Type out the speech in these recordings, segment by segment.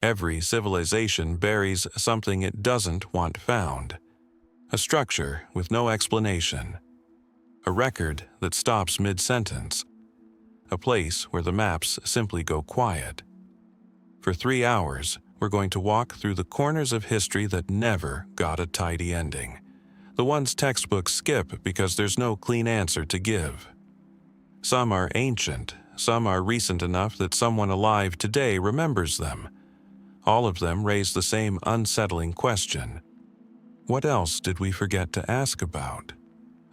Every civilization buries something it doesn't want found. A structure with no explanation. A record that stops mid-sentence. A place where the maps simply go quiet. For 3 hours, we're going to walk through the corners of history that never got a tidy ending. The ones textbooks skip because there's no clean answer to give. Some are ancient, some are recent enough that someone alive today remembers them. All of them raise the same unsettling question. What else did we forget to ask about?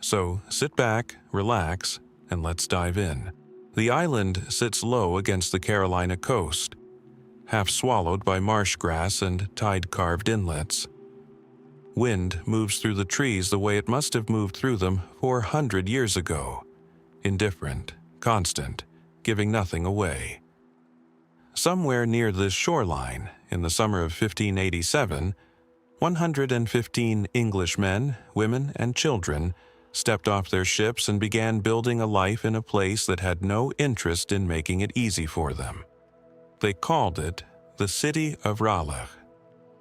So sit back, relax, and let's dive in. The island sits low against the Carolina coast, half swallowed by marsh grass and tide-carved inlets. Wind moves through the trees the way it must have moved through them 400 years ago. Indifferent, constant, giving nothing away. Somewhere near this shoreline, in the summer of 1587, 115 English men, women, and children stepped off their ships and began building a life in a place that had no interest in making it easy for them. They called it the City of Roanoke.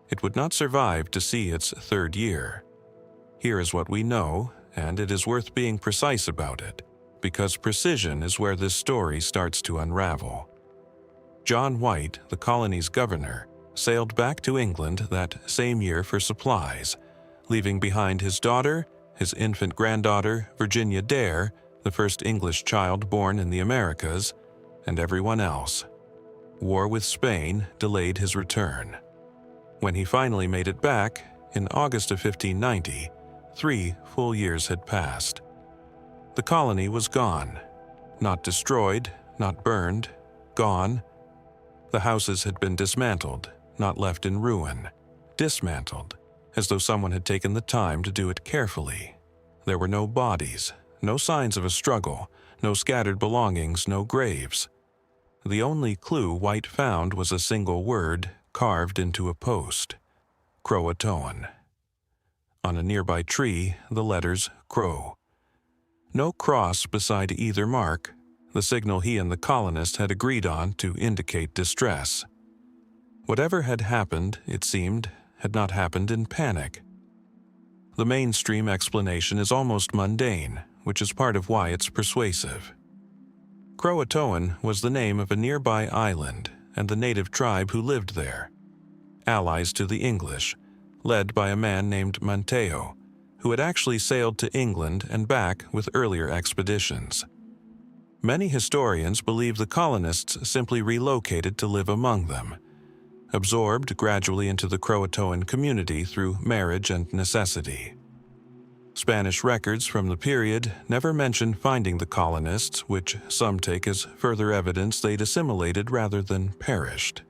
It would not survive to see its 3rd year. Here is what we know, and it is worth being precise about it, because precision is where this story starts to unravel. John White, the colony's governor, sailed back to England that same year for supplies, leaving behind his daughter, his infant granddaughter, Virginia Dare, the first English child born in the Americas, and everyone else. War with Spain delayed his return. When he finally made it back, in August of 1590, 3 full years had passed. The colony was gone. Not destroyed, not burned, gone. The houses had been dismantled, not left in ruin. Dismantled, as though someone had taken the time to do it carefully. There were no bodies, no signs of a struggle, no scattered belongings, no graves. The only clue White found was a single word carved into a post: Croatoan. On a nearby tree, the letters Crow. No cross beside either mark, the signal he and the colonist had agreed on to indicate distress. Whatever had happened, it seemed, had not happened in panic. The mainstream explanation is almost mundane, which is part of why it's persuasive. Croatoan was the name of a nearby island and the native tribe who lived there, allies to the English, led by a man named Mateo, who had actually sailed to England and back with earlier expeditions. Many historians believe the colonists simply relocated to live among them, absorbed gradually into the Croatoan community through marriage and necessity. Spanish records from the period never mention finding the colonists, which some take as further evidence they'd assimilated rather than perished.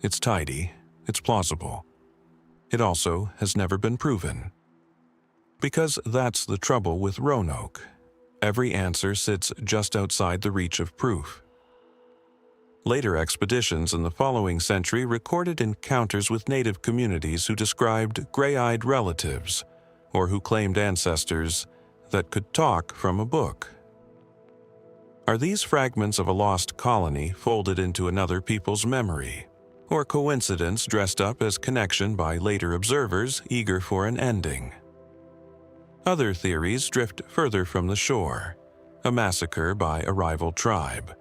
It's tidy, it's plausible. It also has never been proven. Because that's the trouble with Roanoke. Every answer sits just outside the reach of proof. Later expeditions in the following century recorded encounters with native communities who described gray-eyed relatives, or who claimed ancestors that could talk from a book. Are these fragments of a lost colony folded into another people's memory, or coincidence dressed up as connection by later observers eager for an ending? Other theories drift further from the shore: a massacre by a rival tribe,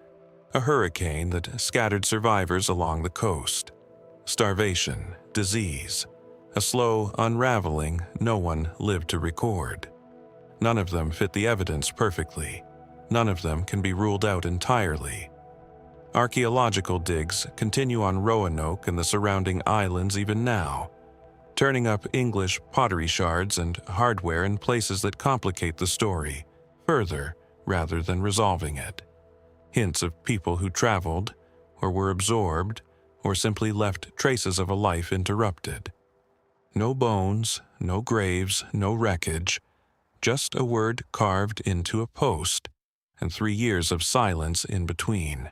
a hurricane that scattered survivors along the coast, starvation, disease, a slow unraveling no one lived to record. None of them fit the evidence perfectly. None of them can be ruled out entirely. Archaeological digs continue on Roanoke and the surrounding islands even now, turning up English pottery shards and hardware in places that complicate the story further rather than resolving it. Hints of people who traveled, or were absorbed, or simply left traces of a life interrupted. No bones, no graves, no wreckage, just a word carved into a post, and 3 years of silence in between.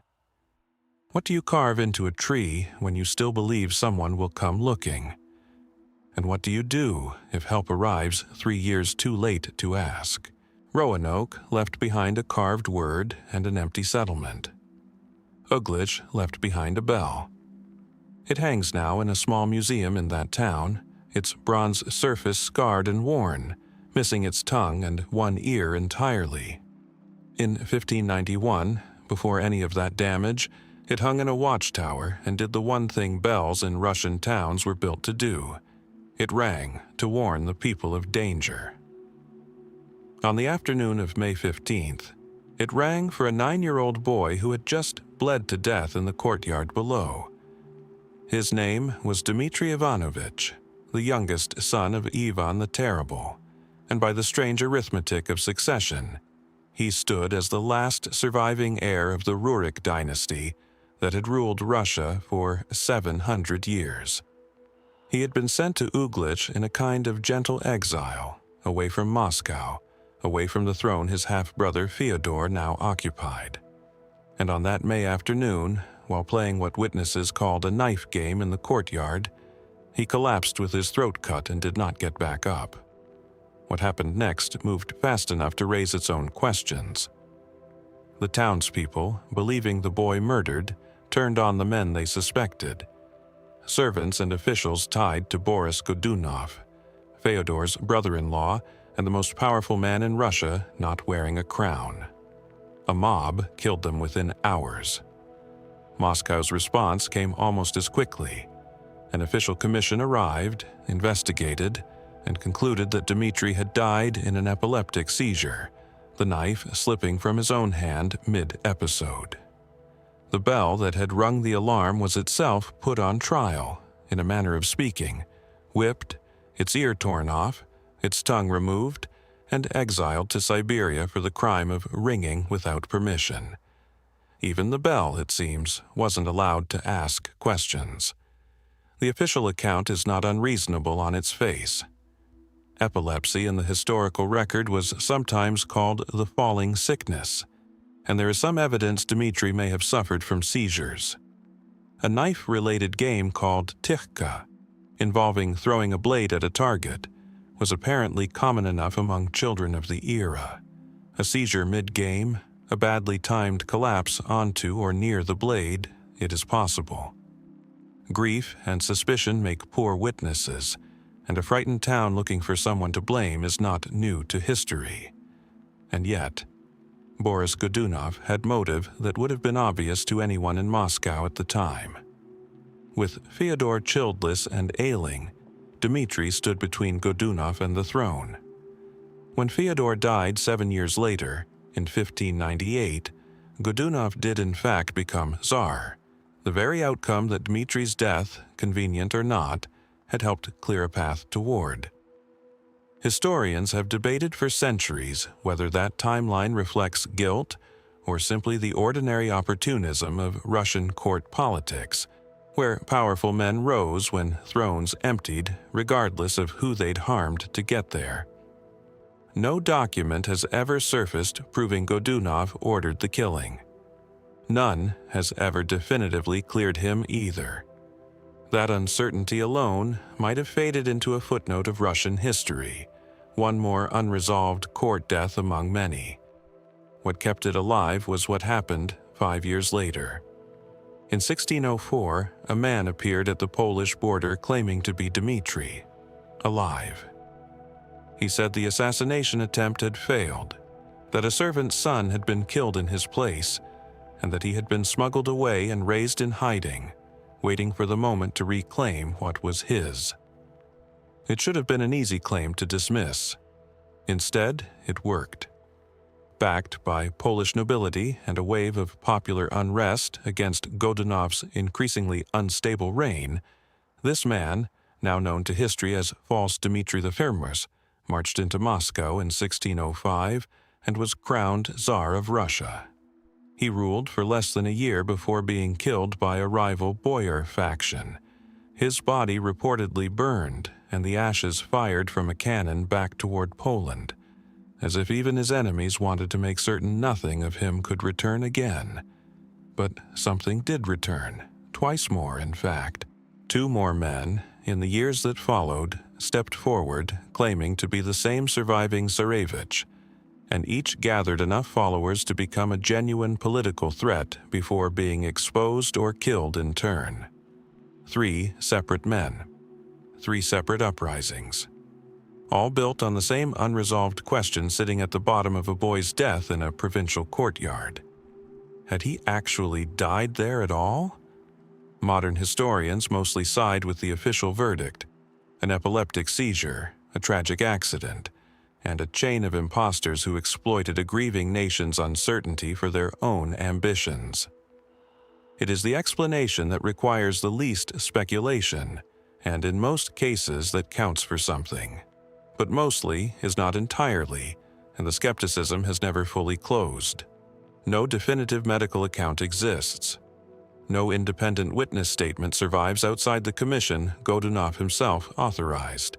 What do you carve into a tree when you still believe someone will come looking? And what do you do if help arrives 3 years too late to ask? Roanoke left behind a carved word and an empty settlement. Uglich left behind a bell. It hangs now in a small museum in that town, its bronze surface scarred and worn, missing its tongue and one ear entirely. In 1591, before any of that damage, it hung in a watchtower and did the one thing bells in Russian towns were built to do. It rang to warn the people of danger. On the afternoon of May 15th, it rang for a 9-year-old boy who had just bled to death in the courtyard below. His name was Dmitry Ivanovich, the youngest son of Ivan the Terrible, and by the strange arithmetic of succession, he stood as the last surviving heir of the Rurik dynasty that had ruled Russia for 700 years. He had been sent to Uglich in a kind of gentle exile, away from Moscow, away from the throne his half-brother Fyodor now occupied. And on that May afternoon, while playing what witnesses called a knife game in the courtyard, he collapsed with his throat cut and did not get back up. What happened next moved fast enough to raise its own questions. The townspeople, believing the boy murdered, turned on the men they suspected. Servants and officials tied to Boris Godunov, Fyodor's brother-in-law and the most powerful man in Russia not wearing a crown. A mob killed them within hours. Moscow's response came almost as quickly. An official commission arrived, investigated, and concluded that Dmitry had died in an epileptic seizure, the knife slipping from his own hand mid-episode. The bell that had rung the alarm was itself put on trial, in a manner of speaking, whipped, its ear torn off, its tongue removed, and exiled to Siberia for the crime of ringing without permission. Even the bell, it seems, wasn't allowed to ask questions. The official account is not unreasonable on its face. Epilepsy in the historical record was sometimes called the falling sickness, and there is some evidence Dmitry may have suffered from seizures. A knife-related game called tikhka, involving throwing a blade at a target, was apparently common enough among children of the era. A seizure mid-game, a badly timed collapse onto or near the blade, it is possible. Grief and suspicion make poor witnesses, and a frightened town looking for someone to blame is not new to history. And yet, Boris Godunov had motive that would have been obvious to anyone in Moscow at the time. With Fyodor childless and ailing, Dmitry stood between Godunov and the throne. When Fyodor died 7 years later, in 1598, Godunov did in fact become Tsar, the very outcome that Dmitry's death, convenient or not, had helped clear a path toward. Historians have debated for centuries whether that timeline reflects guilt or simply the ordinary opportunism of Russian court politics, where powerful men rose when thrones emptied regardless of who they'd harmed to get there. No document has ever surfaced proving Godunov ordered the killing. None has ever definitively cleared him either. That uncertainty alone might have faded into a footnote of Russian history, one more unresolved court death among many. What kept it alive was what happened 5 years later. In 1604, a man appeared at the Polish border claiming to be Dmitry, alive. He said the assassination attempt had failed, that a servant's son had been killed in his place, and that he had been smuggled away and raised in hiding, waiting for the moment to reclaim what was his. It should have been an easy claim to dismiss. Instead, it worked. Backed by Polish nobility and a wave of popular unrest against Godunov's increasingly unstable reign, this man, now known to history as False Dmitry the Firmus, marched into Moscow in 1605 and was crowned Tsar of Russia. He ruled for less than a year before being killed by a rival boyar faction. His body reportedly burned and the ashes fired from a cannon back toward Poland, as if even his enemies wanted to make certain nothing of him could return again. But something did return, twice more in fact. 2 more men, in the years that followed, stepped forward claiming to be the same surviving Tsarevich, and each gathered enough followers to become a genuine political threat before being exposed or killed in turn. 3 separate men, 3 separate uprisings, all built on the same unresolved question sitting at the bottom of a boy's death in a provincial courtyard. Had he actually died there at all? Modern historians mostly side with the official verdict: an epileptic seizure, a tragic accident, and a chain of impostors who exploited a grieving nation's uncertainty for their own ambitions. It is the explanation that requires the least speculation, and in most cases that counts for something, but mostly is not entirely, and the skepticism has never fully closed. No definitive medical account exists. No independent witness statement survives outside the commission Godunov himself authorized.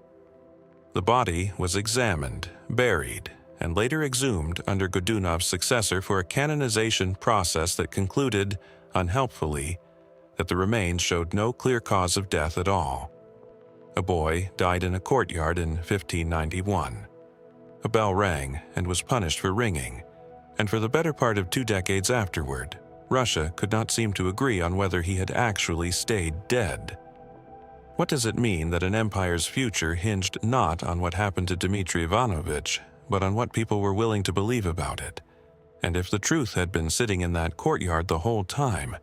The body was examined, buried, and later exhumed under Godunov's successor for a canonization process that concluded, unhelpfully, that the remains showed no clear cause of death at all. A boy died in a courtyard in 1591. A bell rang and was punished for ringing, and for the better part of 2 decades afterward, Russia could not seem to agree on whether he had actually stayed dead. What does it mean that an empire's future hinged not on what happened to Dmitry Ivanovich, but on what people were willing to believe about it? And if the truth had been sitting in that courtyard the whole time,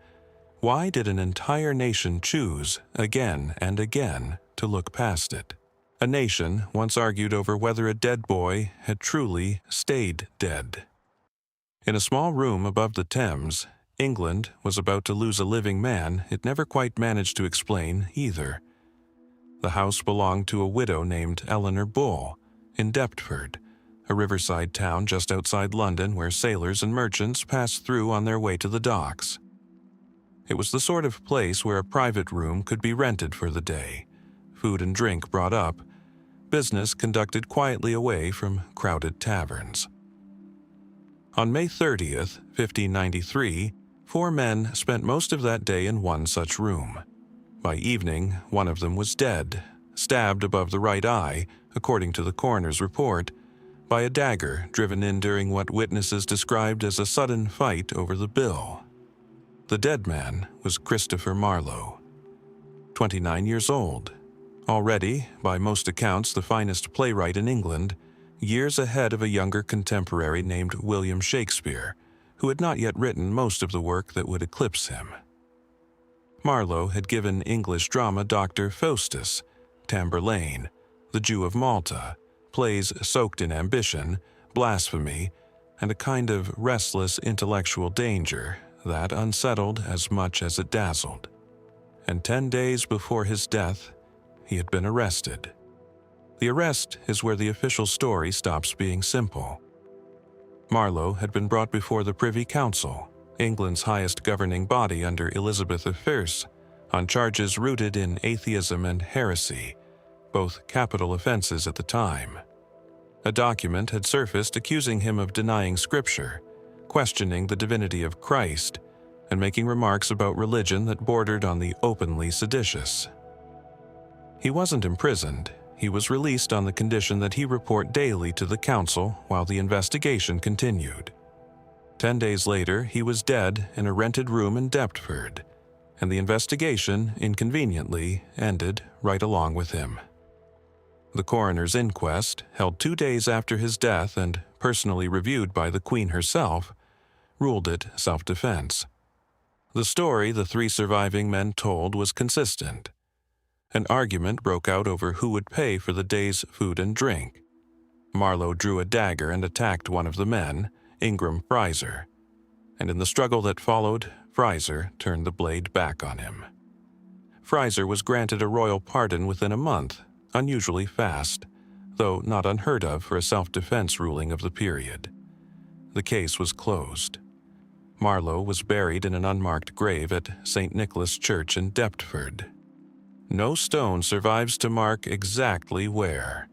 why did an entire nation choose, again and again, to look past it? A nation once argued over whether a dead boy had truly stayed dead. In a small room above the Thames, England was about to lose a living man it never quite managed to explain either. The house belonged to a widow named Eleanor Bull in Deptford, a riverside town just outside London where sailors and merchants passed through on their way to the docks. It was the sort of place where a private room could be rented for the day, food and drink brought up, business conducted quietly away from crowded taverns. On May 30th, 1593, 4 men spent most of that day in one such room. By evening, one of them was dead, stabbed above the right eye, according to the coroner's report, by a dagger driven in during what witnesses described as a sudden fight over the bill. The dead man was Christopher Marlowe, 29 years old, already, by most accounts, the finest playwright in England, years ahead of a younger contemporary named William Shakespeare, who had not yet written most of the work that would eclipse him. Marlowe had given English drama Dr. Faustus, Tamburlaine, The Jew of Malta, plays soaked in ambition, blasphemy, and a kind of restless intellectual danger that unsettled as much as it dazzled. And 10 days before his death, he had been arrested. The arrest is where the official story stops being simple. Marlowe had been brought before the Privy Council, England's highest governing body under Elizabeth I, on charges rooted in atheism and heresy, both capital offenses at the time. A document had surfaced accusing him of denying Scripture, questioning the divinity of Christ, and making remarks about religion that bordered on the openly seditious. He wasn't imprisoned. He was released on the condition that he report daily to the council while the investigation continued. 10 days later, he was dead in a rented room in Deptford, and the investigation, inconveniently, ended right along with him. The coroner's inquest, held 2 days after his death and personally reviewed by the Queen herself, ruled it self-defense. The story the 3 surviving men told was consistent. An argument broke out over who would pay for the day's food and drink. Marlowe drew a dagger and attacked one of the men, Ingram Fraser, and in the struggle that followed, Fraser turned the blade back on him. Fraser was granted a royal pardon within a month, unusually fast, though not unheard of for a self-defense ruling of the period. The case was closed. Marlowe was buried in an unmarked grave at St. Nicholas Church in Deptford. No stone survives to mark exactly where.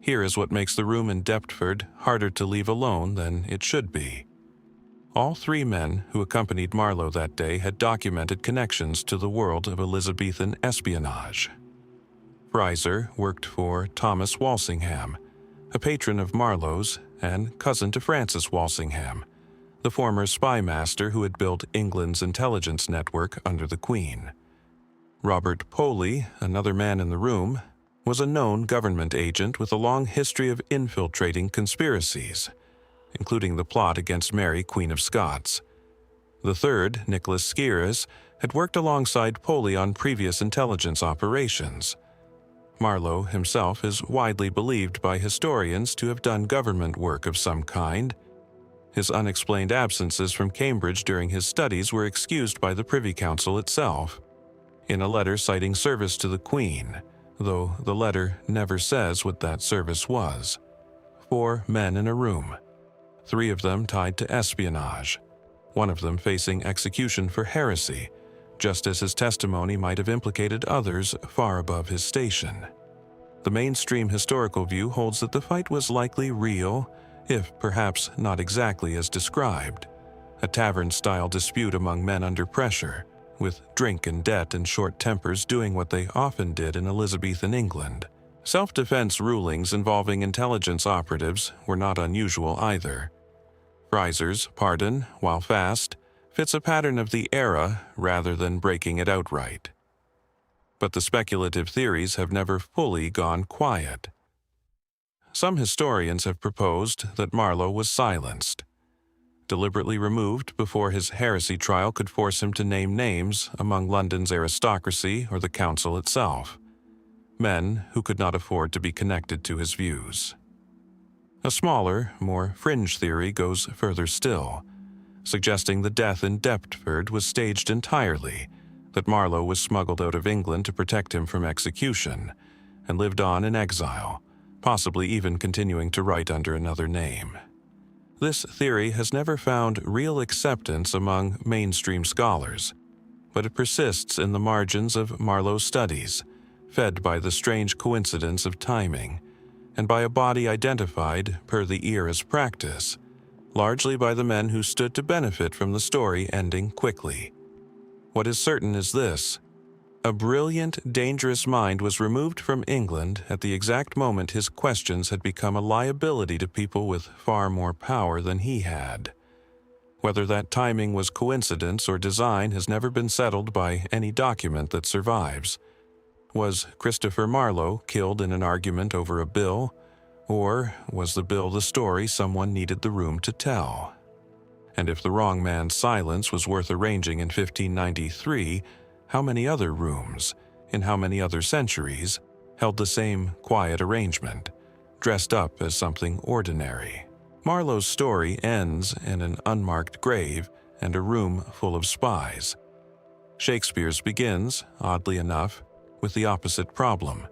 Here is what makes the room in Deptford harder to leave alone than it should be. All 3 men who accompanied Marlowe that day had documented connections to the world of Elizabethan espionage. Fraser worked for Thomas Walsingham, a patron of Marlowe's and cousin to Francis Walsingham, the former spy master who had built England's intelligence network under the Queen. Robert Poley, another man in the room, was a known government agent with a long history of infiltrating conspiracies, including the plot against Mary, Queen of Scots. The third, Nicholas Skieres, had worked alongside Poley on previous intelligence operations. Marlowe himself is widely believed by historians to have done government work of some kind. His unexplained absences from Cambridge during his studies were excused by the Privy Council itself, in a letter citing service to the Queen, though the letter never says what that service was. 4 men in a room, 3 of them tied to espionage, one of them facing execution for heresy, just as his testimony might have implicated others far above his station. The mainstream historical view holds that the fight was likely real, if perhaps not exactly as described, a tavern-style dispute among men under pressure, with drink and debt and short tempers doing what they often did in Elizabethan England. Self-defense rulings involving intelligence operatives were not unusual either. Freiser's pardon, while fast, fits a pattern of the era rather than breaking it outright. But the speculative theories have never fully gone quiet. Some historians have proposed that Marlowe was silenced, deliberately removed before his heresy trial could force him to name names among London's aristocracy or the council itself, men who could not afford to be connected to his views. A smaller, more fringe theory goes further still, suggesting the death in Deptford was staged entirely, that Marlowe was smuggled out of England to protect him from execution, and lived on in exile, possibly even continuing to write under another name. This theory has never found real acceptance among mainstream scholars, but it persists in the margins of Marlowe's studies, fed by the strange coincidence of timing, and by a body identified, per the era's practice, largely by the men who stood to benefit from the story ending quickly. What is certain is this: a brilliant, dangerous mind was removed from England at the exact moment his questions had become a liability to people with far more power than he had. Whether that timing was coincidence or design has never been settled by any document that survives. Was Christopher Marlowe killed in an argument over a bill, or was the bill the story someone needed the room to tell? And if the wrong man's silence was worth arranging in 1593, how many other rooms, in how many other centuries, held the same quiet arrangement, dressed up as something ordinary? Marlowe's story ends in an unmarked grave and a room full of spies. Shakespeare's begins, oddly enough, with the opposite problem: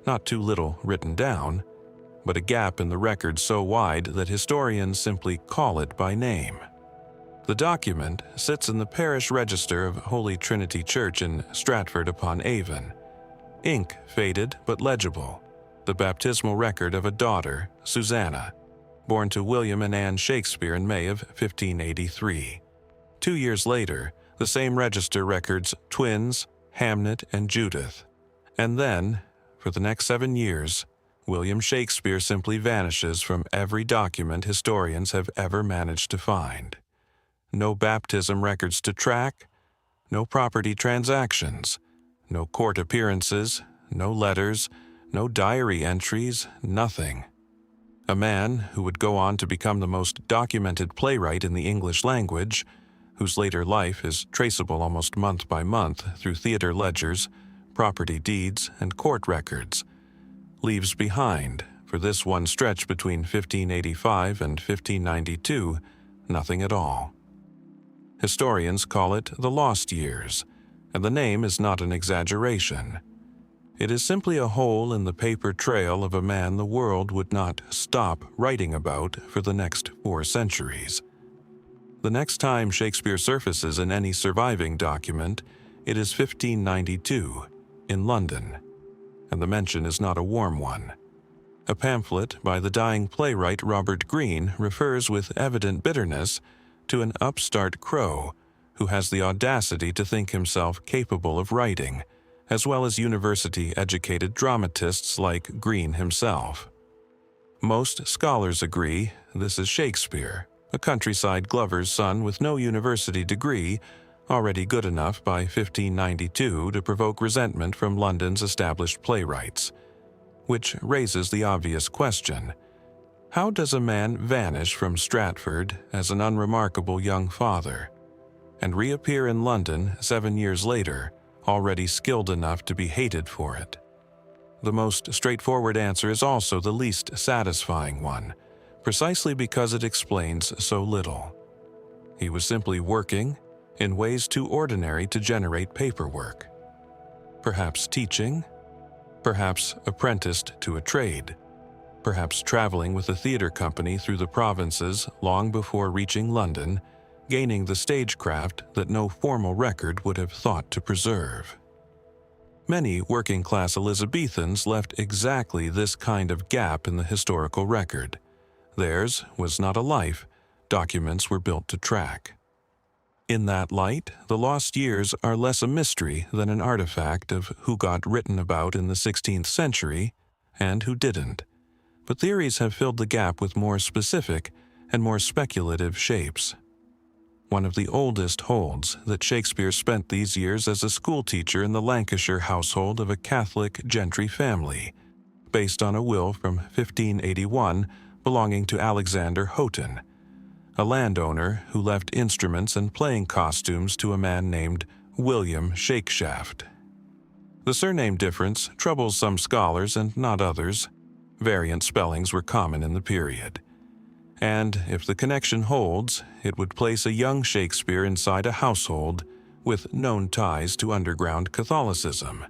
not too little written down, but a gap in the record so wide that historians simply call it by name. The document sits in the parish register of Holy Trinity Church in Stratford-upon-Avon. Ink faded but legible, the baptismal record of a daughter, Susanna, born to William and Anne Shakespeare in May of 1583. 2 years later, the same register records twins, Hamnet and Judith. And then, for the next 7 years, William Shakespeare simply vanishes from every document historians have ever managed to find. No baptism records to track, no property transactions, no court appearances, no letters, no diary entries, nothing. A man who would go on to become the most documented playwright in the English language, whose later life is traceable almost month by month through theater ledgers, property deeds, and court records, leaves behind, for this one stretch between 1585 and 1592, nothing at all. Historians call it the lost years, and the name is not an exaggeration. It is simply a hole in the paper trail of a man the world would not stop writing about for the next 4 centuries. The next time Shakespeare surfaces in any surviving document, it is 1592, in London, and the mention is not a warm one. A pamphlet by the dying playwright Robert Greene refers with evident bitterness to an upstart crow who has the audacity to think himself capable of writing, as well as university-educated dramatists like Greene himself. Most scholars agree this is Shakespeare, a countryside glover's son with no university degree, already good enough by 1592 to provoke resentment from London's established playwrights, which raises the obvious question: how does a man vanish from Stratford as an unremarkable young father and reappear in London 7 years later, already skilled enough to be hated for it? The most straightforward answer is also the least satisfying one, precisely because it explains so little. He was simply working in ways too ordinary to generate paperwork. Perhaps teaching, perhaps apprenticed to a trade, perhaps traveling with a theater company through the provinces long before reaching London, gaining the stagecraft that no formal record would have thought to preserve. Many working-class Elizabethans left exactly this kind of gap in the historical record. Theirs was not a life documents were built to track. In that light, the lost years are less a mystery than an artifact of who got written about in the 16th century and who didn't. But theories have filled the gap with more specific and more speculative shapes. One of the oldest holds that Shakespeare spent these years as a schoolteacher in the Lancashire household of a Catholic gentry family, based on a will from 1581 belonging to Alexander Houghton, a landowner who left instruments and playing costumes to a man named William Shakeshaft. The surname difference troubles some scholars and not others. Variant spellings were common in the period. And if the connection holds, it would place a young Shakespeare inside a household with known ties to underground Catholicism,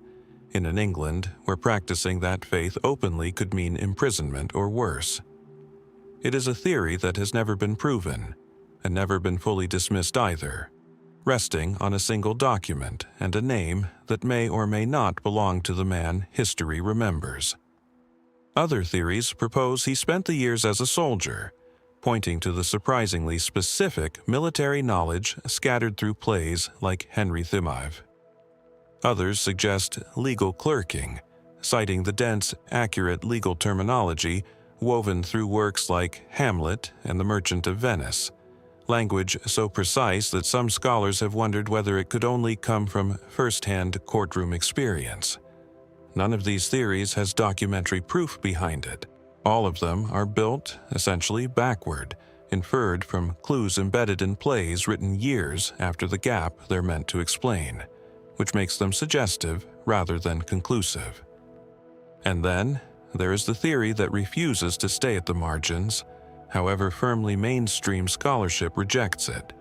in an England where practicing that faith openly could mean imprisonment or worse. It is a theory that has never been proven, and never been fully dismissed either, resting on a single document and a name that may or may not belong to the man history remembers. Other theories propose he spent the years as a soldier, pointing to the surprisingly specific military knowledge scattered through plays like Henry Thimave. Others suggest legal clerking, citing the dense, accurate legal terminology woven through works like Hamlet and The Merchant of Venice, language so precise that some scholars have wondered whether it could only come from first-hand courtroom experience. None of these theories has documentary proof behind it. All of them are built, essentially, backward, inferred from clues embedded in plays written years after the gap they're meant to explain, which makes them suggestive rather than conclusive. And then, there is the theory that refuses to stay at the margins, however firmly mainstream scholarship rejects it.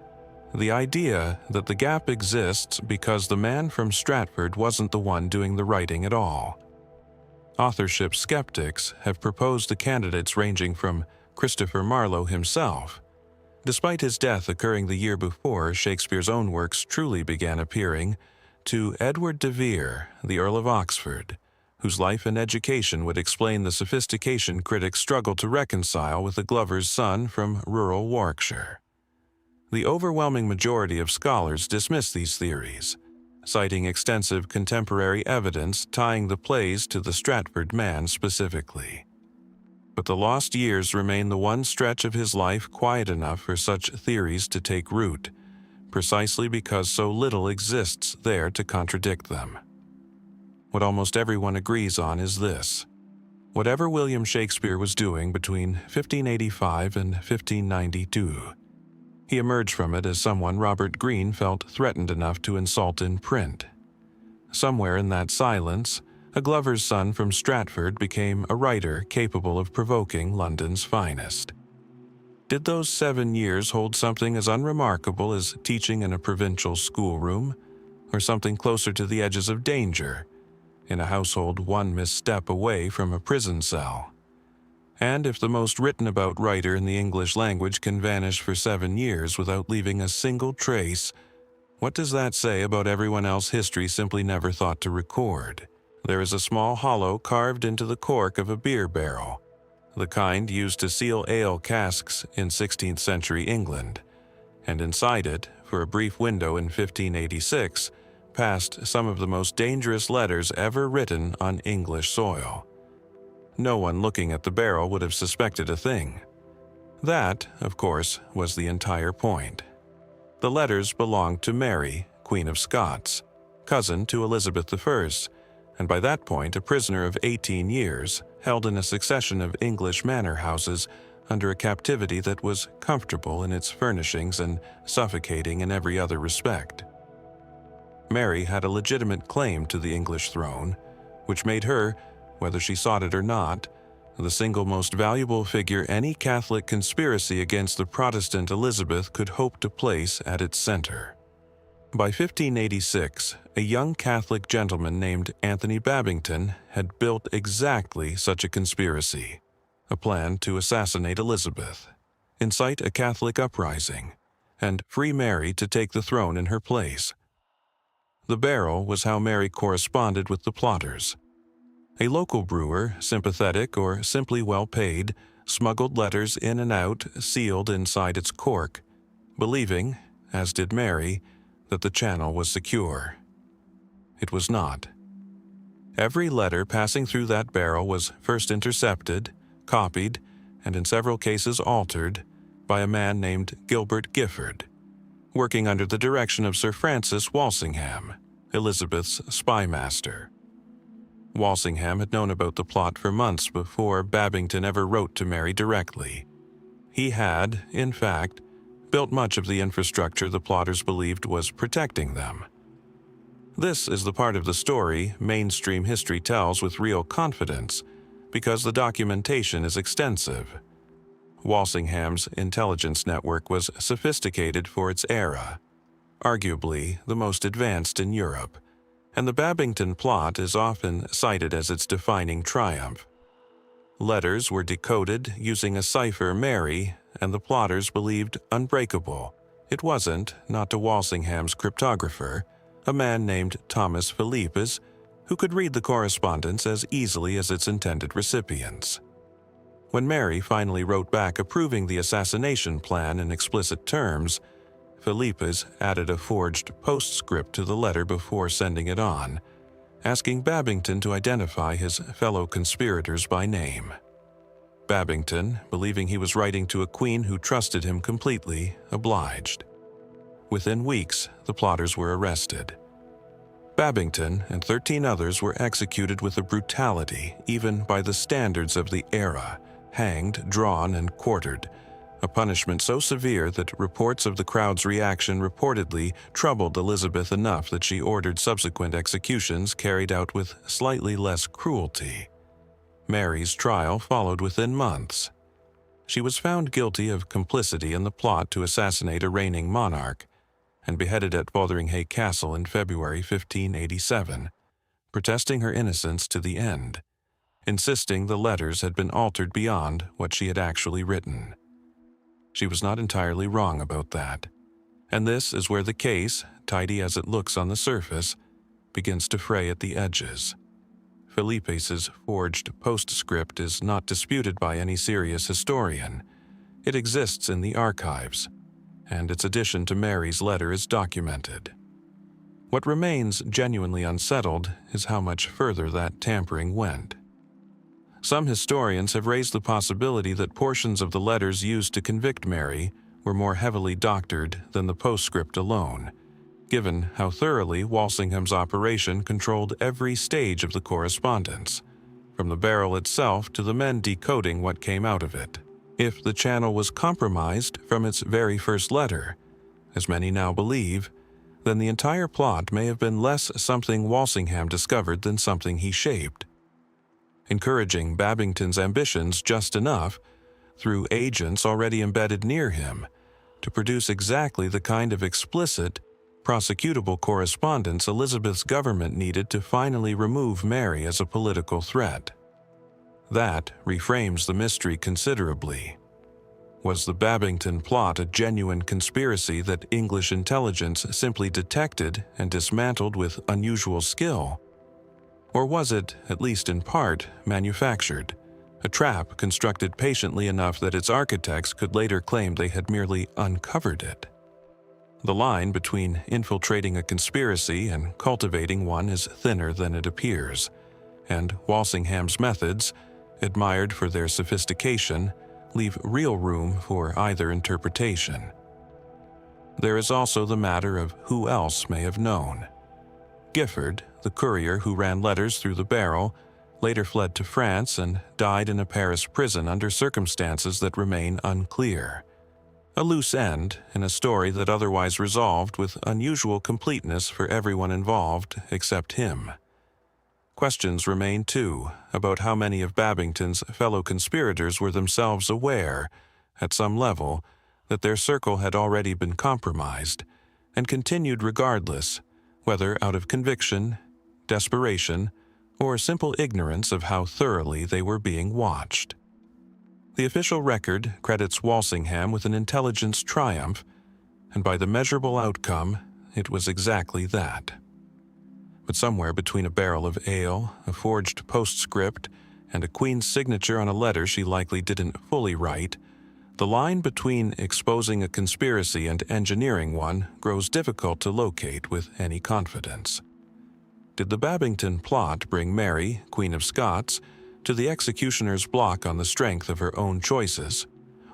The idea that the gap exists because the man from Stratford wasn't the one doing the writing at all. Authorship skeptics have proposed the candidates ranging from Christopher Marlowe himself. Despite his death occurring the year before Shakespeare's own works truly began appearing, to Edward de Vere, the Earl of Oxford, whose life and education would explain the sophistication critics struggle to reconcile with the glover's son from rural Warwickshire. The overwhelming majority of scholars dismiss these theories, citing extensive contemporary evidence tying the plays to the Stratford man specifically. But the lost years remain the one stretch of his life quiet enough for such theories to take root, precisely because so little exists there to contradict them. What almost everyone agrees on is this: whatever William Shakespeare was doing between 1585 and 1592, he emerged from it as someone Robert Greene felt threatened enough to insult in print. Somewhere in that silence, a glover's son from Stratford became a writer capable of provoking London's finest. Did those 7 years hold something as unremarkable as teaching in a provincial schoolroom, or something closer to the edges of danger, in a household one misstep away from a prison cell? And if the most written about writer in the English language can vanish for 7 years without leaving a single trace, what does that say about everyone else history simply never thought to record? There is a small hollow carved into the cork of a beer barrel, the kind used to seal ale casks in 16th century England, and inside it, for a brief window in 1586, passed some of the most dangerous letters ever written on English soil. No one looking at the barrel would have suspected a thing. That, of course, was the entire point. The letters belonged to Mary, Queen of Scots, cousin to Elizabeth I, and by that point a prisoner of 18 years, held in a succession of English manor houses under a captivity that was comfortable in its furnishings and suffocating in every other respect. Mary had a legitimate claim to the English throne, which made her, whether she sought it or not, the single most valuable figure any Catholic conspiracy against the Protestant Elizabeth could hope to place at its center. By 1586, a young Catholic gentleman named Anthony Babington had built exactly such a conspiracy, a plan to assassinate Elizabeth, incite a Catholic uprising, and free Mary to take the throne in her place. The barrel was how Mary corresponded with the plotters. A local brewer, sympathetic or simply well-paid, smuggled letters in and out, sealed inside its cork, believing, as did Mary, that the channel was secure. It was not. Every letter passing through that barrel was first intercepted, copied, and in several cases altered, by a man named Gilbert Gifford, working under the direction of Sir Francis Walsingham, Elizabeth's spy master. Walsingham had known about the plot for months before Babington ever wrote to Mary directly. He had, in fact, built much of the infrastructure the plotters believed was protecting them. This is the part of the story mainstream history tells with real confidence, because the documentation is extensive. Walsingham's intelligence network was sophisticated for its era, arguably the most advanced in Europe, and the Babington plot is often cited as its defining triumph. Letters were decoded using a cipher Mary and the plotters believed unbreakable. It wasn't, not to Walsingham's cryptographer, a man named Thomas Philippes, who could read the correspondence as easily as its intended recipients. When Mary finally wrote back approving the assassination plan in explicit terms, Philippes added a forged postscript to the letter before sending it on, asking Babington to identify his fellow conspirators by name. Babington, believing he was writing to a queen who trusted him completely, obliged. Within weeks, the plotters were arrested. Babington and 13 others were executed with a brutality even by the standards of the era, hanged, drawn, and quartered, a punishment so severe that reports of the crowd's reaction reportedly troubled Elizabeth enough that she ordered subsequent executions carried out with slightly less cruelty. Mary's trial followed within months. She was found guilty of complicity in the plot to assassinate a reigning monarch, and beheaded at Fotheringhay Castle in February 1587, protesting her innocence to the end, insisting the letters had been altered beyond what she had actually written. She was not entirely wrong about that, and this is where the case, tidy as it looks on the surface, begins to fray at the edges. Philippes' forged postscript is not disputed by any serious historian. It exists in the archives, and its addition to Mary's letter is documented. What remains genuinely unsettled is how much further that tampering went. Some historians have raised the possibility that portions of the letters used to convict Mary were more heavily doctored than the postscript alone, given how thoroughly Walsingham's operation controlled every stage of the correspondence, from the barrel itself to the men decoding what came out of it. If the channel was compromised from its very first letter, as many now believe, then the entire plot may have been less something Walsingham discovered than something he shaped, encouraging Babington's ambitions just enough, through agents already embedded near him, to produce exactly the kind of explicit, prosecutable correspondence Elizabeth's government needed to finally remove Mary as a political threat. That reframes the mystery considerably. Was the Babington plot a genuine conspiracy that English intelligence simply detected and dismantled with unusual skill? Or was it, at least in part, manufactured, a trap constructed patiently enough that its architects could later claim they had merely uncovered it? The line between infiltrating a conspiracy and cultivating one is thinner than it appears, and Walsingham's methods, admired for their sophistication, leave real room for either interpretation. There is also the matter of who else may have known. Gifford, the courier who ran letters through the barrel, later fled to France and died in a Paris prison under circumstances that remain unclear. A loose end in a story that otherwise resolved with unusual completeness for everyone involved except him. Questions remain, too, about how many of Babington's fellow conspirators were themselves aware, at some level, that their circle had already been compromised, and continued regardless, whether out of conviction, desperation, or simple ignorance of how thoroughly they were being watched. The official record credits Walsingham with an intelligence triumph, and by the measurable outcome, it was exactly that. But somewhere between a barrel of ale, a forged postscript, and a queen's signature on a letter she likely didn't fully write, the line between exposing a conspiracy and engineering one grows difficult to locate with any confidence. Did the Babington plot bring Mary, Queen of Scots, to the executioner's block on the strength of her own choices,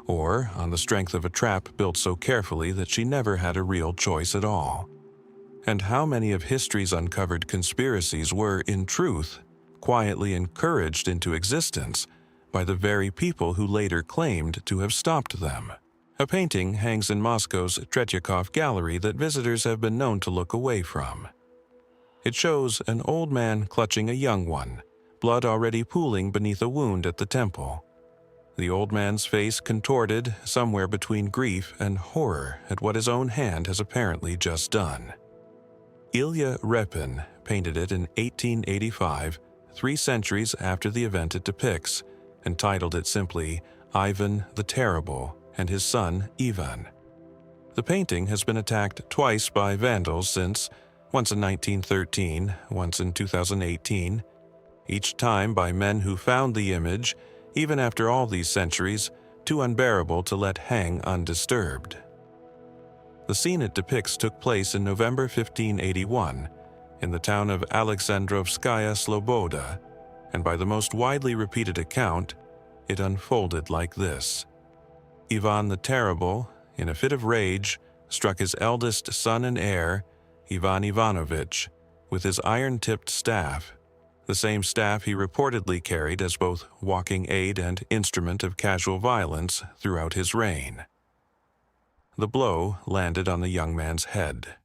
or on the strength of a trap built so carefully that she never had a real choice at all? And how many of history's uncovered conspiracies were, in truth, quietly encouraged into existence by the very people who later claimed to have stopped them? A painting hangs in Moscow's Tretyakov Gallery that visitors have been known to look away from. It shows an old man clutching a young one, blood already pooling beneath a wound at the temple. The old man's face contorted somewhere between grief and horror at what his own hand has apparently just done. Ilya Repin painted it in 1885, 3 centuries after the event it depicts, and titled it simply Ivan the Terrible and his son Ivan. The painting has been attacked twice by vandals since, once in 1913, once in 2018, each time by men who found the image, even after all these centuries, too unbearable to let hang undisturbed. The scene it depicts took place in November 1581, in the town of Alexandrovskaya Sloboda, and by the most widely repeated account, it unfolded like this. Ivan the Terrible, in a fit of rage, struck his eldest son and heir, Ivan Ivanovich, with his iron-tipped staff, the same staff he reportedly carried as both walking aid and instrument of casual violence throughout his reign. The blow landed on the young man's head.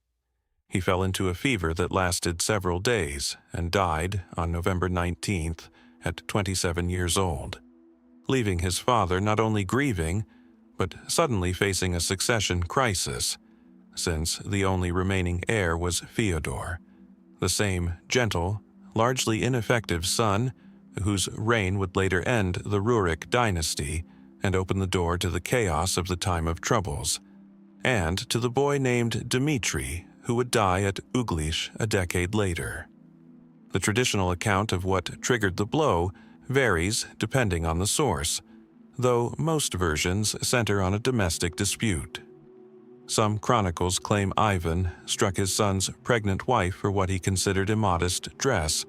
He fell into a fever that lasted several days and died on November 19th at 27 years old, leaving his father not only grieving, but suddenly facing a succession crisis, since the only remaining heir was Fyodor, the same gentle, largely ineffective son whose reign would later end the Rurik dynasty and open the door to the chaos of the time of troubles, and to the boy named Dmitry, who would die at Uglish a decade later. The traditional account of what triggered the blow varies depending on the source, though most versions center on a domestic dispute. Some chronicles claim Ivan struck his son's pregnant wife for what he considered immodest dress,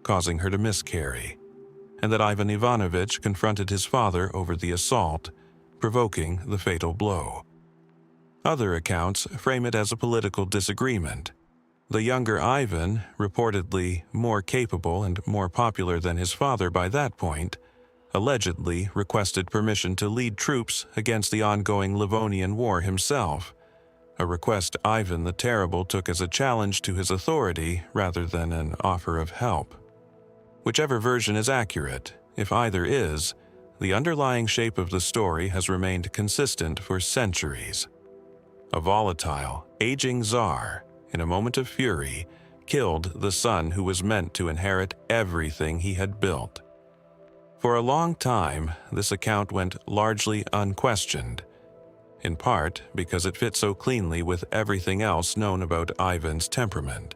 causing her to miscarry, and that Ivan Ivanovich confronted his father over the assault, provoking the fatal blow. Other accounts frame it as a political disagreement. The younger Ivan, reportedly more capable and more popular than his father by that point, allegedly requested permission to lead troops against the ongoing Livonian War himself, a request Ivan the Terrible took as a challenge to his authority rather than an offer of help. Whichever version is accurate, if either is, the underlying shape of the story has remained consistent for centuries. A volatile, aging czar, in a moment of fury, killed the son who was meant to inherit everything he had built. For a long time, this account went largely unquestioned, in part because it fit so cleanly with everything else known about Ivan's temperament.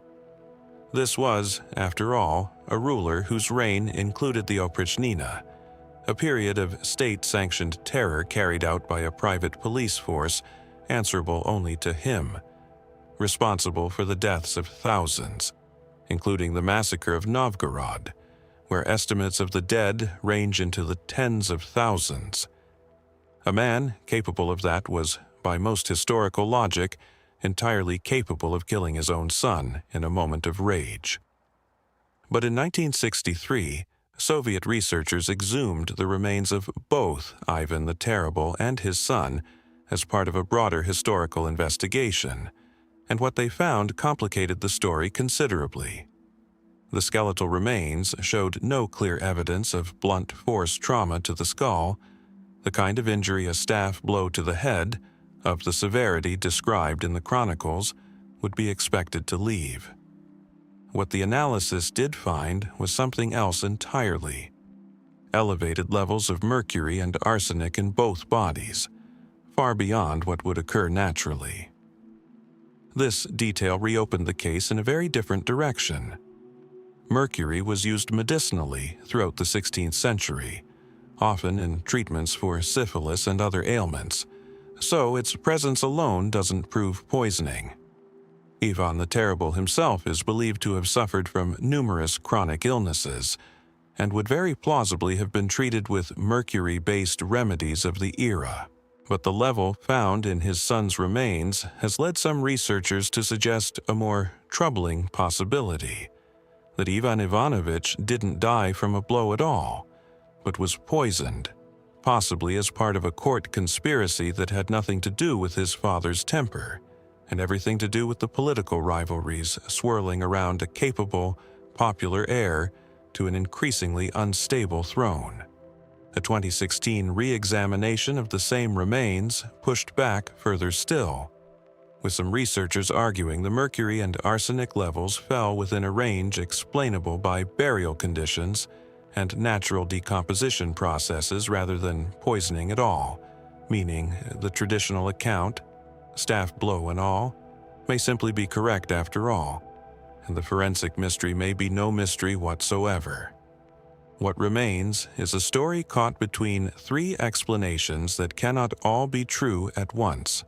This was, after all, a ruler whose reign included the Oprichnina, a period of state-sanctioned terror carried out by a private police force answerable only to him, responsible for the deaths of thousands, including the massacre of Novgorod, where estimates of the dead range into the tens of thousands. A man capable of that was, by most historical logic, entirely capable of killing his own son in a moment of rage. But in 1963, Soviet researchers exhumed the remains of both Ivan the Terrible and his son as part of a broader historical investigation, and what they found complicated the story considerably. The skeletal remains showed no clear evidence of blunt force trauma to the skull, the kind of injury a staff blow to the head, of the severity described in the chronicles, would be expected to leave. What the analysis did find was something else entirely: elevated levels of mercury and arsenic in both bodies, far beyond what would occur naturally. This detail reopened the case in a very different direction. Mercury was used medicinally throughout the 16th century, often in treatments for syphilis and other ailments, so its presence alone doesn't prove poisoning. Ivan the Terrible himself is believed to have suffered from numerous chronic illnesses, and would very plausibly have been treated with mercury-based remedies of the era. But the level found in his son's remains has led some researchers to suggest a more troubling possibility: that Ivan Ivanovich didn't die from a blow at all, but was poisoned, possibly as part of a court conspiracy that had nothing to do with his father's temper, and everything to do with the political rivalries swirling around a capable, popular heir to an increasingly unstable throne. A 2016 re-examination of the same remains pushed back further still, with some researchers arguing the mercury and arsenic levels fell within a range explainable by burial conditions and natural decomposition processes rather than poisoning at all, meaning the traditional account, staff blow and all, may simply be correct after all, and the forensic mystery may be no mystery whatsoever. What remains is a story caught between three explanations that cannot all be true at once.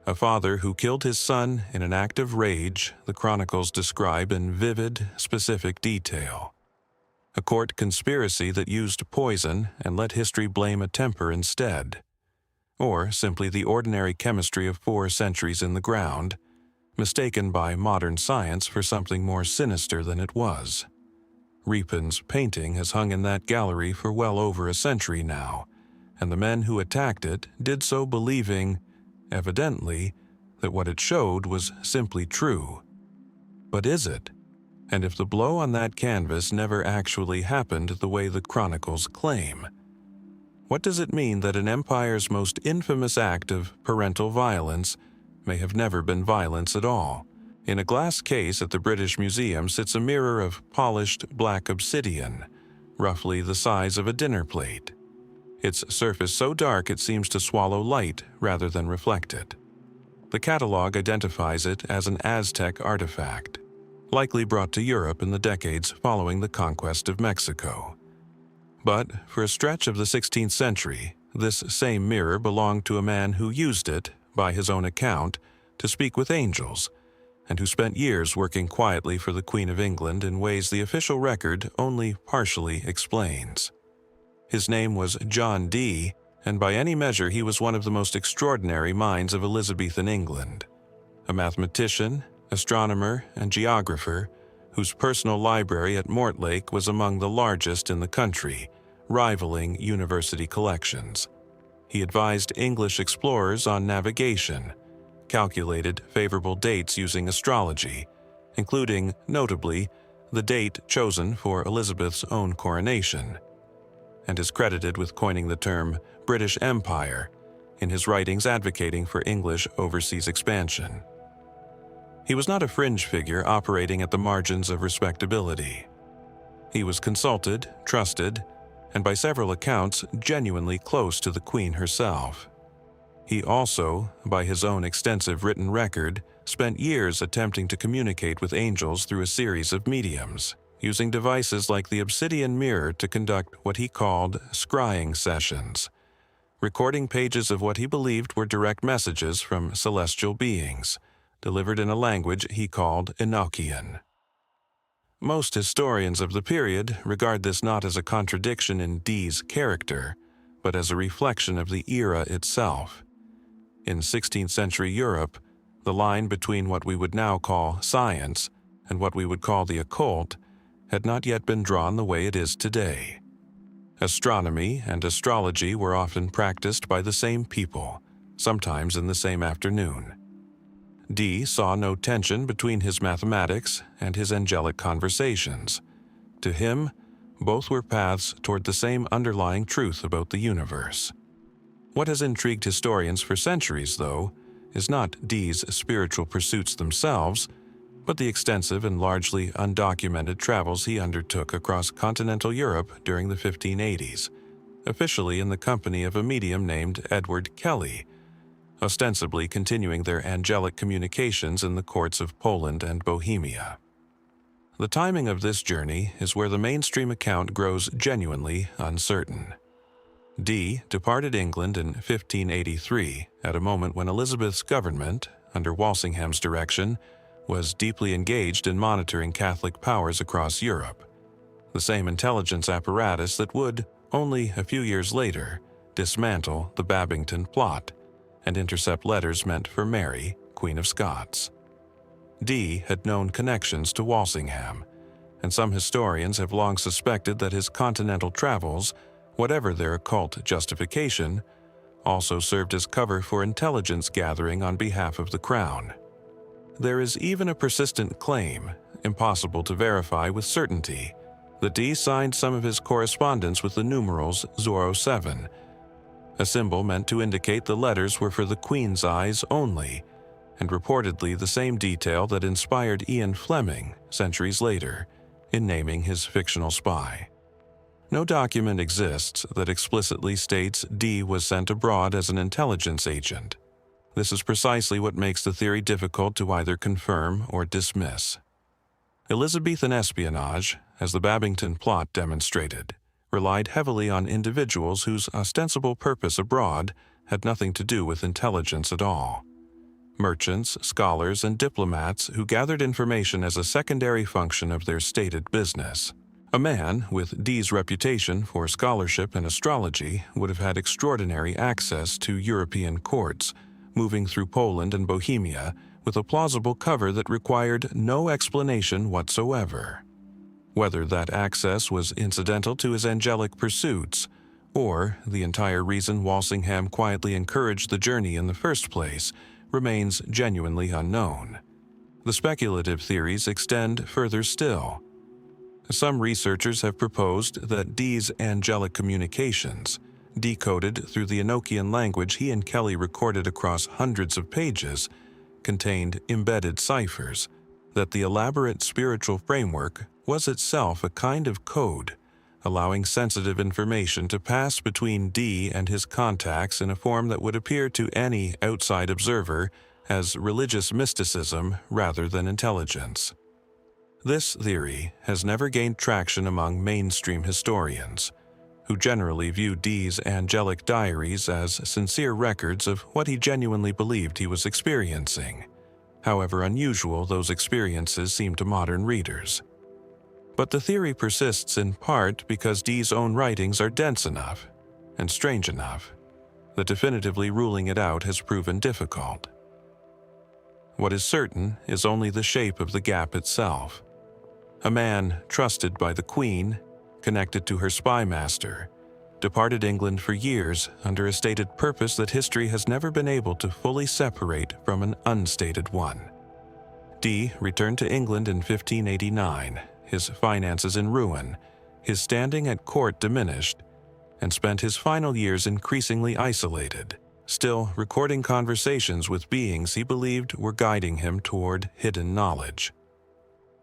A father who killed his son in an act of rage, the chronicles describe in vivid, specific detail. A court conspiracy that used poison and let history blame a temper instead. Or simply the ordinary chemistry of 4 centuries in the ground, mistaken by modern science for something more sinister than it was. Repin's painting has hung in that gallery for well over a century now, and the men who attacked it did so believing, evidently, that what it showed was simply true. But is it? And if the blow on that canvas never actually happened the way the chronicles claim, what does it mean that an empire's most infamous act of parental violence may have never been violence at all? In a glass case at the British Museum sits a mirror of polished black obsidian, roughly the size of a dinner plate. Its surface so dark it seems to swallow light rather than reflect it. The catalog identifies it as an Aztec artifact, likely brought to Europe in the decades following the conquest of Mexico. But for a stretch of the 16th century, this same mirror belonged to a man who used it, by his own account, to speak with angels, and who spent years working quietly for the Queen of England in ways the official record only partially explains. His name was John Dee, and by any measure he was one of the most extraordinary minds of Elizabethan England. A mathematician, astronomer, and geographer, whose personal library at Mortlake was among the largest in the country, rivaling university collections. He advised English explorers on navigation, calculated favorable dates using astrology, including, notably, the date chosen for Elizabeth's own coronation, and is credited with coining the term British Empire in his writings advocating for English overseas expansion. He was not a fringe figure operating at the margins of respectability. He was consulted, trusted, and by several accounts genuinely close to the Queen herself. He also, by his own extensive written record, spent years attempting to communicate with angels through a series of mediums, using devices like the obsidian mirror to conduct what he called scrying sessions, recording pages of what he believed were direct messages from celestial beings, delivered in a language he called Enochian. Most historians of the period regard this not as a contradiction in Dee's character, but as a reflection of the era itself. In 16th century Europe, the line between what we would now call science and what we would call the occult had not yet been drawn the way it is today. Astronomy and astrology were often practiced by the same people, sometimes in the same afternoon. Dee saw no tension between his mathematics and his angelic conversations. To him, both were paths toward the same underlying truth about the universe. What has intrigued historians for centuries, though, is not Dee's spiritual pursuits themselves, but the extensive and largely undocumented travels he undertook across continental Europe during the 1580s, officially in the company of a medium named Edward Kelly, ostensibly continuing their angelic communications in the courts of Poland and Bohemia. The timing of this journey is where the mainstream account grows genuinely uncertain. Dee departed England in 1583 at a moment when Elizabeth's government, under Walsingham's direction, was deeply engaged in monitoring Catholic powers across Europe, the same intelligence apparatus that would, only a few years later, dismantle the Babington plot and intercept letters meant for Mary, Queen of Scots. Dee had known connections to Walsingham, and some historians have long suspected that his continental travels, whatever their occult justification, also served as cover for intelligence gathering on behalf of the crown. There is even a persistent claim, impossible to verify with certainty, that Dee signed some of his correspondence with the numerals 07, a symbol meant to indicate the letters were for the Queen's eyes only, and reportedly the same detail that inspired Ian Fleming, centuries later, in naming his fictional spy. No document exists that explicitly states Dee was sent abroad as an intelligence agent. This is precisely what makes the theory difficult to either confirm or dismiss. Elizabethan espionage, as the Babington plot demonstrated, relied heavily on individuals whose ostensible purpose abroad had nothing to do with intelligence at all. Merchants, scholars, and diplomats who gathered information as a secondary function of their stated business. A man with Dee's reputation for scholarship and astrology would have had extraordinary access to European courts, moving through Poland and Bohemia with a plausible cover that required no explanation whatsoever. Whether that access was incidental to his angelic pursuits, or the entire reason Walsingham quietly encouraged the journey in the first place, remains genuinely unknown. The speculative theories extend further still. Some researchers have proposed that Dee's angelic communications, decoded through the Enochian language he and Kelly recorded across hundreds of pages, contained embedded ciphers, that the elaborate spiritual framework was itself a kind of code, allowing sensitive information to pass between Dee and his contacts in a form that would appear to any outside observer as religious mysticism rather than intelligence. This theory has never gained traction among mainstream historians, who generally view Dee's angelic diaries as sincere records of what he genuinely believed he was experiencing, however unusual those experiences seem to modern readers. But the theory persists in part because Dee's own writings are dense enough and strange enough that definitively ruling it out has proven difficult. What is certain is only the shape of the gap itself. A man trusted by the Queen, connected to her spy master, departed England for years under a stated purpose that history has never been able to fully separate from an unstated one. Dee returned to England in 1589, his finances in ruin, his standing at court diminished, and spent his final years increasingly isolated, still recording conversations with beings he believed were guiding him toward hidden knowledge.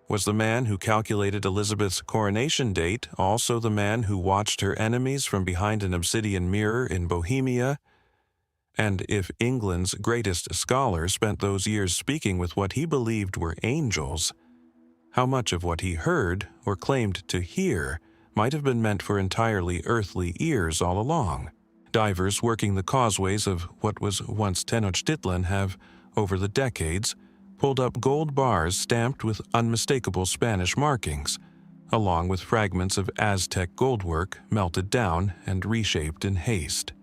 Was the man who calculated Elizabeth's coronation date also the man who watched her enemies from behind an obsidian mirror in Bohemia? And if England's greatest scholar spent those years speaking with what he believed were angels, how much of what he heard or claimed to hear might have been meant for entirely earthly ears all along? Divers working the causeways of what was once Tenochtitlan have, over the decades, pulled up gold bars stamped with unmistakable Spanish markings, along with fragments of Aztec goldwork melted down and reshaped in haste.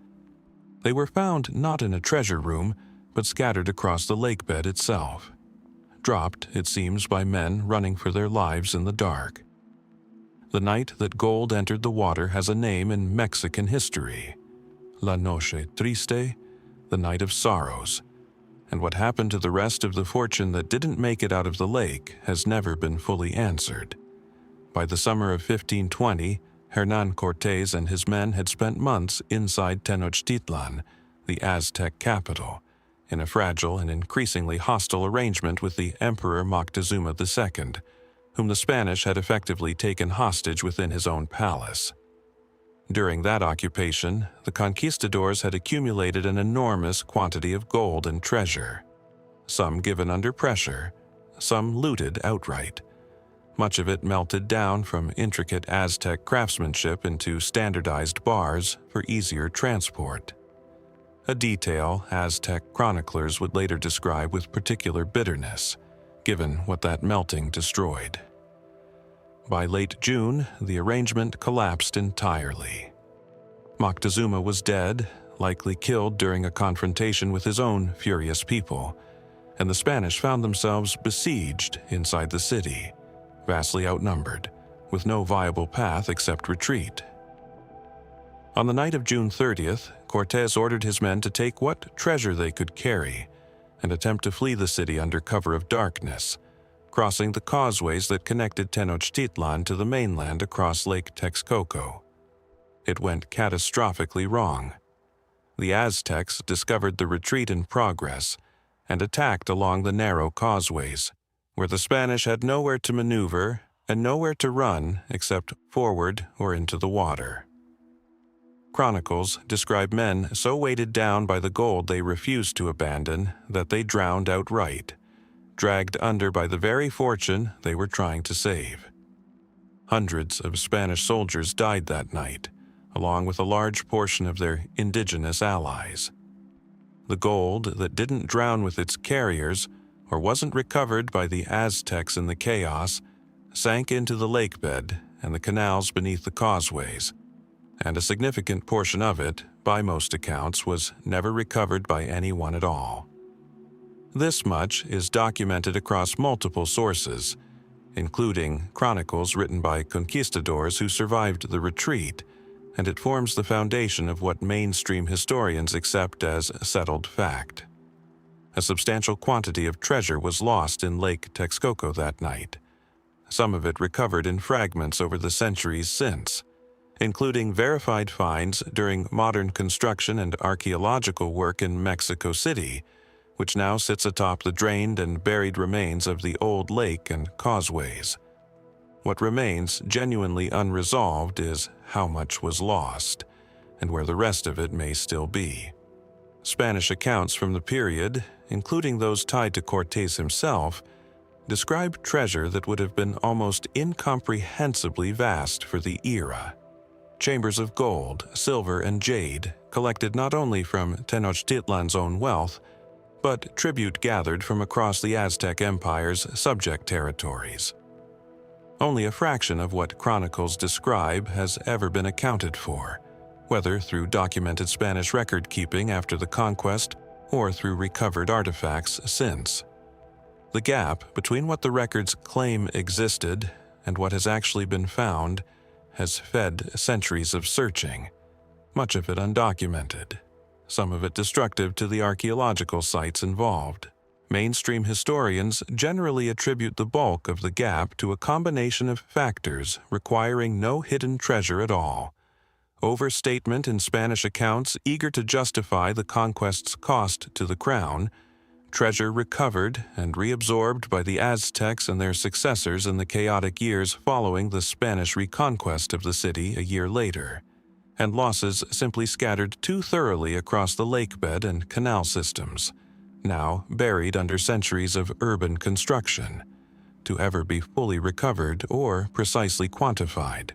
They were found not in a treasure room, but scattered across the lake bed itself. Dropped, it seems, by men running for their lives in the dark. The night that gold entered the water has a name in Mexican history: La Noche Triste, the Night of Sorrows, and what happened to the rest of the fortune that didn't make it out of the lake has never been fully answered. By the summer of 1520, Hernán Cortés and his men had spent months inside Tenochtitlan, the Aztec capital, in a fragile and increasingly hostile arrangement with the Emperor Moctezuma II, whom the Spanish had effectively taken hostage within his own palace. During that occupation, the conquistadors had accumulated an enormous quantity of gold and treasure, some given under pressure, some looted outright. Much of it melted down from intricate Aztec craftsmanship into standardized bars for easier transport. A detail Aztec chroniclers would later describe with particular bitterness, given what that melting destroyed. By late June, the arrangement collapsed entirely. Moctezuma was dead, likely killed during a confrontation with his own furious people, and the Spanish found themselves besieged inside the city, vastly outnumbered, with no viable path except retreat. On the night of June 30th, Cortés ordered his men to take what treasure they could carry and attempt to flee the city under cover of darkness, crossing the causeways that connected Tenochtitlan to the mainland across Lake Texcoco. It went catastrophically wrong. The Aztecs discovered the retreat in progress and attacked along the narrow causeways, where the Spanish had nowhere to maneuver and nowhere to run except forward or into the water. Chronicles describe men so weighted down by the gold they refused to abandon that they drowned outright, dragged under by the very fortune they were trying to save. Hundreds of Spanish soldiers died that night, along with a large portion of their indigenous allies. The gold that didn't drown with its carriers or wasn't recovered by the Aztecs in the chaos sank into the lake bed and the canals beneath the causeways, and a significant portion of it, by most accounts, was never recovered by anyone at all. This much is documented across multiple sources, including chronicles written by conquistadors who survived the retreat, and it forms the foundation of what mainstream historians accept as settled fact. A substantial quantity of treasure was lost in Lake Texcoco that night, some of it recovered in fragments over the centuries since, including verified finds during modern construction and archaeological work in Mexico City, which now sits atop the drained and buried remains of the old lake and causeways. What remains genuinely unresolved is how much was lost, and where the rest of it may still be. Spanish accounts from the period, including those tied to Cortés himself, describe treasure that would have been almost incomprehensibly vast for the era. Chambers of gold, silver, and jade collected not only from Tenochtitlan's own wealth, but tribute gathered from across the Aztec Empire's subject territories. Only a fraction of what chronicles describe has ever been accounted for, whether through documented Spanish record-keeping after the conquest or through recovered artifacts since. The gap between what the records claim existed and what has actually been found has fed centuries of searching, much of it undocumented, some of it destructive to the archaeological sites involved. Mainstream historians generally attribute the bulk of the gap to a combination of factors requiring no hidden treasure at all: overstatement in Spanish accounts eager to justify the conquest's cost to the crown, treasure recovered and reabsorbed by the Aztecs and their successors in the chaotic years following the Spanish reconquest of the city a year later, and losses simply scattered too thoroughly across the lake bed and canal systems, now buried under centuries of urban construction, to ever be fully recovered or precisely quantified.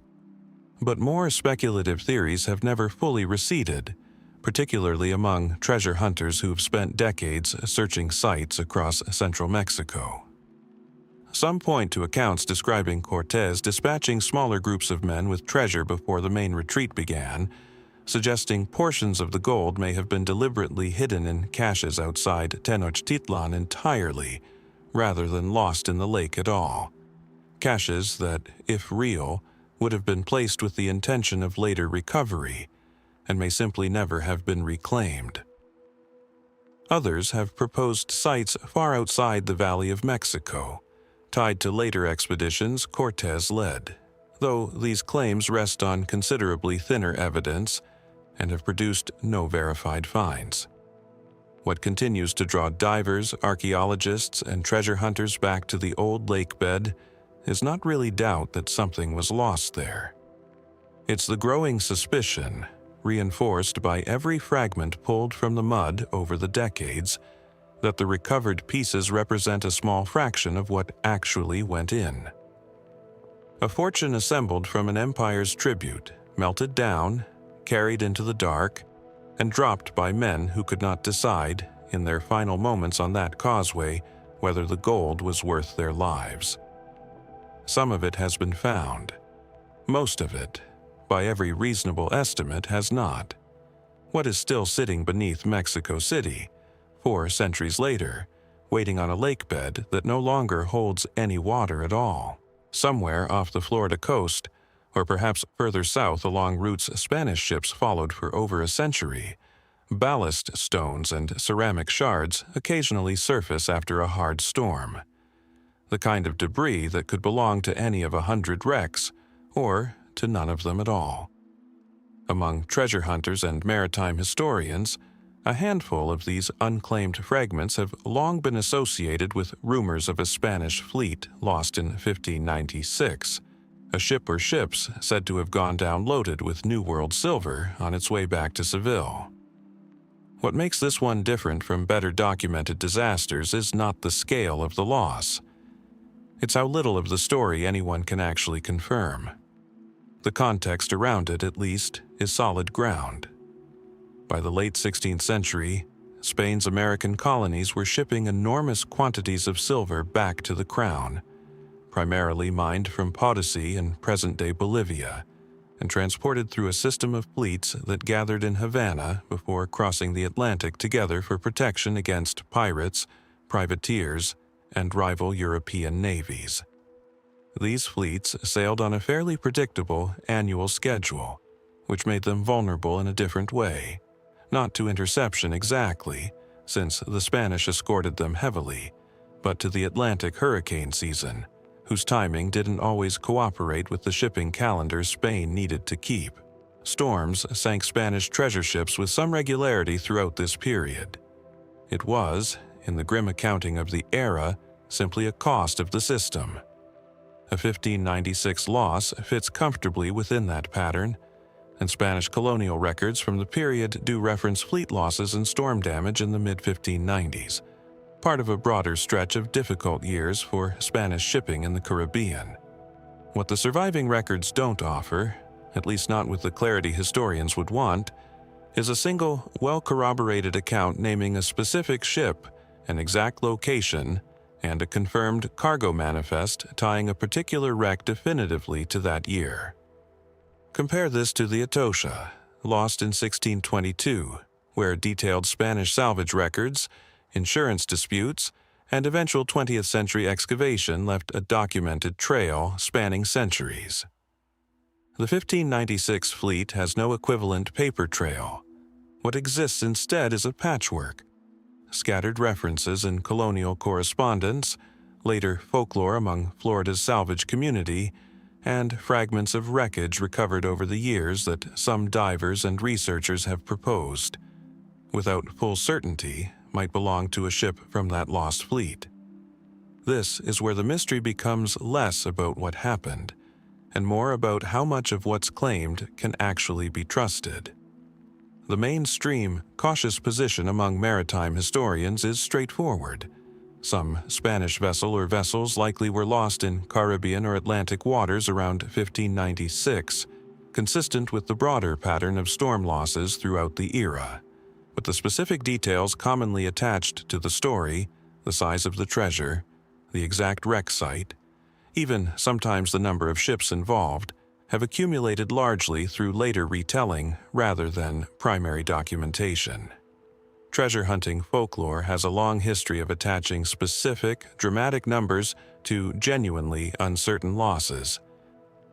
But more speculative theories have never fully receded, particularly among treasure hunters who've spent decades searching sites across central Mexico. Some point to accounts describing Cortés dispatching smaller groups of men with treasure before the main retreat began, suggesting portions of the gold may have been deliberately hidden in caches outside Tenochtitlan entirely, rather than lost in the lake at all. Caches that, if real, would have been placed with the intention of later recovery, and may simply never have been reclaimed. Others have proposed sites far outside the Valley of Mexico, tied to later expeditions Cortés led, though these claims rest on considerably thinner evidence and have produced no verified finds. What continues to draw divers, archaeologists, and treasure hunters back to the old lake bed is not really doubt that something was lost there. It's the growing suspicion, reinforced by every fragment pulled from the mud over the decades, that the recovered pieces represent a small fraction of what actually went in. A fortune assembled from an empire's tribute, melted down, carried into the dark, and dropped by men who could not decide, in their final moments on that causeway, whether the gold was worth their lives. Some of it has been found. Most of it, by every reasonable estimate, has not. What is still sitting beneath Mexico City, 4 centuries later, waiting on a lake bed that no longer holds any water at all, somewhere off the Florida coast, or perhaps further south along routes Spanish ships followed for over a century, ballast stones and ceramic shards occasionally surface after a hard storm. The kind of debris that could belong to any of 100 wrecks, or to none of them at all. Among treasure hunters and maritime historians, a handful of these unclaimed fragments have long been associated with rumors of a Spanish fleet lost in 1596, a ship or ships said to have gone down loaded with New World silver on its way back to Seville. What makes this one different from better documented disasters is not the scale of the loss. It's how little of the story anyone can actually confirm. The context around it, at least, is solid ground. By the late 16th century, Spain's American colonies were shipping enormous quantities of silver back to the crown, primarily mined from Potosi in present-day Bolivia, and transported through a system of fleets that gathered in Havana before crossing the Atlantic together for protection against pirates, privateers, and rival European navies. These fleets sailed on a fairly predictable annual schedule, which made them vulnerable in a different way, not to interception exactly, since the Spanish escorted them heavily, but to the Atlantic hurricane season, whose timing didn't always cooperate with the shipping calendar Spain needed to keep. Storms sank Spanish treasure ships with some regularity throughout this period. It was, in the grim accounting of the era, simply a cost of the system. A 1596 loss fits comfortably within that pattern, and Spanish colonial records from the period do reference fleet losses and storm damage in the mid-1590s, part of a broader stretch of difficult years for Spanish shipping in the Caribbean. What the surviving records don't offer, at least not with the clarity historians would want, is a single, well-corroborated account naming a specific ship, an exact location, and a confirmed cargo manifest tying a particular wreck definitively to that year. Compare this to the Atocha, lost in 1622, where detailed Spanish salvage records, insurance disputes, and eventual 20th century excavation left a documented trail spanning centuries. The 1596 fleet has no equivalent paper trail. What exists instead is a patchwork. Scattered references in colonial correspondence, later folklore among Florida's salvage community, and fragments of wreckage recovered over the years that some divers and researchers have proposed, without full certainty, might belong to a ship from that lost fleet. This is where the mystery becomes less about what happened, and more about how much of what's claimed can actually be trusted. The mainstream, cautious position among maritime historians is straightforward. Some Spanish vessel or vessels likely were lost in Caribbean or Atlantic waters around 1596, consistent with the broader pattern of storm losses throughout the era. But the specific details commonly attached to the story, the size of the treasure, the exact wreck site, even sometimes the number of ships involved, have accumulated largely through later retelling rather than primary documentation. Treasure hunting folklore has a long history of attaching specific, dramatic numbers to genuinely uncertain losses,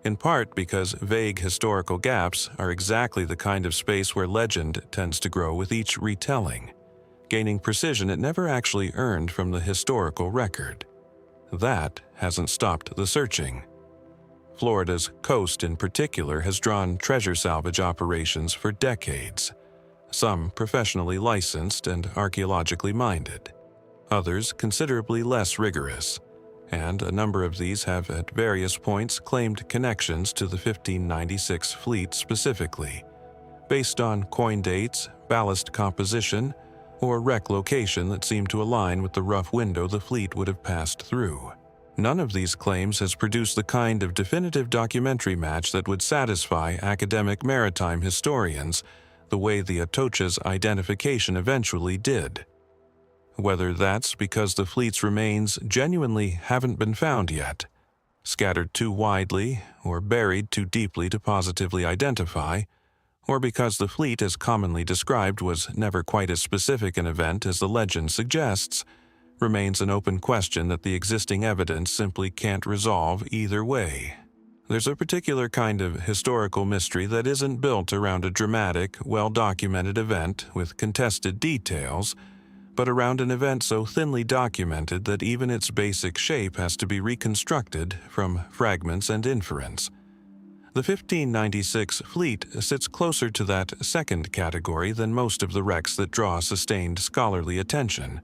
in part because vague historical gaps are exactly the kind of space where legend tends to grow with each retelling, gaining precision it never actually earned from the historical record. That hasn't stopped the searching. Florida's coast in particular has drawn treasure salvage operations for decades, some professionally licensed and archaeologically minded, others considerably less rigorous, and a number of these have at various points claimed connections to the 1596 fleet specifically, based on coin dates, ballast composition, or wreck location that seem to align with the rough window the fleet would have passed through. None of these claims has produced the kind of definitive documentary match that would satisfy academic maritime historians the way the Atocha's identification eventually did. Whether that's because the fleet's remains genuinely haven't been found yet, scattered too widely, or buried too deeply to positively identify, or because the fleet as commonly described was never quite as specific an event as the legend suggests, remains an open question that the existing evidence simply can't resolve either way. There's a particular kind of historical mystery that isn't built around a dramatic, well-documented event with contested details, but around an event so thinly documented that even its basic shape has to be reconstructed from fragments and inference. The 1596 fleet sits closer to that second category than most of the wrecks that draw sustained scholarly attention,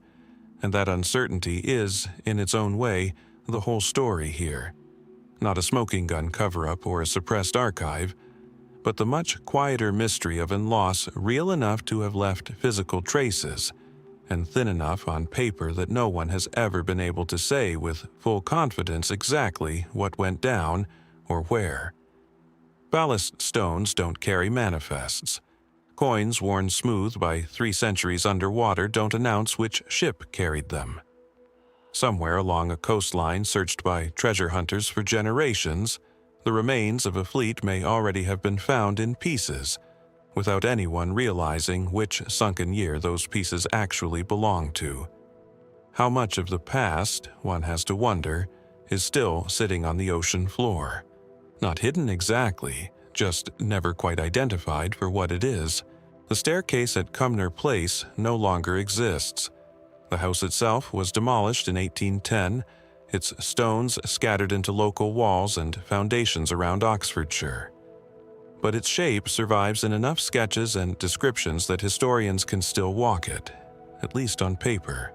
and that uncertainty is, in its own way, the whole story here. Not a smoking gun cover-up or a suppressed archive, but the much quieter mystery of a loss real enough to have left physical traces, and thin enough on paper that no one has ever been able to say with full confidence exactly what went down or where. Ballast stones don't carry manifests. Coins worn smooth by 3 centuries underwater don't announce which ship carried them. Somewhere along a coastline searched by treasure hunters for generations, the remains of a fleet may already have been found in pieces, without anyone realizing which sunken year those pieces actually belong to. How much of the past, one has to wonder, is still sitting on the ocean floor? Not hidden exactly, just never quite identified for what it is. The staircase at Cumnor Place no longer exists. The house itself was demolished in 1810, its stones scattered into local walls and foundations around Oxfordshire. But its shape survives in enough sketches and descriptions that historians can still walk it, at least on paper.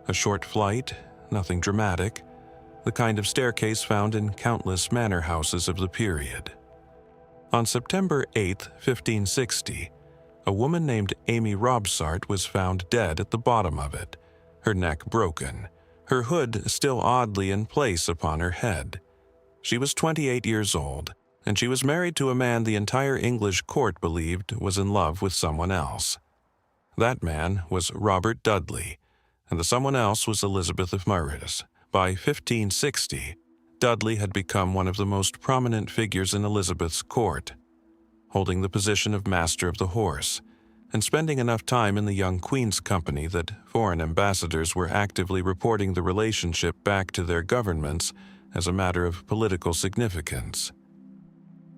A short flight, nothing dramatic, the kind of staircase found in countless manor houses of the period. On September 8, 1560, a woman named Amy Robsart was found dead at the bottom of it, her neck broken, her hood still oddly in place upon her head. She was 28 years old, and she was married to a man the entire English court believed was in love with someone else. That man was Robert Dudley, and the someone else was Elizabeth of Mauritius. By 1560, Dudley had become one of the most prominent figures in Elizabeth's court, holding the position of Master of the Horse, and spending enough time in the young Queen's company that foreign ambassadors were actively reporting the relationship back to their governments as a matter of political significance.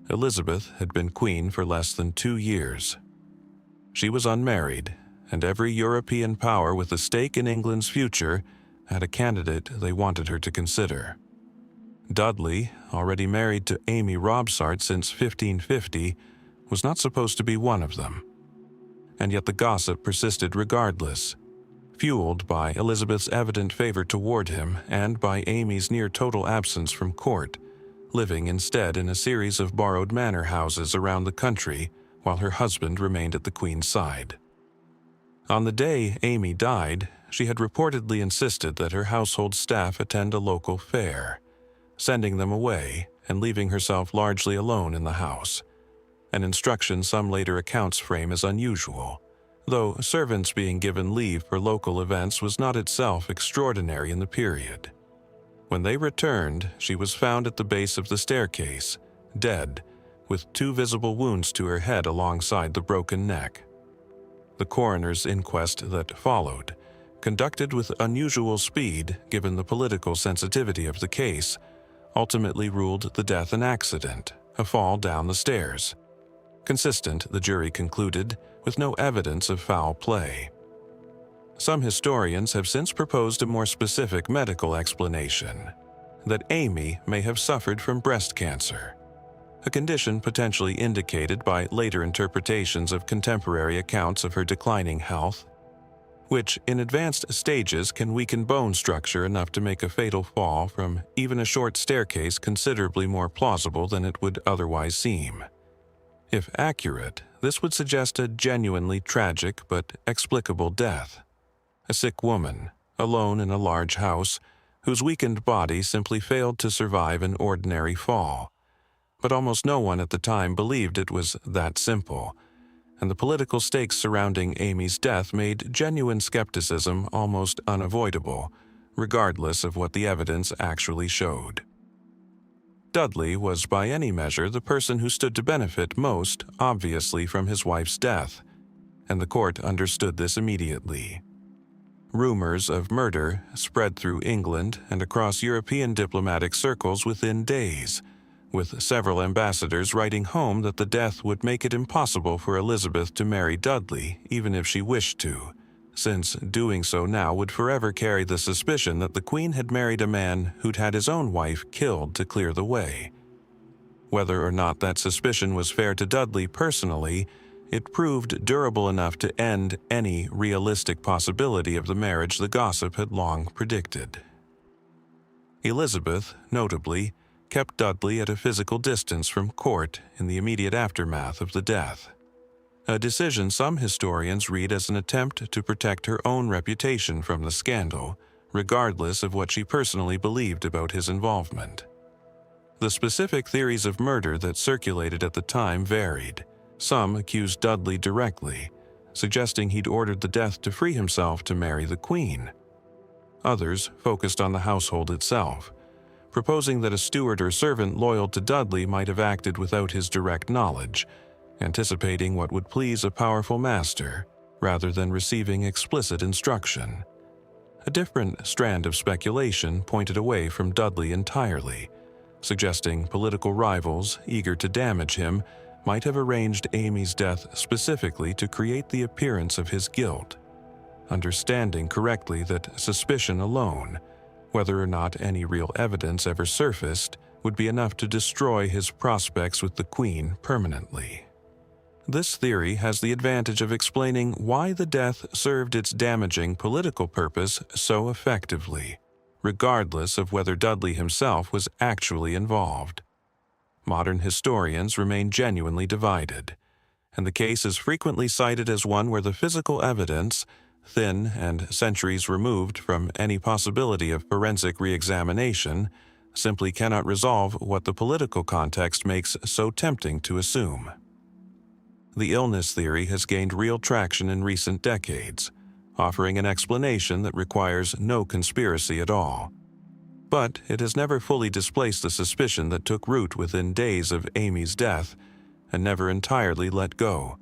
Elizabeth had been queen for less than 2 years. She was unmarried, and every European power with a stake in England's future had a candidate they wanted her to consider. Dudley, already married to Amy Robsart since 1550, was not supposed to be one of them. And yet the gossip persisted regardless, fueled by Elizabeth's evident favor toward him and by Amy's near-total absence from court, living instead in a series of borrowed manor houses around the country while her husband remained at the Queen's side. On the day Amy died, she had reportedly insisted that her household staff attend a local fair, sending them away and leaving herself largely alone in the house, an instruction some later accounts frame as unusual, though servants being given leave for local events was not itself extraordinary in the period. When they returned, she was found at the base of the staircase, dead, with 2 visible wounds to her head alongside the broken neck. The coroner's inquest that followed, conducted with unusual speed given the political sensitivity of the case, ultimately ruled the death an accident, a fall down the stairs. Consistent, the jury concluded, with no evidence of foul play. Some historians have since proposed a more specific medical explanation, that Amy may have suffered from breast cancer, a condition potentially indicated by later interpretations of contemporary accounts of her declining health, which in advanced stages can weaken bone structure enough to make a fatal fall from even a short staircase considerably more plausible than it would otherwise seem. If accurate, this would suggest a genuinely tragic but explicable death. A sick woman, alone in a large house, whose weakened body simply failed to survive an ordinary fall. But almost no one at the time believed it was that simple, and the political stakes surrounding Amy's death made genuine skepticism almost unavoidable, regardless of what the evidence actually showed. Dudley was by any measure the person who stood to benefit most obviously from his wife's death, and the court understood this immediately. Rumors of murder spread through England and across European diplomatic circles within days, with several ambassadors writing home that the death would make it impossible for Elizabeth to marry Dudley even if she wished to, since doing so now would forever carry the suspicion that the Queen had married a man who'd had his own wife killed to clear the way. Whether or not that suspicion was fair to Dudley personally, it proved durable enough to end any realistic possibility of the marriage the gossip had long predicted. Elizabeth, notably, kept Dudley at a physical distance from court in the immediate aftermath of the death, a decision some historians read as an attempt to protect her own reputation from the scandal, regardless of what she personally believed about his involvement. The specific theories of murder that circulated at the time varied. Some accused Dudley directly, suggesting he'd ordered the death to free himself to marry the Queen. Others focused on the household itself, proposing that a steward or servant loyal to Dudley might have acted without his direct knowledge, anticipating what would please a powerful master, rather than receiving explicit instruction. A different strand of speculation pointed away from Dudley entirely, suggesting political rivals eager to damage him might have arranged Amy's death specifically to create the appearance of his guilt, understanding correctly that suspicion alone, whether or not any real evidence ever surfaced, would be enough to destroy his prospects with the Queen permanently. This theory has the advantage of explaining why the death served its damaging political purpose so effectively, regardless of whether Dudley himself was actually involved. Modern historians remain genuinely divided, and the case is frequently cited as one where the physical evidence, thin and centuries removed from any possibility of forensic re-examination, simply cannot resolve what the political context makes so tempting to assume. The illness theory has gained real traction in recent decades, offering an explanation that requires no conspiracy at all. But it has never fully displaced the suspicion that took root within days of Amy's death and never entirely let go.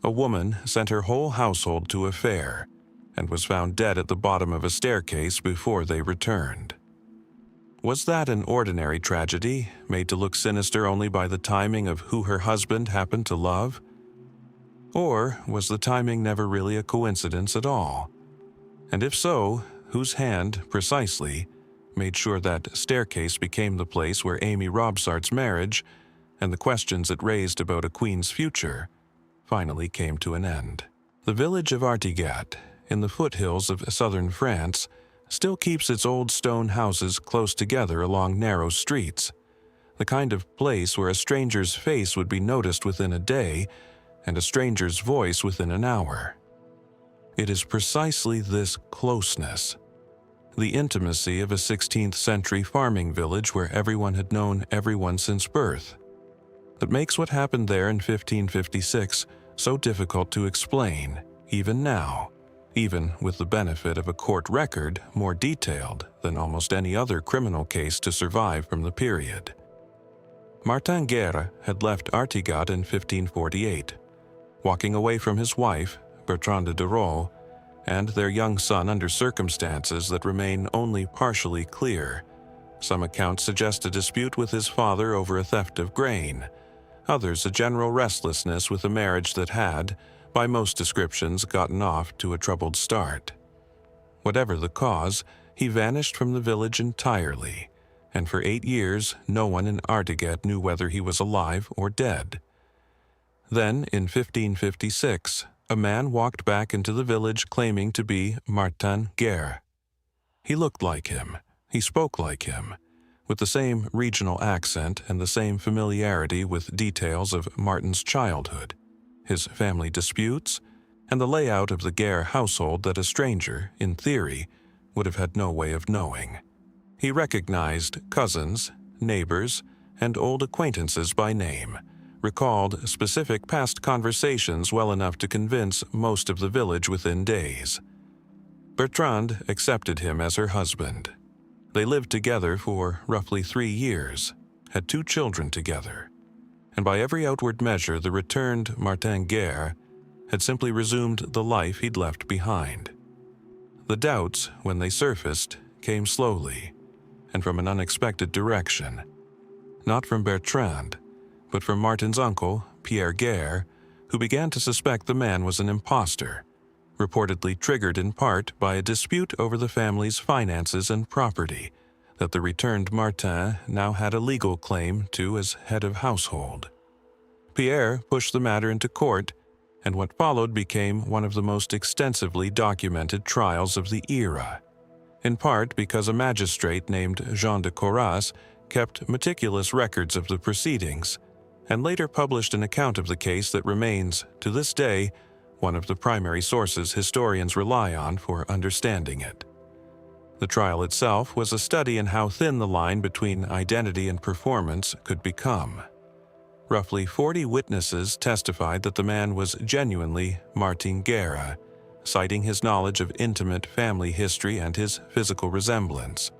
A woman sent her whole household to a fair and was found dead at the bottom of a staircase before they returned. Was that an ordinary tragedy, made to look sinister only by the timing of who her husband happened to love? Or was the timing never really a coincidence at all? And if so, whose hand, precisely, made sure that staircase became the place where Amy Robsart's marriage, and the questions it raised about a queen's future, finally came to an end? The village of Artigat, in the foothills of southern France, still keeps its old stone houses close together along narrow streets, the kind of place where a stranger's face would be noticed within a day and a stranger's voice within an hour. It is precisely this closeness, the intimacy of a 16th century farming village where everyone had known everyone since birth, that makes what happened there in 1556 so difficult to explain, even now, even with the benefit of a court record more detailed than almost any other criminal case to survive from the period. Martin Guerre had left Artigat in 1548, walking away from his wife, Bertrande de Rol, and their young son under circumstances that remain only partially clear. Some accounts suggest a dispute with his father over a theft of grain, others a general restlessness with a marriage that had, by most descriptions, gotten off to a troubled start. Whatever the cause, he vanished from the village entirely, and for 8 years no one in Artigat knew whether he was alive or dead. Then, in 1556, a man walked back into the village claiming to be Martin Guerre. He looked like him, he spoke like him, with the same regional accent and the same familiarity with details of Martin's childhood, his family disputes, and the layout of the Guerre household that a stranger, in theory, would have had no way of knowing. He recognized cousins, neighbors, and old acquaintances by name, recalled specific past conversations well enough to convince most of the village within days. Bertrande accepted him as her husband. They lived together for roughly 3 years, had 2 children together, and by every outward measure the returned Martin Guerre had simply resumed the life he'd left behind. The doubts, when they surfaced, came slowly, and from an unexpected direction. Not from Bertrande, but from Martin's uncle, Pierre Guerre, who began to suspect the man was an impostor, reportedly triggered in part by a dispute over the family's finances and property that the returned Martin now had a legal claim to as head of household. Pierre pushed the matter into court, and what followed became one of the most extensively documented trials of the era, in part because a magistrate named Jean de Corras kept meticulous records of the proceedings, and later published an account of the case that remains, to this day, one of the primary sources historians rely on for understanding it. The trial itself was a study in how thin the line between identity and performance could become. Roughly 40 witnesses testified that the man was genuinely Martin Guerre, citing his knowledge of intimate family history and his physical resemblance.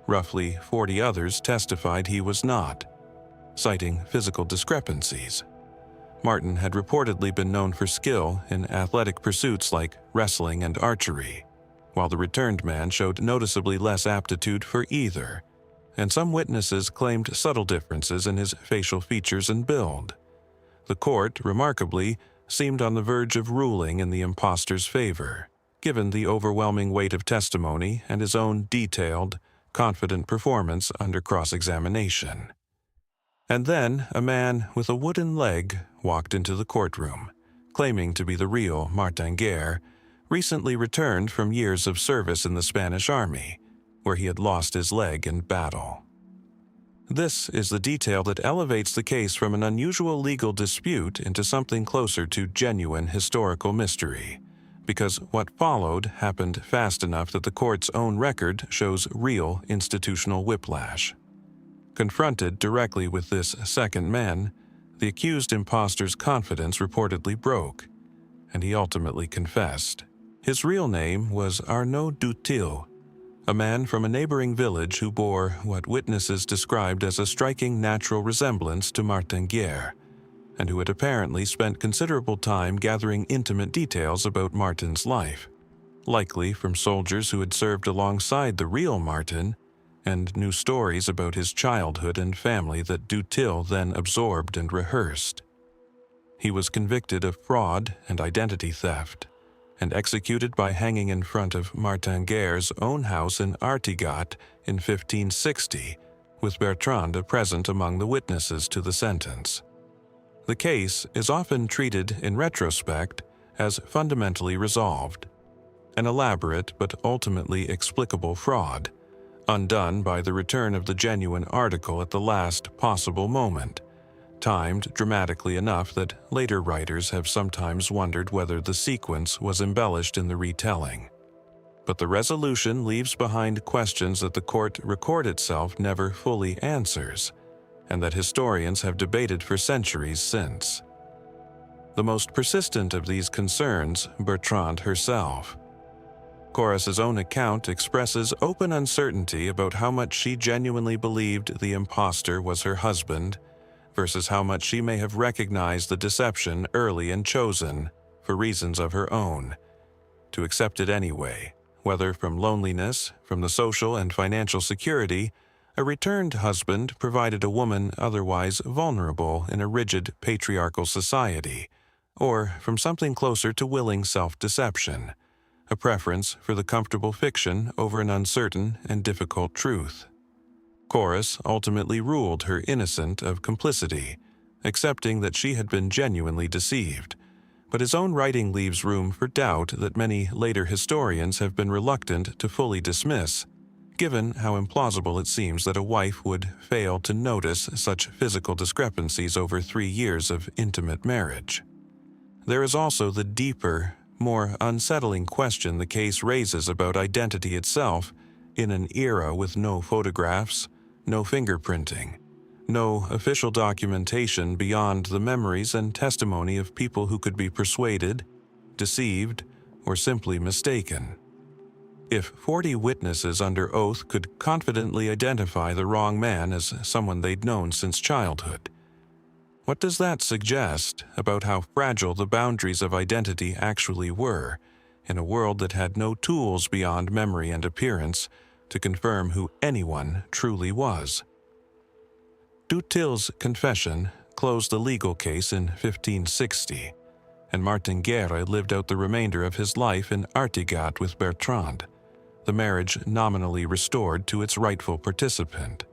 Roughly 40 others testified he was not, citing physical discrepancies. Martin had reportedly been known for skill in athletic pursuits like wrestling and archery, while the returned man showed noticeably less aptitude for either, and some witnesses claimed subtle differences in his facial features and build. The court, remarkably, seemed on the verge of ruling in the impostor's favor, given the overwhelming weight of testimony and his own detailed, confident performance under cross-examination. And then a man with a wooden leg walked into the courtroom, claiming to be the real Martin Guerre, recently returned from years of service in the Spanish army, where he had lost his leg in battle. This is the detail that elevates the case from an unusual legal dispute into something closer to genuine historical mystery, because what followed happened fast enough that the court's own record shows real institutional whiplash. Confronted directly with this second man, the accused impostor's confidence reportedly broke, and he ultimately confessed. His real name was Arnaud Dutil, a man from a neighboring village who bore what witnesses described as a striking natural resemblance to Martin Guerre, and who had apparently spent considerable time gathering intimate details about Martin's life, likely from soldiers who had served alongside the real Martin, and knew stories about his childhood and family that Dutil then absorbed and rehearsed. He was convicted of fraud and identity theft, and executed by hanging in front of Martin Guerre's own house in Artigat in 1560, with Bertrande present among the witnesses to the sentence. The case is often treated in retrospect as fundamentally resolved, an elaborate but ultimately explicable fraud, undone by the return of the genuine article at the last possible moment, timed dramatically enough that later writers have sometimes wondered whether the sequence was embellished in the retelling. But the resolution leaves behind questions that the court record itself never fully answers, and that historians have debated for centuries since. The most persistent of these concerns, Bertrande herself. Corrés's own account expresses open uncertainty about how much she genuinely believed the impostor was her husband versus how much she may have recognized the deception early and chosen, for reasons of her own, to accept it anyway, whether from loneliness, from the social and financial security a returned husband provided a woman otherwise vulnerable in a rigid patriarchal society, or from something closer to willing self-deception, a preference for the comfortable fiction over an uncertain and difficult truth. Corrés ultimately ruled her innocent of complicity, accepting that she had been genuinely deceived, but his own writing leaves room for doubt that many later historians have been reluctant to fully dismiss, given how implausible it seems that a wife would fail to notice such physical discrepancies over 3 years of intimate marriage. There is also the deeper, more unsettling question the case raises about identity itself in an era with no photographs, no fingerprinting, no official documentation beyond the memories and testimony of people who could be persuaded, deceived, or simply mistaken. If 40 witnesses under oath could confidently identify the wrong man as someone they'd known since childhood, what does that suggest about how fragile the boundaries of identity actually were in a world that had no tools beyond memory and appearance to confirm who anyone truly was? Dutil's confession closed the legal case in 1560, and Martin Guerre lived out the remainder of his life in Artigat with Bertrand, the marriage nominally restored to its rightful participant.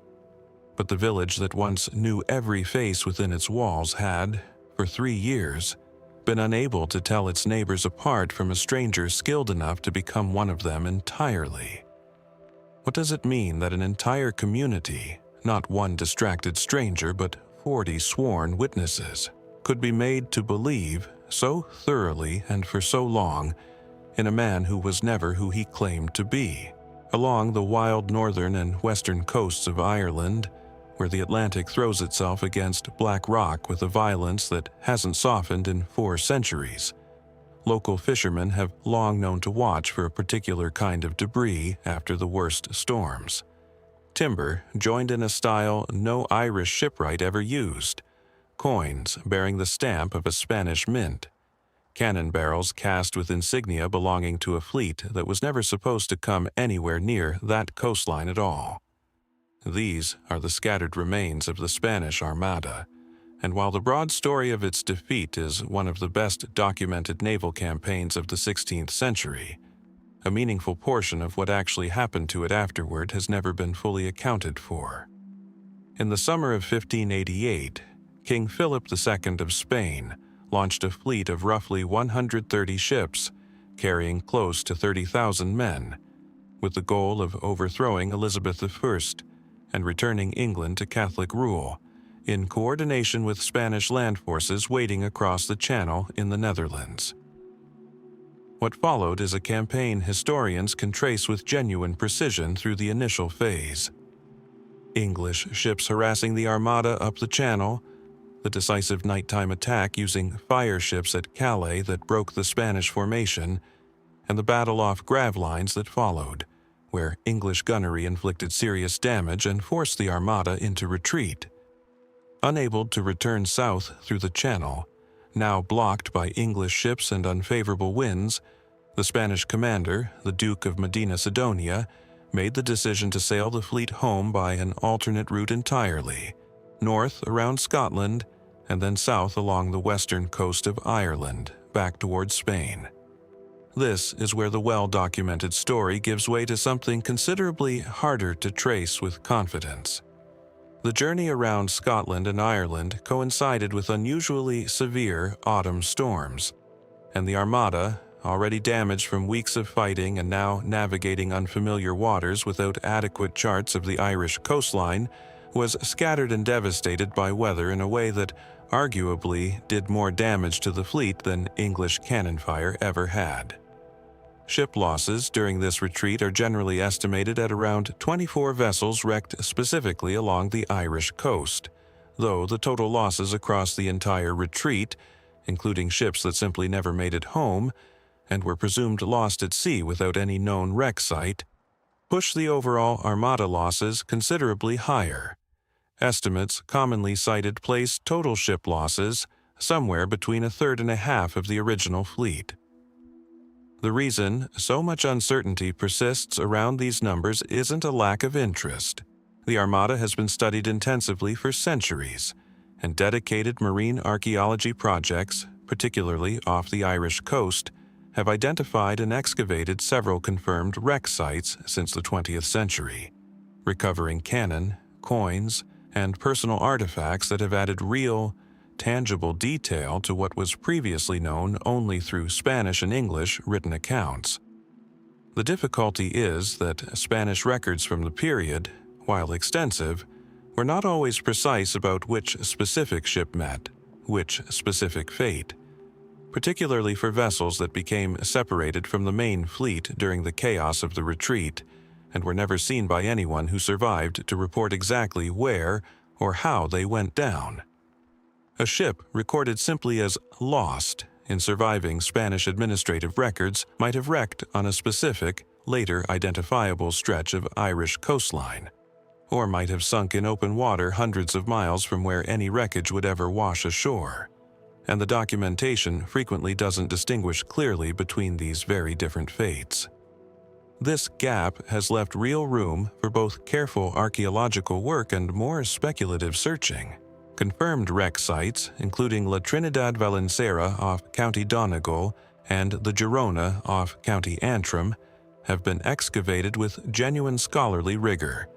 But the village that once knew every face within its walls had, for 3 years, been unable to tell its neighbors apart from a stranger skilled enough to become one of them entirely. What does it mean that an entire community, not one distracted stranger but 40 sworn witnesses, could be made to believe so thoroughly and for so long in a man who was never who he claimed to be? Along the wild northern and western coasts of Ireland, where the Atlantic throws itself against black rock with a violence that hasn't softened in 4 centuries, local fishermen have long known to watch for a particular kind of debris after the worst storms. Timber joined in a style no Irish shipwright ever used, coins bearing the stamp of a Spanish mint, cannon barrels cast with insignia belonging to a fleet that was never supposed to come anywhere near that coastline at all. These are the scattered remains of the Spanish Armada, and while the broad story of its defeat is one of the best documented naval campaigns of the 16th century, a meaningful portion of what actually happened to it afterward has never been fully accounted for. In the summer of 1588, King Philip II of Spain launched a fleet of roughly 130 ships, carrying close to 30,000 men, with the goal of overthrowing Elizabeth I and returning England to Catholic rule, in coordination with Spanish land forces waiting across the Channel in the Netherlands. What followed is a campaign historians can trace with genuine precision through the initial phase. English ships harassing the Armada up the Channel, the decisive nighttime attack using fire ships at Calais that broke the Spanish formation, and the battle off Gravelines that followed, where English gunnery inflicted serious damage and forced the Armada into retreat. Unable to return south through the Channel, now blocked by English ships and unfavorable winds, the Spanish commander, the Duke of Medina Sidonia, made the decision to sail the fleet home by an alternate route entirely, north around Scotland and then south along the western coast of Ireland, back towards Spain. This is where the well-documented story gives way to something considerably harder to trace with confidence. The journey around Scotland and Ireland coincided with unusually severe autumn storms, and the Armada, already damaged from weeks of fighting and now navigating unfamiliar waters without adequate charts of the Irish coastline, was scattered and devastated by weather in a way that arguably did more damage to the fleet than English cannon fire ever had. Ship losses during this retreat are generally estimated at around 24 vessels wrecked specifically along the Irish coast, though the total losses across the entire retreat, including ships that simply never made it home, and were presumed lost at sea without any known wreck site, push the overall Armada losses considerably higher. Estimates commonly cited place total ship losses somewhere between a third and a half of the original fleet. The reason so much uncertainty persists around these numbers isn't a lack of interest. The Armada has been studied intensively for centuries, and dedicated marine archaeology projects, particularly off the Irish coast, have identified and excavated several confirmed wreck sites since the 20th century, recovering cannon, coins, and personal artifacts that have added real, tangible detail to what was previously known only through Spanish and English written accounts. The difficulty is that Spanish records from the period, while extensive, were not always precise about which specific ship met which specific fate, particularly for vessels that became separated from the main fleet during the chaos of the retreat and were never seen by anyone who survived to report exactly where or how they went down. A ship recorded simply as lost in surviving Spanish administrative records might have wrecked on a specific, later identifiable stretch of Irish coastline, or might have sunk in open water hundreds of miles from where any wreckage would ever wash ashore, and the documentation frequently doesn't distinguish clearly between these very different fates. This gap has left real room for both careful archaeological work and more speculative searching. Confirmed wreck sites, including La Trinidad Valenciera off County Donegal and the Girona off County Antrim, have been excavated with genuine scholarly rigor,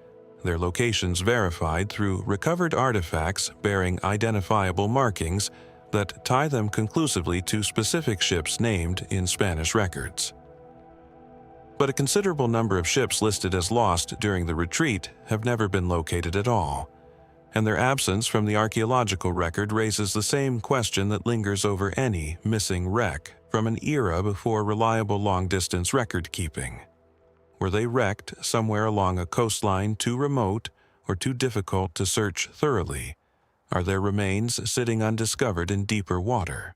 their locations verified through recovered artifacts bearing identifiable markings that tie them conclusively to specific ships named in Spanish records. But a considerable number of ships listed as lost during the retreat have never been located at all, and their absence from the archaeological record raises the same question that lingers over any missing wreck from an era before reliable long-distance record-keeping. Were they wrecked somewhere along a coastline too remote or too difficult to search thoroughly? Are their remains sitting undiscovered in deeper water?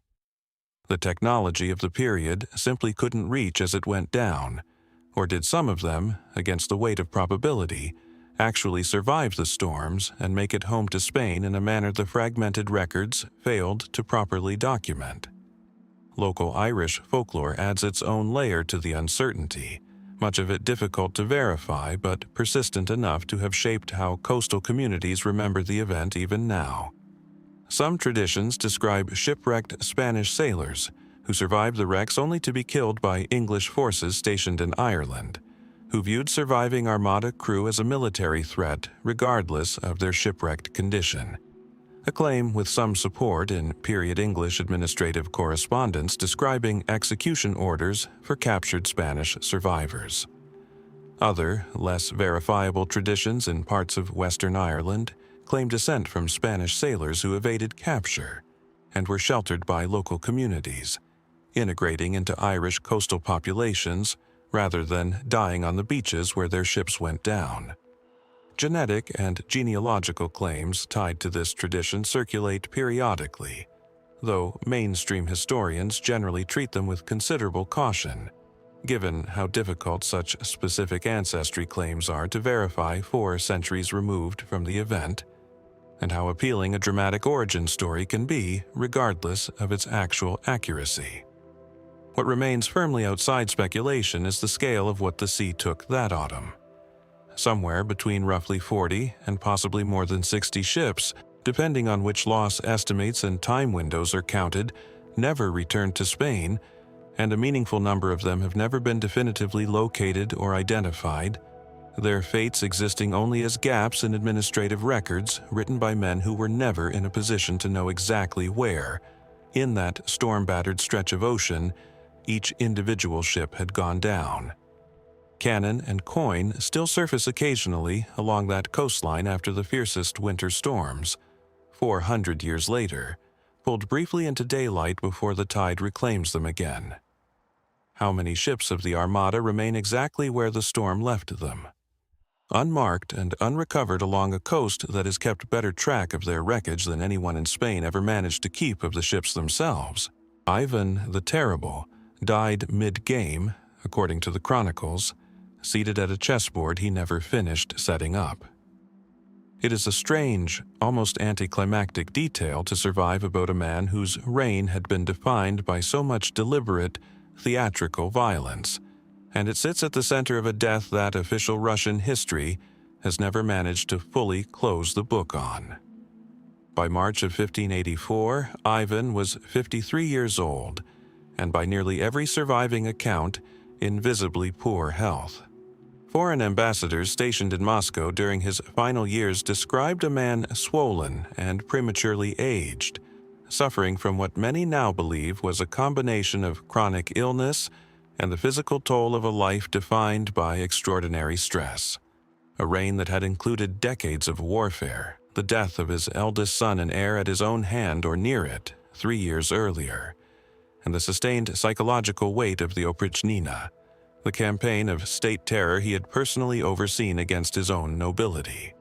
The technology of the period simply couldn't reach as it went down, or did some of them, against the weight of probability, actually survive the storms and make it home to Spain in a manner the fragmented records failed to properly document? Local Irish folklore adds its own layer to the uncertainty, much of it difficult to verify but persistent enough to have shaped how coastal communities remember the event even now. Some traditions describe shipwrecked Spanish sailors who survived the wrecks only to be killed by English forces stationed in Ireland, who viewed surviving Armada crew as a military threat regardless of their shipwrecked condition, a claim with some support in period English administrative correspondence describing execution orders for captured Spanish survivors. Other, less verifiable traditions in parts of Western Ireland claim descent from Spanish sailors who evaded capture and were sheltered by local communities, integrating into Irish coastal populations rather than dying on the beaches where their ships went down. Genetic and genealogical claims tied to this tradition circulate periodically, though mainstream historians generally treat them with considerable caution, given how difficult such specific ancestry claims are to verify 4 centuries removed from the event, and how appealing a dramatic origin story can be regardless of its actual accuracy. What remains firmly outside speculation is the scale of what the sea took that autumn. Somewhere between roughly 40 and possibly more than 60 ships, depending on which loss estimates and time windows are counted, never returned to Spain, and a meaningful number of them have never been definitively located or identified, their fates existing only as gaps in administrative records written by men who were never in a position to know exactly where, in that storm-battered stretch of ocean, each individual ship had gone down. Cannon and coin still surface occasionally along that coastline after the fiercest winter storms, 400 years later, pulled briefly into daylight before the tide reclaims them again. How many ships of the Armada remain exactly where the storm left them? Unmarked and unrecovered along a coast that has kept better track of their wreckage than anyone in Spain ever managed to keep of the ships themselves, Ivan the Terrible, died mid-game, according to the chronicles, seated at a chessboard he never finished setting up. It is a strange, almost anticlimactic detail to survive about a man whose reign had been defined by so much deliberate, theatrical violence, and it sits at the center of a death that official Russian history has never managed to fully close the book on. By March of 1584, Ivan was 53 years old, and by nearly every surviving account, in visibly poor health. Foreign ambassadors stationed in Moscow during his final years described a man swollen and prematurely aged, suffering from what many now believe was a combination of chronic illness and the physical toll of a life defined by extraordinary stress. A reign that had included decades of warfare, the death of his eldest son and heir at his own hand or near it 3 years earlier, and the sustained psychological weight of the Oprichnina, the campaign of state terror he had personally overseen against his own nobility.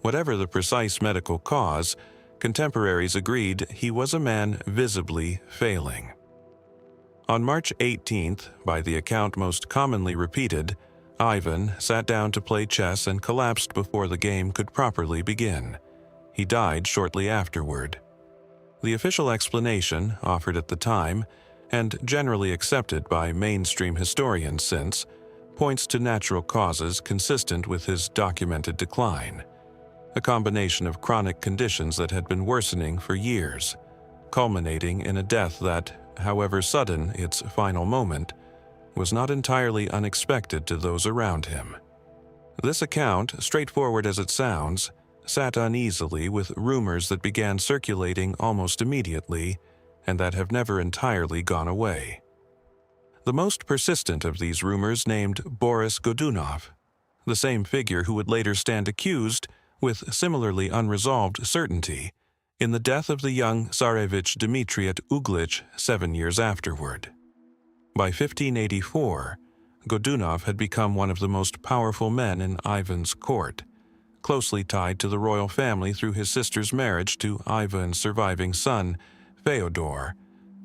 Whatever the precise medical cause, contemporaries agreed he was a man visibly failing. On March 18th, by the account most commonly repeated, Ivan sat down to play chess and collapsed before the game could properly begin. He died shortly afterward. The official explanation, offered at the time, and generally accepted by mainstream historians since, points to natural causes consistent with his documented decline, a combination of chronic conditions that had been worsening for years, culminating in a death that, however sudden its final moment, was not entirely unexpected to those around him. This account, straightforward as it sounds, sat uneasily with rumors that began circulating almost immediately and that have never entirely gone away. The most persistent of these rumors named Boris Godunov, the same figure who would later stand accused, with similarly unresolved certainty, in the death of the young Tsarevich Dmitry at Uglich 7 years afterward. By 1584, Godunov had become one of the most powerful men in Ivan's court, closely tied to the royal family through his sister's marriage to Ivan's surviving son, Feodor,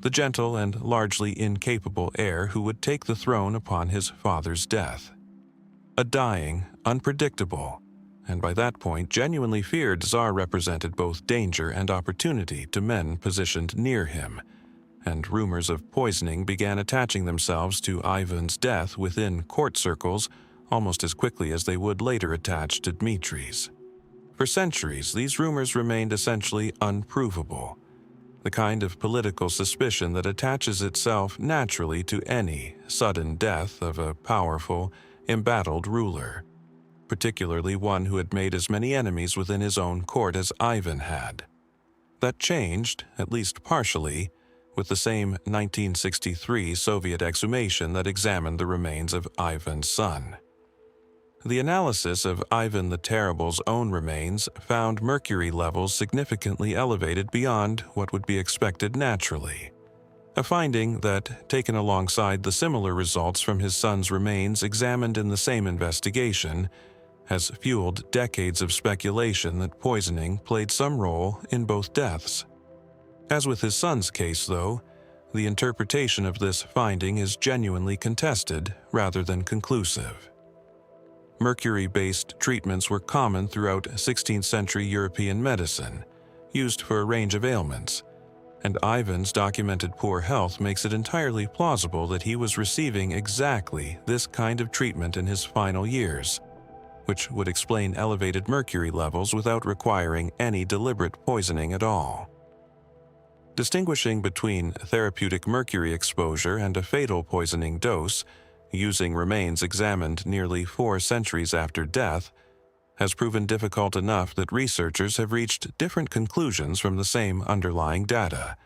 the gentle and largely incapable heir who would take the throne upon his father's death. A dying, unpredictable, and by that point genuinely feared Tsar represented both danger and opportunity to men positioned near him, and rumors of poisoning began attaching themselves to Ivan's death within court circles almost as quickly as they would later attach to Dmitry's. For centuries, these rumors remained essentially unprovable, the kind of political suspicion that attaches itself naturally to any sudden death of a powerful, embattled ruler, particularly one who had made as many enemies within his own court as Ivan had. That changed, at least partially, with the same 1963 Soviet exhumation that examined the remains of Ivan's son. The analysis of Ivan the Terrible's own remains found mercury levels significantly elevated beyond what would be expected naturally, a finding that, taken alongside the similar results from his son's remains examined in the same investigation, has fueled decades of speculation that poisoning played some role in both deaths. As with his son's case, though, the interpretation of this finding is genuinely contested rather than conclusive. Mercury-based treatments were common throughout 16th-century European medicine, used for a range of ailments, and Ivan's documented poor health makes it entirely plausible that he was receiving exactly this kind of treatment in his final years, which would explain elevated mercury levels without requiring any deliberate poisoning at all. Distinguishing between therapeutic mercury exposure and a fatal poisoning dose, using remains examined nearly 4 centuries after death, has proven difficult enough that researchers have reached different conclusions from the same underlying data,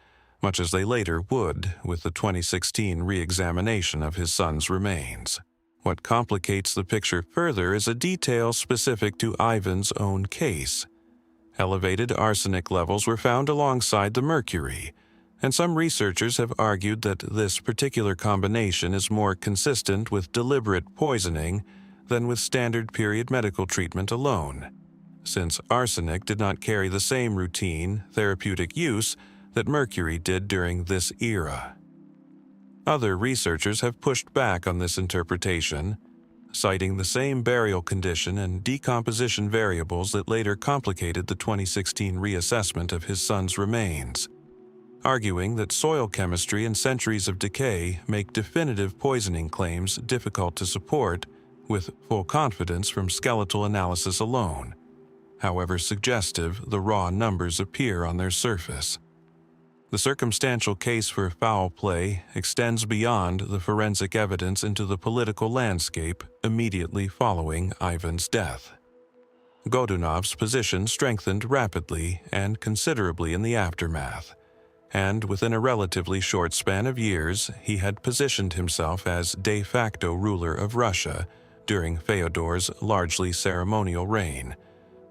much as they later would with the 2016 re-examination of his son's remains. What complicates the picture further is a detail specific to Ivan's own case. Elevated arsenic levels were found alongside the mercury, and some researchers have argued that this particular combination is more consistent with deliberate poisoning than with standard period medical treatment alone, since arsenic did not carry the same routine, therapeutic use that mercury did during this era. Other researchers have pushed back on this interpretation, citing the same burial condition and decomposition variables that later complicated the 2016 reassessment of his son's remains, arguing that soil chemistry and centuries of decay make definitive poisoning claims difficult to support with full confidence from skeletal analysis alone, however suggestive the raw numbers appear on their surface. The circumstantial case for foul play extends beyond the forensic evidence into the political landscape immediately following Ivan's death. Godunov's position strengthened rapidly and considerably in the aftermath, and within a relatively short span of years he had positioned himself as de facto ruler of Russia during Fyodor's largely ceremonial reign,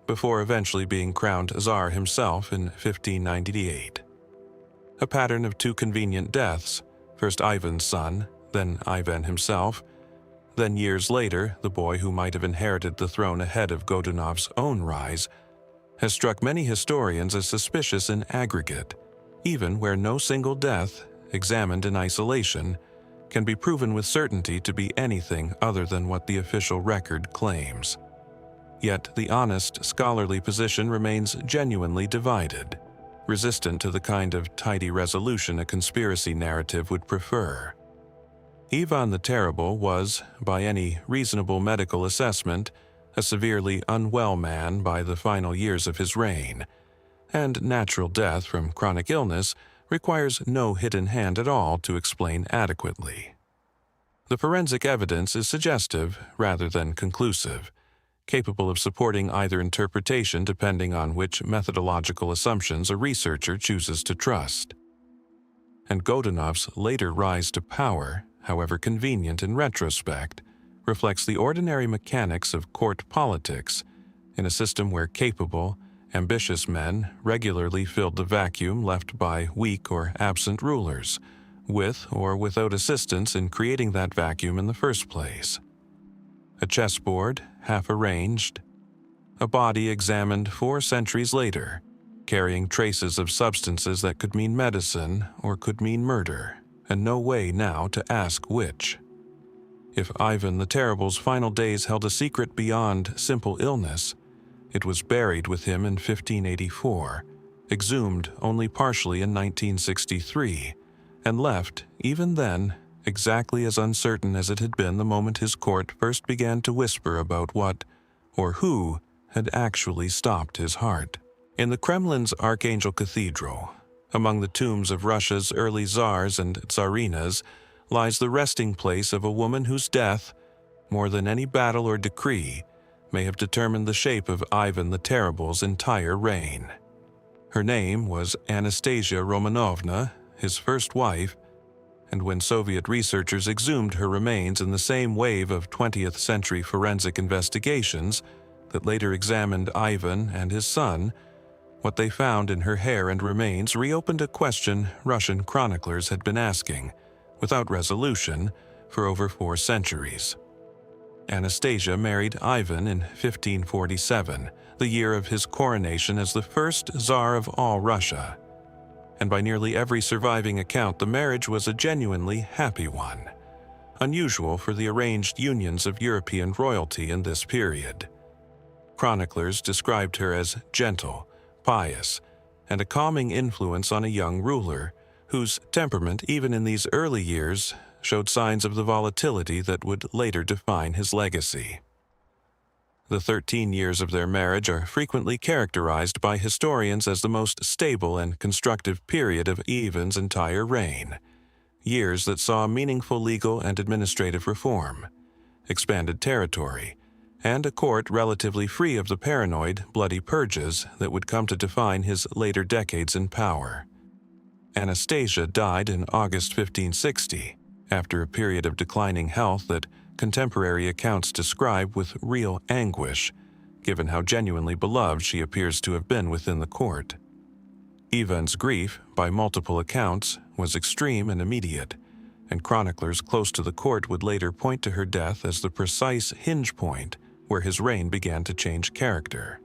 before eventually being crowned Tsar himself in 1598. A pattern of two convenient deaths, first Ivan's son, then Ivan himself, then years later the boy who might have inherited the throne ahead of Godunov's own rise, has struck many historians as suspicious in aggregate, even where no single death, examined in isolation, can be proven with certainty to be anything other than what the official record claims. Yet the honest, scholarly position remains genuinely divided, resistant to the kind of tidy resolution a conspiracy narrative would prefer. Ivan the Terrible was, by any reasonable medical assessment, a severely unwell man by the final years of his reign, and natural death from chronic illness requires no hidden hand at all to explain adequately. The forensic evidence is suggestive rather than conclusive, capable of supporting either interpretation depending on which methodological assumptions a researcher chooses to trust. And Godunov's later rise to power, however convenient in retrospect, reflects the ordinary mechanics of court politics in a system where capable, ambitious men regularly filled the vacuum left by weak or absent rulers, with or without assistance in creating that vacuum in the first place. A chessboard, half arranged, a body examined 4 centuries later, carrying traces of substances that could mean medicine or could mean murder, and no way now to ask which. If Ivan the Terrible's final days held a secret beyond simple illness, it was buried with him in 1584, exhumed only partially in 1963, and left, even then, exactly as uncertain as it had been the moment his court first began to whisper about what, or who, had actually stopped his heart. In the Kremlin's Archangel Cathedral, among the tombs of Russia's early czars and tsarinas, lies the resting place of a woman whose death, more than any battle or decree, may have determined the shape of Ivan the Terrible's entire reign. Her name was Anastasia Romanovna, his first wife, and when Soviet researchers exhumed her remains in the same wave of 20th century forensic investigations that later examined Ivan and his son, what they found in her hair and remains reopened a question Russian chroniclers had been asking, without resolution, for over 4 centuries. Anastasia married Ivan in 1547, the year of his coronation as the first Tsar of all Russia. And by nearly every surviving account, the marriage was a genuinely happy one, unusual for the arranged unions of European royalty in this period. Chroniclers described her as gentle, pious, and a calming influence on a young ruler, whose temperament, even in these early years, showed signs of the volatility that would later define his legacy. The 13 years of their marriage are frequently characterized by historians as the most stable and constructive period of Ivan's entire reign, years that saw meaningful legal and administrative reform, expanded territory, and a court relatively free of the paranoid, bloody purges that would come to define his later decades in power. Anastasia died in August 1560, after a period of declining health that contemporary accounts describe with real anguish, given how genuinely beloved she appears to have been within the court. Ivan's grief, by multiple accounts, was extreme and immediate, and chroniclers close to the court would later point to her death as the precise hinge point where his reign began to change character.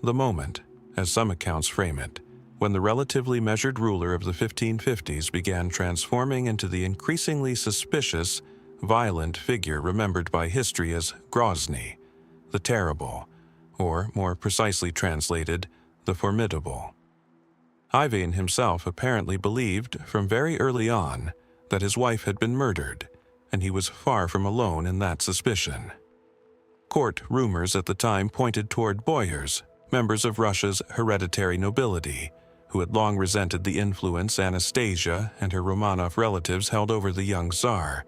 The moment, as some accounts frame it, when the relatively measured ruler of the 1550s began transforming into the increasingly suspicious, violent figure remembered by history as Grozny, the Terrible, or more precisely translated, the Formidable. Ivan himself apparently believed from very early on that his wife had been murdered, and he was far from alone in that suspicion. Court rumors at the time pointed toward boyars, members of Russia's hereditary nobility, who had long resented the influence Anastasia and her Romanov relatives held over the young Tsar,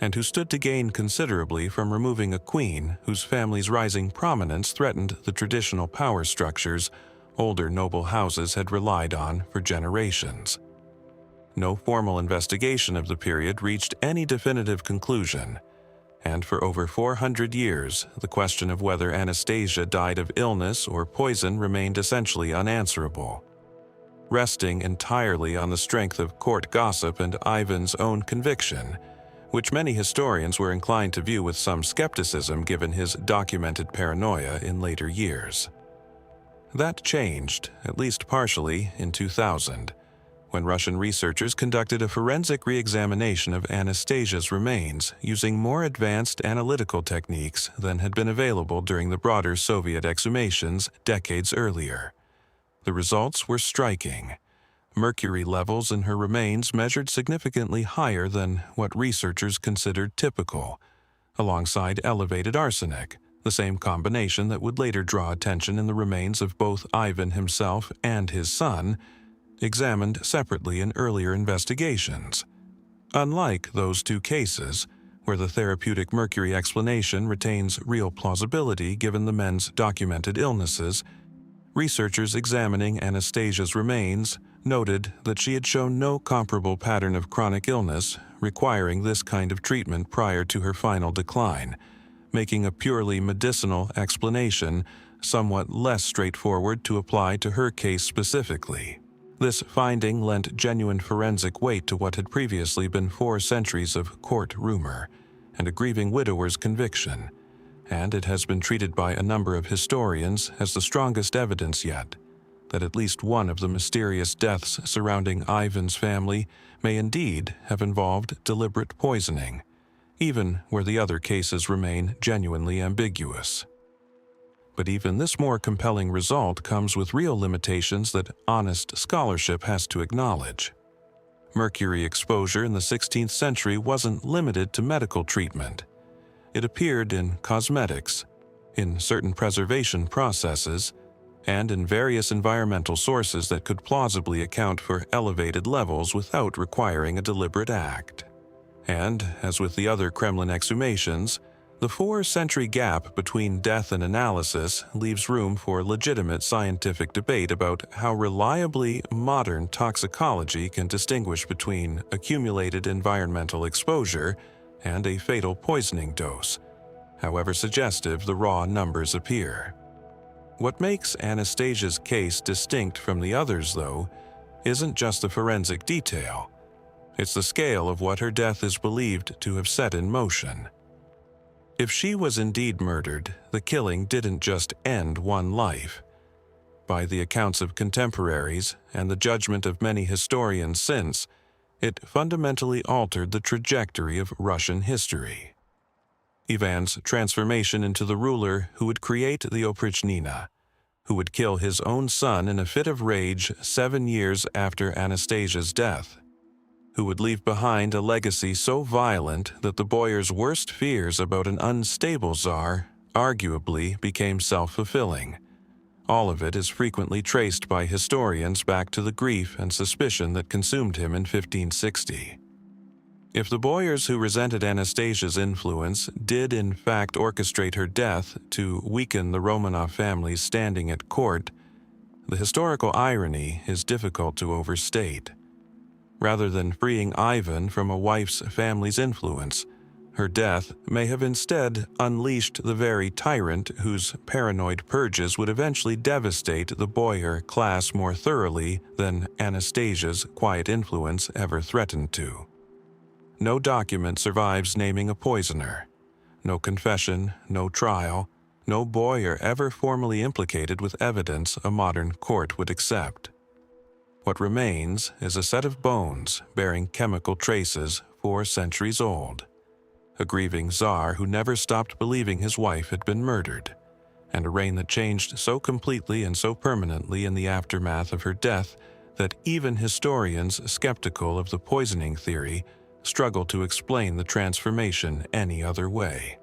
and who stood to gain considerably from removing a queen whose family's rising prominence threatened the traditional power structures older noble houses had relied on for generations. No formal investigation of the period reached any definitive conclusion, and for over 400 years, the question of whether Anastasia died of illness or poison remained essentially unanswerable. Resting entirely on the strength of court gossip and Ivan's own conviction, which many historians were inclined to view with some skepticism given his documented paranoia in later years. That changed, at least partially, in 2000, when Russian researchers conducted a forensic re-examination of Anastasia's remains using more advanced analytical techniques than had been available during the broader Soviet exhumations decades earlier. The results were striking. Mercury levels in her remains measured significantly higher than what researchers considered typical, alongside elevated arsenic, the same combination that would later draw attention in the remains of both Ivan himself and his son, examined separately in earlier investigations. Unlike those two cases, where the therapeutic mercury explanation retains real plausibility given the men's documented illnesses, researchers examining Anastasia's remains noted that she had shown no comparable pattern of chronic illness requiring this kind of treatment prior to her final decline, making a purely medicinal explanation somewhat less straightforward to apply to her case specifically. This finding lent genuine forensic weight to what had previously been 4 centuries of court rumor and a grieving widower's conviction, and it has been treated by a number of historians as the strongest evidence yet that at least one of the mysterious deaths surrounding Ivan's family may indeed have involved deliberate poisoning, even where the other cases remain genuinely ambiguous. But even this more compelling result comes with real limitations that honest scholarship has to acknowledge. Mercury exposure in the 16th century wasn't limited to medical treatment. It appeared in cosmetics, in certain preservation processes, and in various environmental sources that could plausibly account for elevated levels without requiring a deliberate act. And, as with the other Kremlin exhumations, the 4-century gap between death and analysis leaves room for legitimate scientific debate about how reliably modern toxicology can distinguish between accumulated environmental exposure and a fatal poisoning dose, however suggestive the raw numbers appear. What makes Anastasia's case distinct from the others, though, isn't just the forensic detail. It's the scale of what her death is believed to have set in motion. If she was indeed murdered, the killing didn't just end one life. By the accounts of contemporaries and the judgment of many historians since, it fundamentally altered the trajectory of Russian history. Ivan's transformation into the ruler who would create the Oprichnina, who would kill his own son in a fit of rage 7 years after Anastasia's death, who would leave behind a legacy so violent that the boyar's worst fears about an unstable Tsar arguably became self-fulfilling. All of it is frequently traced by historians back to the grief and suspicion that consumed him in 1560. If the boyars who resented Anastasia's influence did in fact orchestrate her death to weaken the Romanov family's standing at court, the historical irony is difficult to overstate. Rather than freeing Ivan from a wife's family's influence, her death may have instead unleashed the very tyrant whose paranoid purges would eventually devastate the boyar class more thoroughly than Anastasia's quiet influence ever threatened to. No document survives naming a poisoner. No confession, no trial, no boyar ever formally implicated with evidence a modern court would accept. What remains is a set of bones bearing chemical traces 4 centuries old, a grieving Tsar who never stopped believing his wife had been murdered, and a reign that changed so completely and so permanently in the aftermath of her death that even historians skeptical of the poisoning theory struggle to explain the transformation any other way.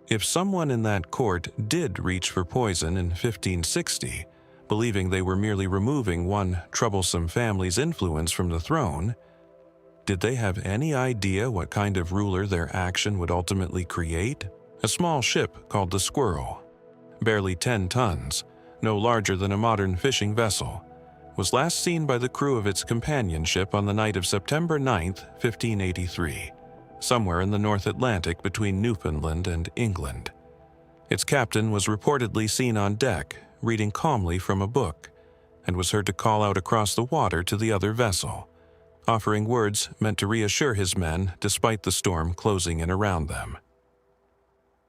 If someone in that court did reach for poison in 1560, believing they were merely removing one troublesome family's influence from the throne, did they have any idea what kind of ruler their action would ultimately create? A small ship called the Squirrel, barely 10 tons, no larger than a modern fishing vessel, was last seen by the crew of its companion ship on the night of September 9, 1583, somewhere in the North Atlantic between Newfoundland and England. Its captain was reportedly seen on deck, reading calmly from a book, and was heard to call out across the water to the other vessel, offering words meant to reassure his men despite the storm closing in around them.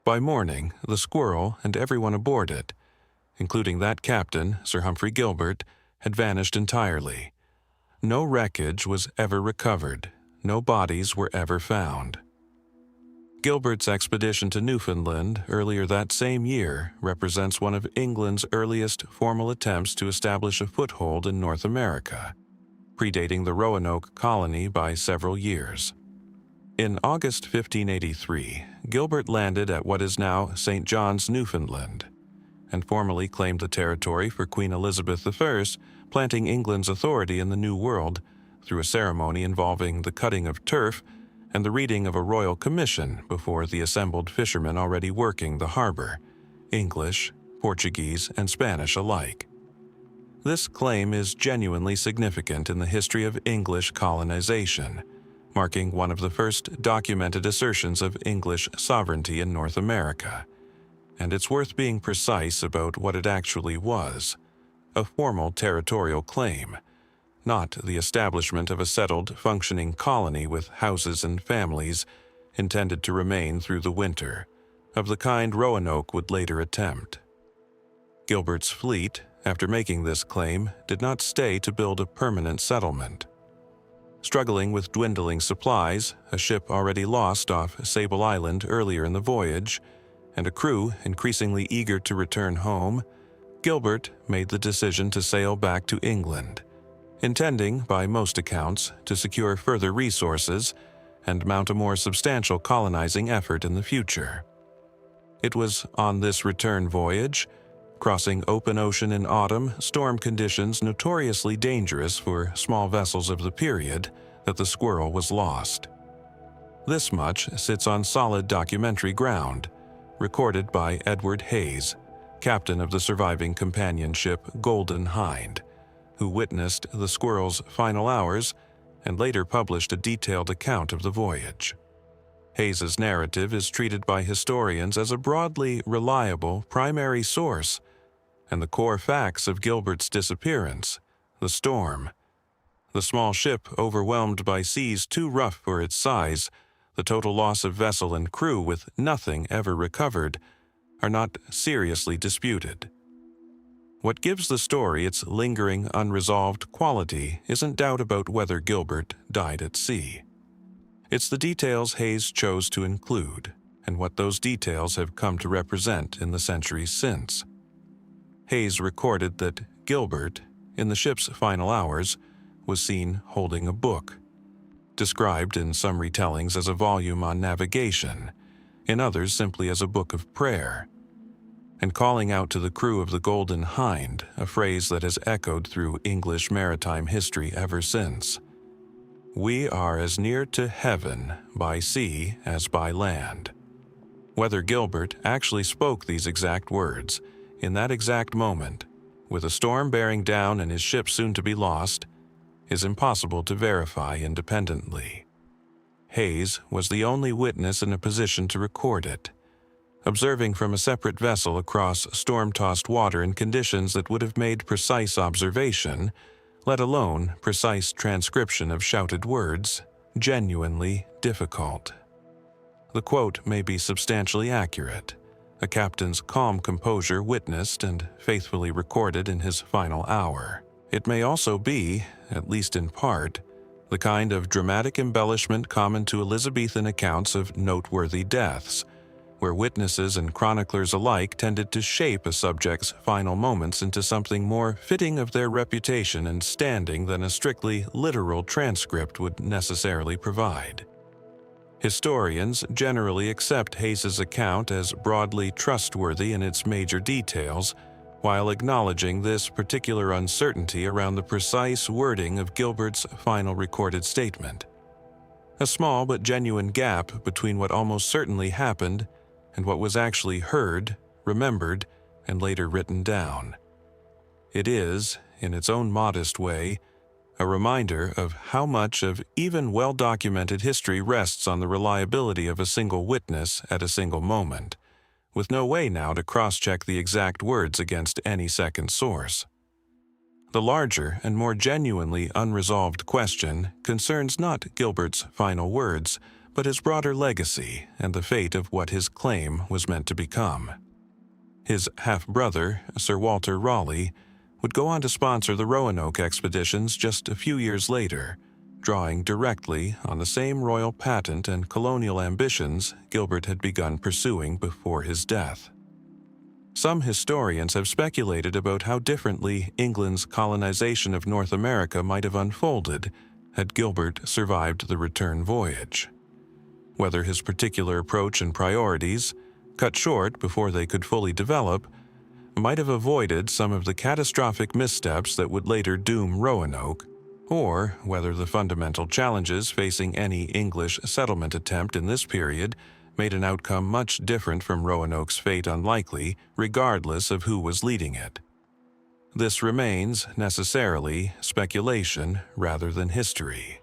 By morning, the Squirrel and everyone aboard it, including that captain, Sir Humphrey Gilbert, had vanished entirely. No wreckage was ever recovered, no bodies were ever found. Gilbert's expedition to Newfoundland earlier that same year represents one of England's earliest formal attempts to establish a foothold in North America, predating the Roanoke colony by several years. In August 1583, Gilbert landed at what is now St. John's, Newfoundland, and formally claimed the territory for Queen Elizabeth I, planting England's authority in the New World through a ceremony involving the cutting of turf and the reading of a royal commission before the assembled fishermen already working the harbor, English, Portuguese, and Spanish alike. This claim is genuinely significant in the history of English colonization, marking one of the first documented assertions of English sovereignty in North America. And it's worth being precise about what it actually was: a formal territorial claim, not the establishment of a settled, functioning colony with houses and families intended to remain through the winter, of the kind Roanoke would later attempt. Gilbert's fleet, after making this claim, did not stay to build a permanent settlement. Struggling with dwindling supplies, a ship already lost off Sable Island earlier in the voyage, and a crew increasingly eager to return home, Gilbert made the decision to sail back to England, intending, by most accounts, to secure further resources and mount a more substantial colonizing effort in the future. It was on this return voyage, crossing open ocean in autumn, storm conditions notoriously dangerous for small vessels of the period, that the Squirrel was lost. This much sits on solid documentary ground, recorded by Edward Hayes, captain of the surviving companion ship Golden Hind, who witnessed the Squirrel's final hours and later published a detailed account of the voyage. Hayes's narrative is treated by historians as a broadly reliable primary source, and the core facts of Gilbert's disappearance, the storm, the small ship overwhelmed by seas too rough for its size, the total loss of vessel and crew with nothing ever recovered, are not seriously disputed. What gives the story its lingering, unresolved quality isn't doubt about whether Gilbert died at sea. It's the details Hayes chose to include, and what those details have come to represent in the centuries since. Hayes recorded that Gilbert, in the ship's final hours, was seen holding a book, described in some retellings as a volume on navigation, in others simply as a book of prayer, and calling out to the crew of the Golden Hind, a phrase that has echoed through English maritime history ever since. "We are as near to heaven by sea as by land." Whether Gilbert actually spoke these exact words, in that exact moment, with a storm bearing down and his ship soon to be lost, is impossible to verify independently. Hayes was the only witness in a position to record it, observing from a separate vessel across storm-tossed water in conditions that would have made precise observation, let alone precise transcription of shouted words, genuinely difficult. The quote may be substantially accurate, a captain's calm composure witnessed and faithfully recorded in his final hour. It may also be, at least in part, the kind of dramatic embellishment common to Elizabethan accounts of noteworthy deaths, where witnesses and chroniclers alike tended to shape a subject's final moments into something more fitting of their reputation and standing than a strictly literal transcript would necessarily provide. Historians generally accept Hayes's account as broadly trustworthy in its major details, while acknowledging this particular uncertainty around the precise wording of Gilbert's final recorded statement. A small but genuine gap between what almost certainly happened and what was actually heard, remembered, and later written down. It is, in its own modest way, a reminder of how much of even well-documented history rests on the reliability of a single witness at a single moment, with no way now to cross-check the exact words against any second source. The larger and more genuinely unresolved question concerns not Gilbert's final words, but his broader legacy and the fate of what his claim was meant to become. His half-brother, Sir Walter Raleigh, would go on to sponsor the Roanoke expeditions just a few years later, drawing directly on the same royal patent and colonial ambitions Gilbert had begun pursuing before his death. Some historians have speculated about how differently England's colonization of North America might have unfolded had Gilbert survived the return voyage. Whether his particular approach and priorities, cut short before they could fully develop, might have avoided some of the catastrophic missteps that would later doom Roanoke, or whether the fundamental challenges facing any English settlement attempt in this period made an outcome much different from Roanoke's fate unlikely, regardless of who was leading it. This remains, necessarily, speculation rather than history.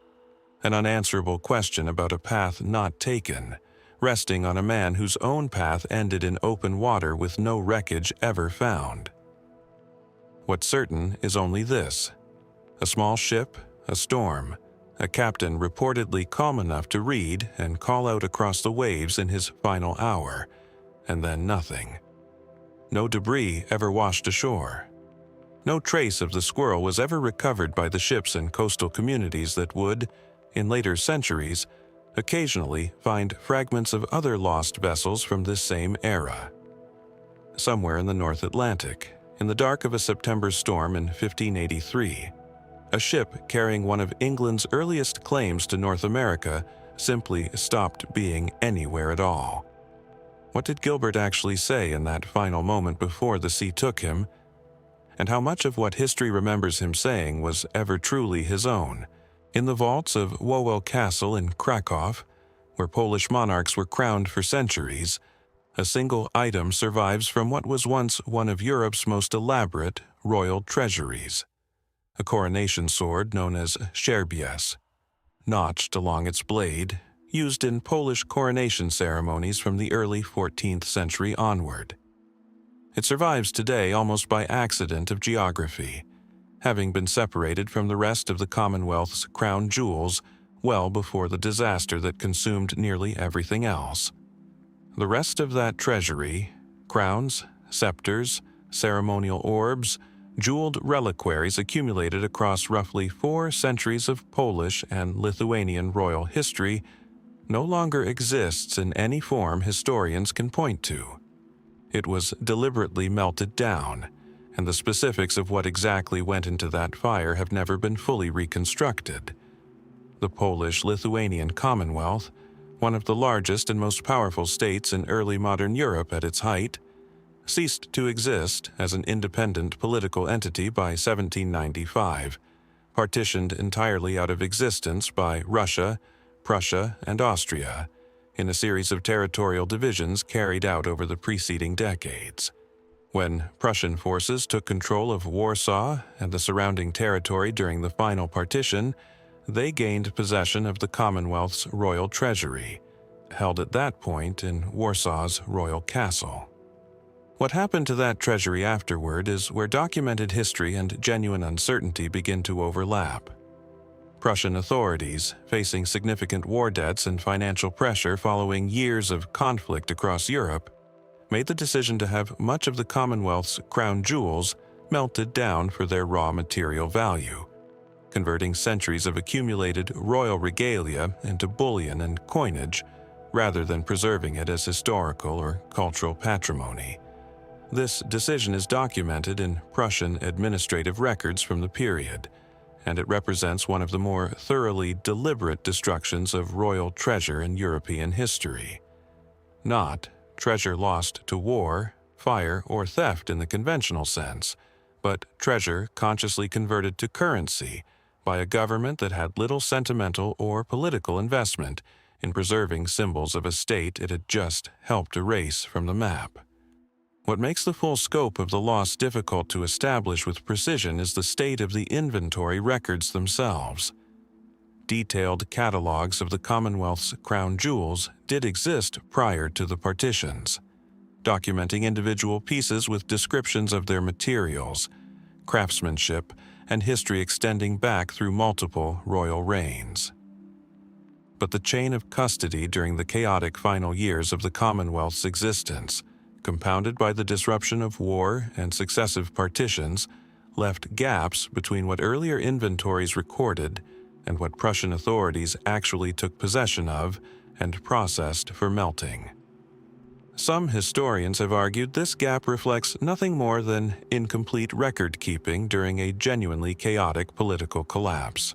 An unanswerable question about a path not taken, resting on a man whose own path ended in open water with no wreckage ever found. What's certain is only this: a small ship, a storm, a captain reportedly calm enough to read and call out across the waves in his final hour, and then nothing. No debris ever washed ashore. No trace of the Squirrel was ever recovered by the ships and coastal communities that would, in later centuries, occasionally find fragments of other lost vessels from this same era. Somewhere in the North Atlantic, in the dark of a September storm in 1583, a ship carrying one of England's earliest claims to North America simply stopped being anywhere at all. What did Gilbert actually say in that final moment before the sea took him? And how much of what history remembers him saying was ever truly his own? In the vaults of Wawel Castle in Krakow, where Polish monarchs were crowned for centuries, a single item survives from what was once one of Europe's most elaborate royal treasuries: a coronation sword known as strangest, notched along its blade, used in Polish coronation ceremonies from the early 14th century onward. It survives today almost by accident of geography, having been separated from the rest of the Commonwealth's crown jewels well before the disaster that consumed nearly everything else. The rest of that treasury, crowns, scepters, ceremonial orbs, jeweled reliquaries accumulated across roughly 4 centuries of Polish and Lithuanian royal history, no longer exists in any form historians can point to. It was deliberately melted down, and the specifics of what exactly went into that fire have never been fully reconstructed. The Polish-Lithuanian Commonwealth, one of the largest and most powerful states in early modern Europe at its height, ceased to exist as an independent political entity by 1795, partitioned entirely out of existence by Russia, Prussia, and Austria, in a series of territorial divisions carried out over the preceding decades. When Prussian forces took control of Warsaw and the surrounding territory during the final partition, they gained possession of the Commonwealth's royal treasury, held at that point in Warsaw's royal castle. What happened to that treasury afterward is where documented history and genuine uncertainty begin to overlap. Prussian authorities, facing significant war debts and financial pressure following years of conflict across Europe, made the decision to have much of the Commonwealth's crown jewels melted down for their raw material value, converting centuries of accumulated royal regalia into bullion and coinage, rather than preserving it as historical or cultural patrimony. This decision is documented in Prussian administrative records from the period, and it represents one of the more thoroughly deliberate destructions of royal treasure in European history. Not treasure lost to war, fire, or theft in the conventional sense, but treasure consciously converted to currency by a government that had little sentimental or political investment in preserving symbols of a state it had just helped erase from the map. What makes the full scope of the loss difficult to establish with precision is the state of the inventory records themselves. Detailed catalogues of the Commonwealth's crown jewels did exist prior to the partitions, documenting individual pieces with descriptions of their materials, craftsmanship, and history extending back through multiple royal reigns. But the chain of custody during the chaotic final years of the Commonwealth's existence, compounded by the disruption of war and successive partitions, left gaps between what earlier inventories recorded and what Prussian authorities actually took possession of and processed for melting. Some historians have argued this gap reflects nothing more than incomplete record-keeping during a genuinely chaotic political collapse.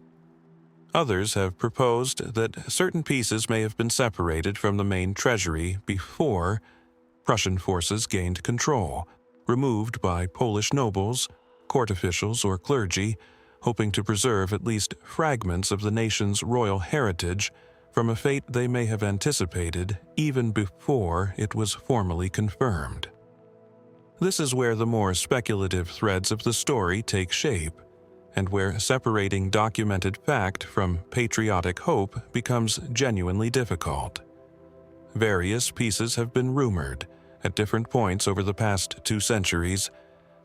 Others have proposed that certain pieces may have been separated from the main treasury before Prussian forces gained control, removed by Polish nobles, court officials, or clergy, hoping to preserve at least fragments of the nation's royal heritage from a fate they may have anticipated even before it was formally confirmed. This is where the more speculative threads of the story take shape, and where separating documented fact from patriotic hope becomes genuinely difficult. Various pieces have been rumored, at different points over the past 2 centuries,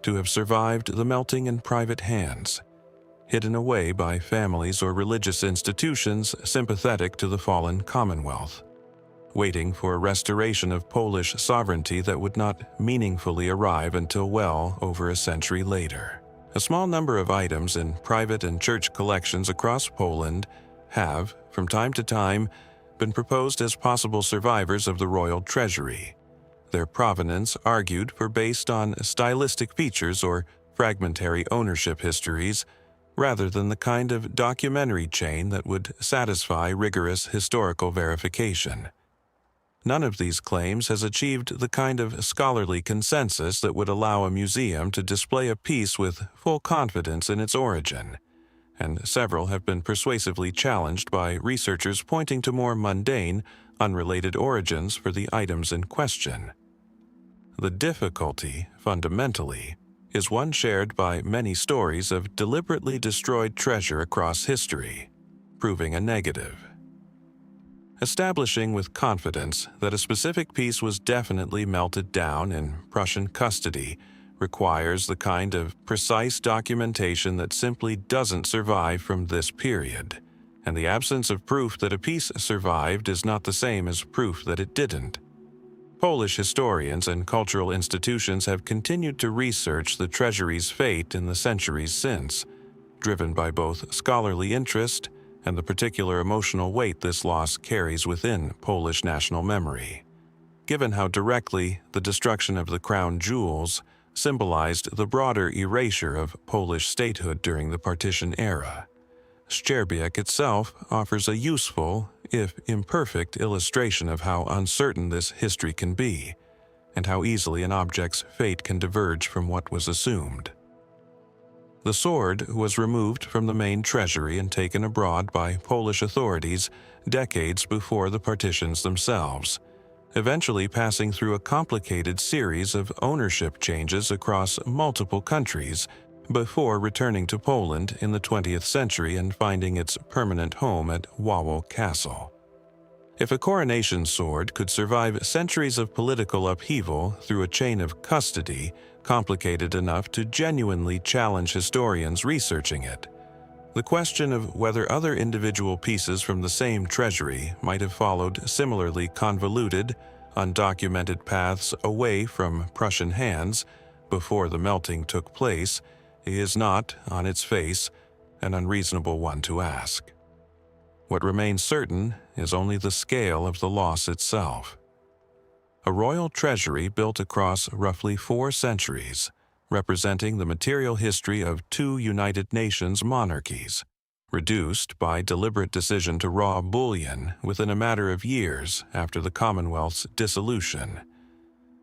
to have survived the melting in private hands, hidden away by families or religious institutions sympathetic to the fallen Commonwealth, waiting for a restoration of Polish sovereignty that would not meaningfully arrive until well over a century later. A small number of items in private and church collections across Poland have, from time to time, been proposed as possible survivors of the royal treasury, their provenance argued for based on stylistic features or fragmentary ownership histories, rather than the kind of documentary chain that would satisfy rigorous historical verification. None of these claims has achieved the kind of scholarly consensus that would allow a museum to display a piece with full confidence in its origin, and several have been persuasively challenged by researchers pointing to more mundane, unrelated origins for the items in question. The difficulty, fundamentally, is one shared by many stories of deliberately destroyed treasure across history, proving a negative. Establishing with confidence that a specific piece was definitely melted down in Prussian custody requires the kind of precise documentation that simply doesn't survive from this period, and the absence of proof that a piece survived is not the same as proof that it didn't. Polish historians and cultural institutions have continued to research the treasury's fate in the centuries since, driven by both scholarly interest and the particular emotional weight this loss carries within Polish national memory. Given how directly the destruction of the crown jewels symbolized the broader erasure of Polish statehood during the partition era, Szczerbiak itself offers a useful, if imperfect, illustration of how uncertain this history can be, and how easily an object's fate can diverge from what was assumed. The sword was removed from the main treasury and taken abroad by Polish authorities decades before the partitions themselves, eventually passing through a complicated series of ownership changes across multiple countries before returning to Poland in the 20th century and finding its permanent home at Wawel Castle. If a coronation sword could survive centuries of political upheaval through a chain of custody complicated enough to genuinely challenge historians researching it, the question of whether other individual pieces from the same treasury might have followed similarly convoluted, undocumented paths away from Prussian hands before the melting took place is not, on its face, an unreasonable one to ask. What remains certain is only the scale of the loss itself. A royal treasury built across roughly 4 centuries, representing the material history of 2 United Nations monarchies, reduced by deliberate decision to raw bullion within a matter of years after the Commonwealth's dissolution.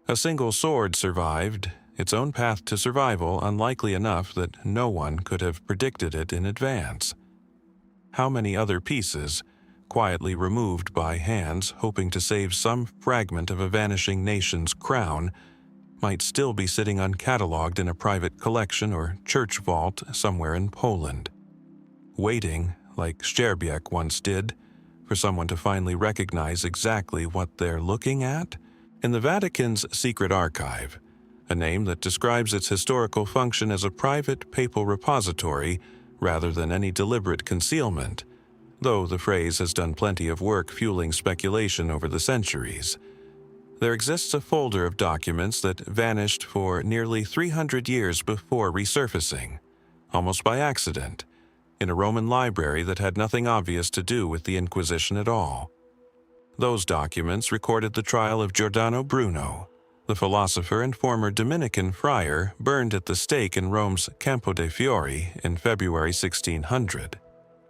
A single sword survived, its own path to survival unlikely enough that no one could have predicted it in advance. How many other pieces, quietly removed by hands hoping to save some fragment of a vanishing nation's crown, might still be sitting uncatalogued in a private collection or church vault somewhere in Poland, waiting, like Shakespeare once did, for someone to finally recognize exactly what they're looking at? In the Vatican's secret archive, a name that describes its historical function as a private papal repository rather than any deliberate concealment, though the phrase has done plenty of work fueling speculation over the centuries. There exists a folder of documents that vanished for nearly 300 years before resurfacing, almost by accident, in a Roman library that had nothing obvious to do with the Inquisition at all. Those documents recorded the trial of Giordano Bruno, the philosopher and former Dominican friar burned at the stake in Rome's Campo dei Fiori in February 1600,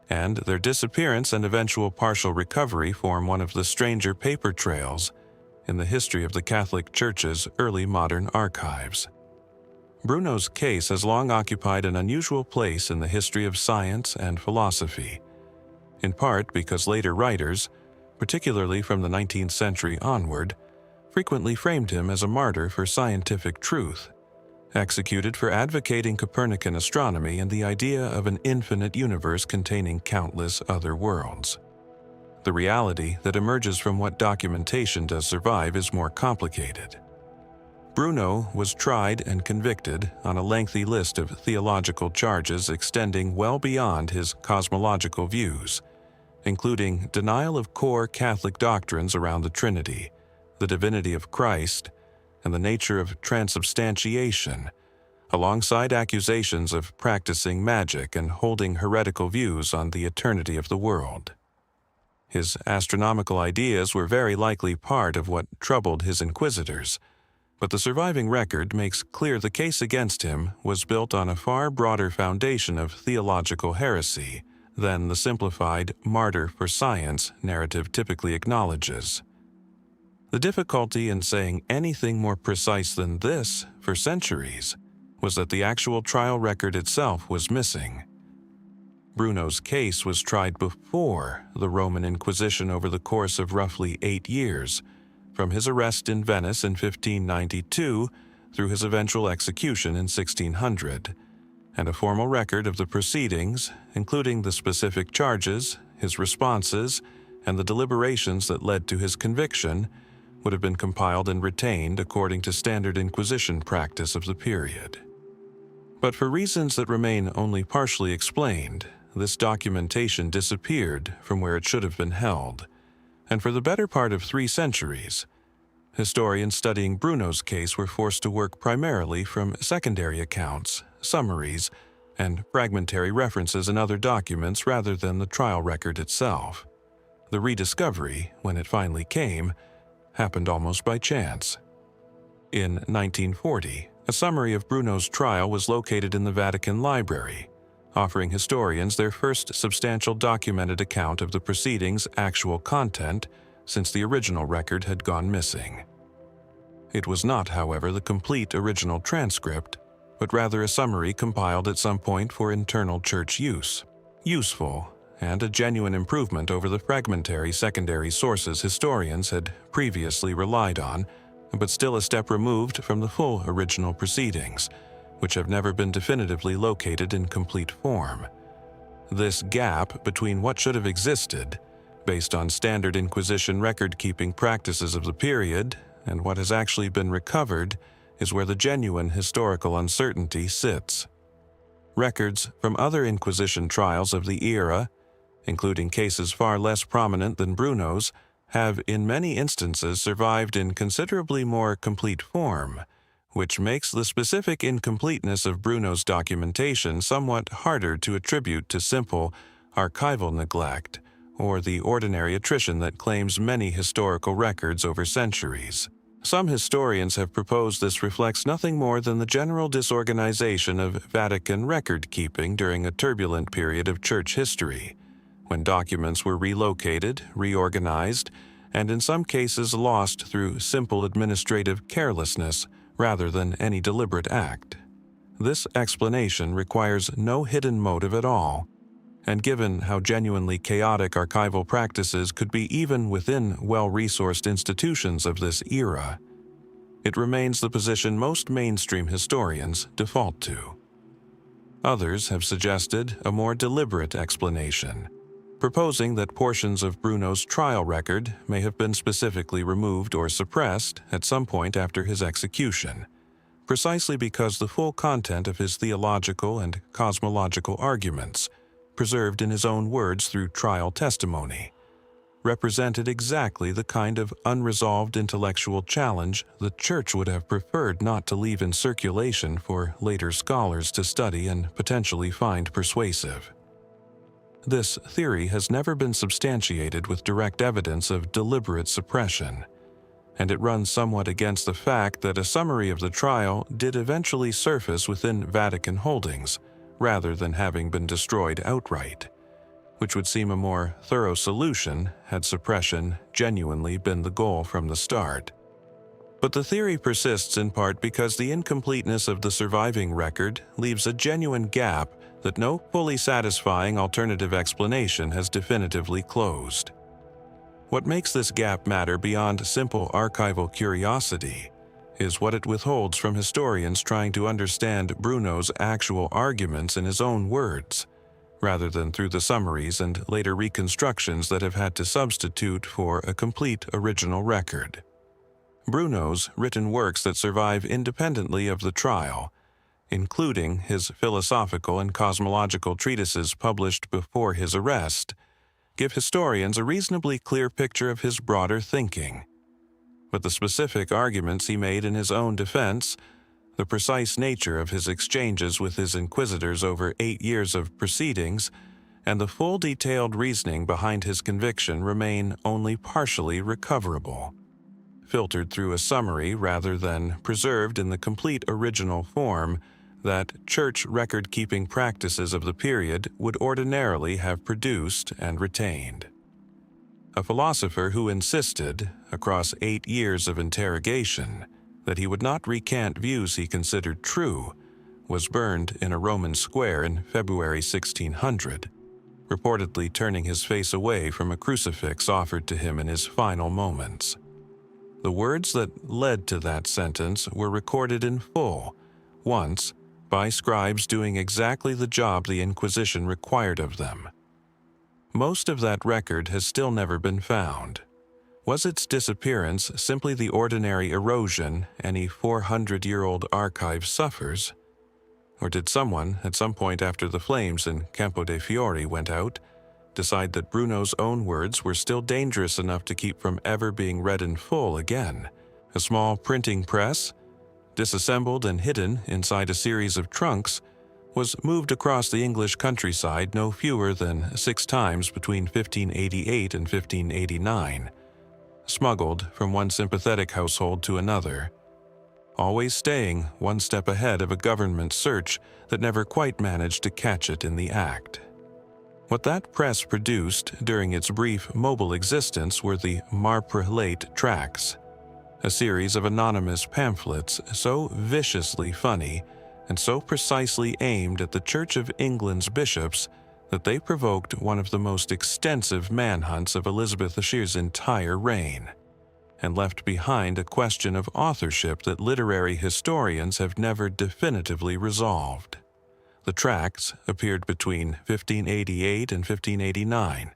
and their disappearance and eventual partial recovery form one of the stranger paper trails in the history of the Catholic Church's early modern archives. Bruno's case has long occupied an unusual place in the history of science and philosophy, in part because later writers, particularly from the 19th century onward, frequently framed him as a martyr for scientific truth, executed for advocating Copernican astronomy and the idea of an infinite universe containing countless other worlds. The reality that emerges from what documentation does survive is more complicated. Bruno was tried and convicted on a lengthy list of theological charges extending well beyond his cosmological views, including denial of core Catholic doctrines around the Trinity, the divinity of Christ, and the nature of transubstantiation, alongside accusations of practicing magic and holding heretical views on the eternity of the world. His astronomical ideas were very likely part of what troubled his inquisitors, but the surviving record makes clear the case against him was built on a far broader foundation of theological heresy than the simplified martyr for science narrative typically acknowledges. The difficulty in saying anything more precise than this for centuries was that the actual trial record itself was missing. Bruno's case was tried before the Roman Inquisition over the course of roughly 8 years, from his arrest in Venice in 1592 through his eventual execution in 1600, and a formal record of the proceedings, including the specific charges, his responses, and the deliberations that led to his conviction, would have been compiled and retained according to standard Inquisition practice of the period. But for reasons that remain only partially explained, this documentation disappeared from where it should have been held, and for the better part of 3 centuries, historians studying Bruno's case were forced to work primarily from secondary accounts, summaries, and fragmentary references in other documents rather than the trial record itself. The rediscovery, when it finally came, happened almost by chance. In 1940, a summary of Bruno's trial was located in the Vatican Library, offering historians their first substantial documented account of the proceedings' actual content since the original record had gone missing. It was not, however, the complete original transcript, but rather a summary compiled at some point for internal church use. Useful, and a genuine improvement over the fragmentary secondary sources historians had previously relied on, but still a step removed from the full original proceedings, which have never been definitively located in complete form. This gap between what should have existed, based on standard Inquisition record-keeping practices of the period, and what has actually been recovered, is where the genuine historical uncertainty sits. Records from other Inquisition trials of the era, including cases far less prominent than Bruno's, have in many instances survived in considerably more complete form, which makes the specific incompleteness of Bruno's documentation somewhat harder to attribute to simple archival neglect or the ordinary attrition that claims many historical records over centuries. Some historians have proposed this reflects nothing more than the general disorganization of Vatican record-keeping during a turbulent period of church history, when documents were relocated, reorganized, and in some cases lost through simple administrative carelessness rather than any deliberate act. This explanation requires no hidden motive at all, and given how genuinely chaotic archival practices could be even within well-resourced institutions of this era, it remains the position most mainstream historians default to. Others have suggested a more deliberate explanation, proposing that portions of Bruno's trial record may have been specifically removed or suppressed at some point after his execution, precisely because the full content of his theological and cosmological arguments, preserved in his own words through trial testimony, represented exactly the kind of unresolved intellectual challenge the Church would have preferred not to leave in circulation for later scholars to study and potentially find persuasive. This theory has never been substantiated with direct evidence of deliberate suppression, and it runs somewhat against the fact that a summary of the trial did eventually surface within Vatican holdings, rather than having been destroyed outright, which would seem a more thorough solution had suppression genuinely been the goal from the start. But the theory persists in part because the incompleteness of the surviving record leaves a genuine gap that no fully satisfying alternative explanation has definitively closed. What makes this gap matter beyond simple archival curiosity is what it withholds from historians trying to understand Bruno's actual arguments in his own words, rather than through the summaries and later reconstructions that have had to substitute for a complete original record. Bruno's written works that survive independently of the trial, including his philosophical and cosmological treatises published before his arrest, give historians a reasonably clear picture of his broader thinking. But the specific arguments he made in his own defense, the precise nature of his exchanges with his inquisitors over 8 years of proceedings, and the full detailed reasoning behind his conviction remain only partially recoverable, filtered through a summary rather than preserved in the complete original form that church record-keeping practices of the period would ordinarily have produced and retained. A philosopher who insisted, across 8 years of interrogation, that he would not recant views he considered true, was burned in a Roman square in February 1600, reportedly turning his face away from a crucifix offered to him in his final moments. The words that led to that sentence were recorded in full, once, by scribes doing exactly the job the Inquisition required of them. Most of that record has still never been found. Was its disappearance simply the ordinary erosion any 400-year-old archive suffers? Or did someone, at some point after the flames in Campo de' Fiori went out, decide that Bruno's own words were still dangerous enough to keep from ever being read in full again? A small printing press, disassembled and hidden inside a series of trunks, was moved across the English countryside no fewer than 6 times between 1588 and 1589, smuggled from one sympathetic household to another, always staying one step ahead of a government search that never quite managed to catch it in the act. What that press produced during its brief mobile existence were the Marprelate Tracts, a series of anonymous pamphlets so viciously funny and so precisely aimed at the Church of England's bishops that they provoked one of the most extensive manhunts of Elizabeth Ashir's entire reign, and left behind a question of authorship that literary historians have never definitively resolved. The tracts appeared between 1588 and 1589,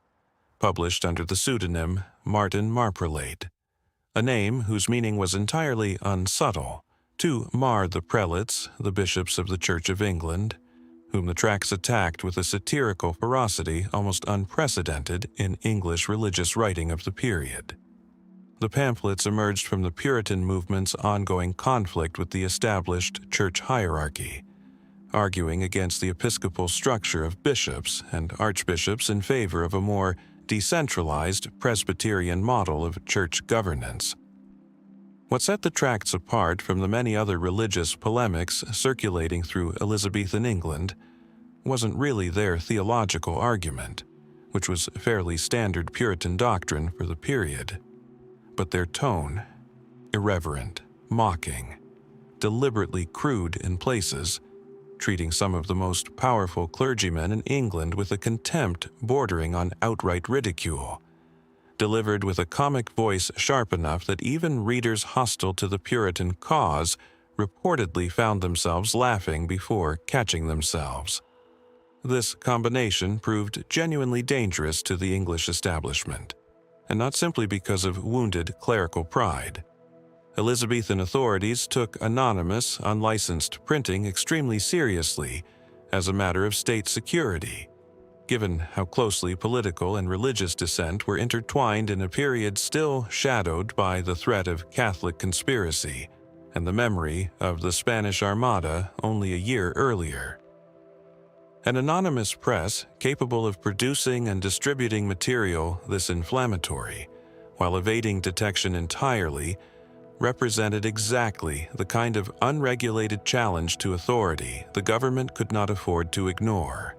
published under the pseudonym Martin Marprelate, a name whose meaning was entirely unsubtle, to mar the prelates, the bishops of the Church of England, whom the tracts attacked with a satirical ferocity almost unprecedented in English religious writing of the period. the pamphlets emerged from the Puritan movement's ongoing conflict with the established church hierarchy, arguing against the episcopal structure of bishops and archbishops in favor of a more decentralized Presbyterian model of church governance. What set the Tracts apart from the many other religious polemics circulating through Elizabethan England wasn't really their theological argument, which was fairly standard Puritan doctrine for the period, but their tone, irreverent, mocking, deliberately crude in places, treating some of the most powerful clergymen in England with a contempt bordering on outright ridicule, delivered with a comic voice sharp enough that even readers hostile to the Puritan cause reportedly found themselves laughing before catching themselves. This combination proved genuinely dangerous to the English establishment, and not simply because of wounded clerical pride. Elizabethan authorities took anonymous, unlicensed printing extremely seriously as a matter of state security, given how closely political and religious dissent were intertwined in a period still shadowed by the threat of Catholic conspiracy and the memory of the Spanish Armada only a year earlier. An anonymous press capable of producing and distributing material this inflammatory, while evading detection entirely, represented exactly the kind of unregulated challenge to authority the government could not afford to ignore,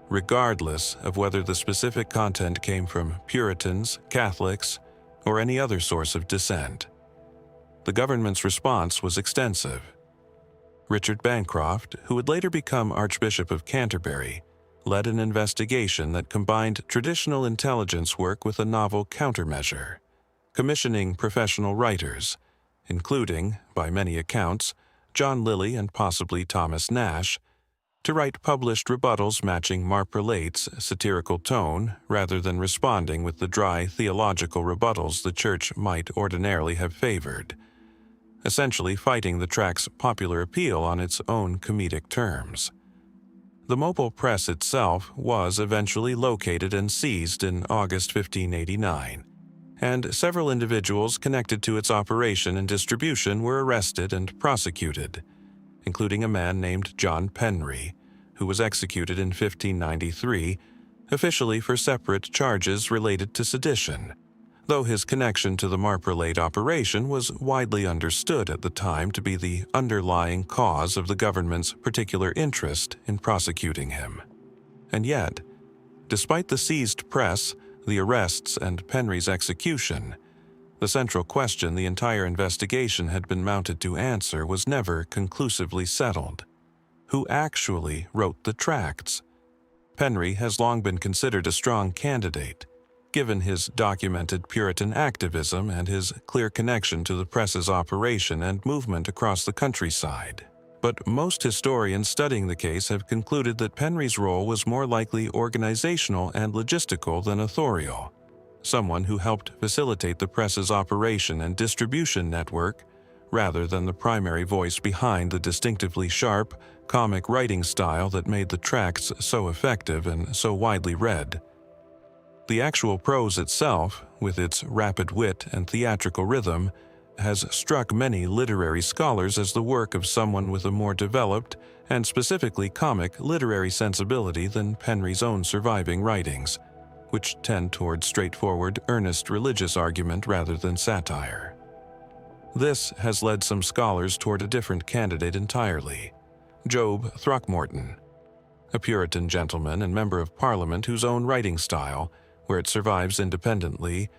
regardless of whether the specific content came from Puritans, Catholics, or any other source of dissent. The government's response was extensive. Richard Bancroft, who would later become Archbishop of Canterbury, led an investigation that combined traditional intelligence work with a novel countermeasure, commissioning professional writers, including, by many accounts, John Lilly and possibly Thomas Nash, to write published rebuttals matching Marprelate's satirical tone rather than responding with the dry theological rebuttals the Church might ordinarily have favored, essentially fighting the Tract's popular appeal on its own comedic terms. The mobile press itself was eventually located and seized in August 1589, and several individuals connected to its operation and distribution were arrested and prosecuted, including a man named John Penry, who was executed in 1593, officially for separate charges related to sedition, though his connection to the Marprelate operation was widely understood at the time to be the underlying cause of the government's particular interest in prosecuting him. And yet, despite the seized press, the arrests, and Penry's execution, the central question the entire investigation had been mounted to answer was never conclusively settled. Who actually wrote the Tracts? Penry has long been considered a strong candidate, given his documented Puritan activism and his clear connection to the press's operation and movement across the countryside. But most historians studying the case have concluded that Penry's role was more likely organizational and logistical than authorial, someone who helped facilitate the press's operation and distribution network rather than the primary voice behind the distinctively sharp, comic writing style that made the Tracts so effective and so widely read. The actual prose itself, with its rapid wit and theatrical rhythm, has struck many literary scholars as the work of someone with a more developed and specifically comic literary sensibility than Penry's own surviving writings, which tend toward straightforward, earnest religious argument rather than satire. This has led some scholars toward a different candidate entirely, Job Throckmorton, a Puritan gentleman and member of Parliament whose own writing style, where it survives independently,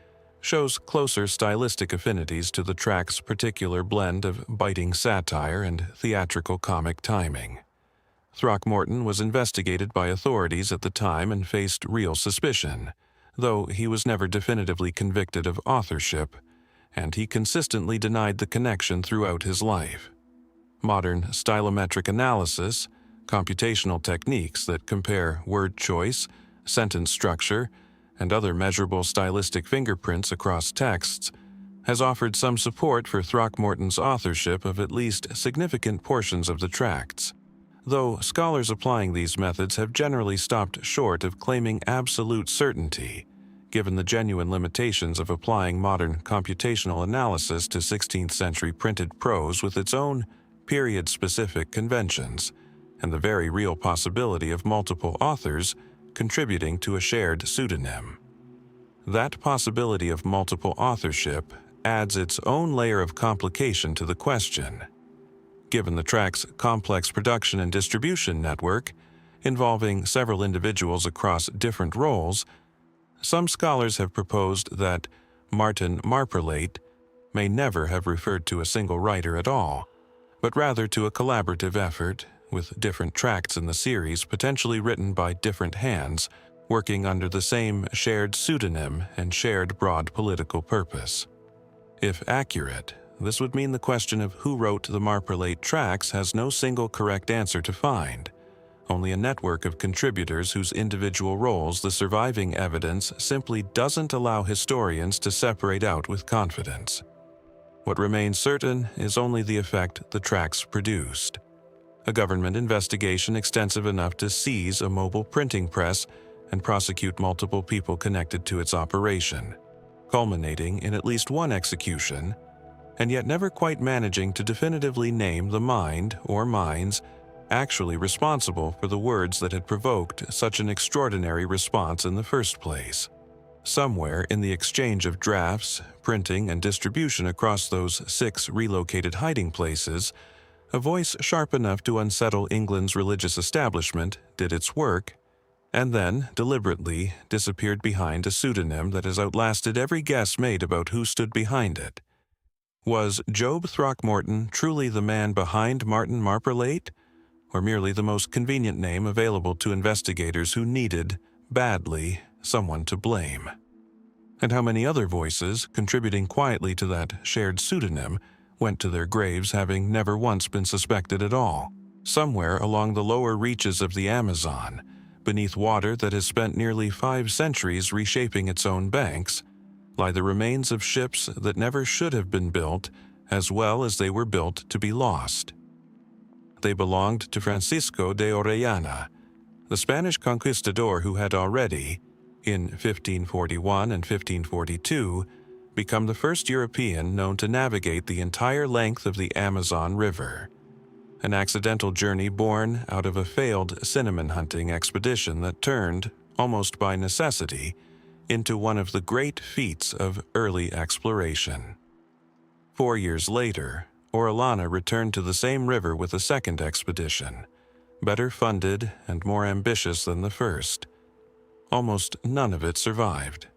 shows closer stylistic affinities to the Tract's particular blend of biting satire and theatrical comic timing. Throckmorton was investigated by authorities at the time and faced real suspicion, though he was never definitively convicted of authorship, and he consistently denied the connection throughout his life. Modern stylometric analysis, computational techniques that compare word choice, sentence structure, and other measurable stylistic fingerprints across texts, has offered some support for Throckmorton's authorship of at least significant portions of the Tracts, though scholars applying these methods have generally stopped short of claiming absolute certainty, given the genuine limitations of applying modern computational analysis to 16th century printed prose with its own period-specific conventions, and the very real possibility of multiple authors contributing to a shared pseudonym. That possibility of multiple authorship adds its own layer of complication to the question. Given the Tracts' complex production and distribution network, involving several individuals across different roles, some scholars have proposed that Martin Marprelate may never have referred to a single writer at all, but rather to a collaborative effort, with different tracts in the series potentially written by different hands, working under the same shared pseudonym and shared broad political purpose. If accurate, this would mean the question of who wrote the Marprelate tracts has no single correct answer to find, only a network of contributors whose individual roles the surviving evidence simply doesn't allow historians to separate out with confidence. What remains certain is only the effect the tracts produced. A government investigation extensive enough to seize a mobile printing press and prosecute multiple people connected to its operation, culminating in at least one execution, and yet never quite managing to definitively name the mind or minds actually responsible for the words that had provoked such an extraordinary response in the first place. Somewhere in the exchange of drafts, printing, and distribution across those 6 relocated hiding places, a voice sharp enough to unsettle England's religious establishment did its work, and then, deliberately, disappeared behind a pseudonym that has outlasted every guess made about who stood behind it. Was Job Throckmorton truly the man behind Martin Marprelate, or merely the most convenient name available to investigators who needed, badly, someone to blame? And how many other voices, contributing quietly to that shared pseudonym, went to their graves having never once been suspected at all? Somewhere along the lower reaches of the Amazon, beneath water that has spent nearly 5 centuries reshaping its own banks, lie the remains of ships that never should have been built, as well as they were built to be lost. They belonged to Francisco de Orellana, the Spanish conquistador who had already, in 1541 and 1542, become the first European known to navigate the entire length of the Amazon River, an accidental journey born out of a failed cinnamon hunting expedition that turned, almost by necessity, into one of the great feats of early exploration. 4 years later, Orellana returned to the same river with a second expedition, better funded and more ambitious than the first. Almost none of it survived.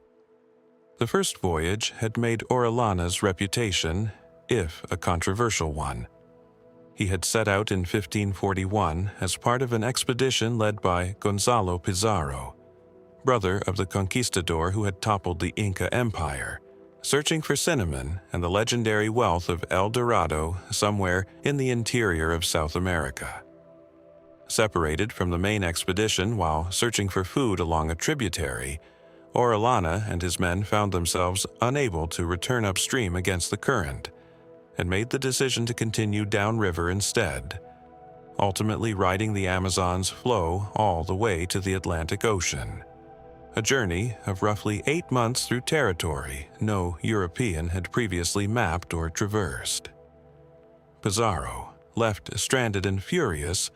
The first voyage had made Orellana's reputation, if a controversial one. He had set out in 1541 as part of an expedition led by Gonzalo Pizarro, brother of the conquistador who had toppled the Inca Empire, searching for cinnamon and the legendary wealth of El Dorado somewhere in the interior of South America. Separated from the main expedition while searching for food along a tributary, Orellana and his men found themselves unable to return upstream against the current, and made the decision to continue downriver instead, ultimately riding the Amazon's flow all the way to the Atlantic Ocean. A journey of roughly 8 months through territory no European had previously mapped or traversed. Pizarro, left stranded and furious,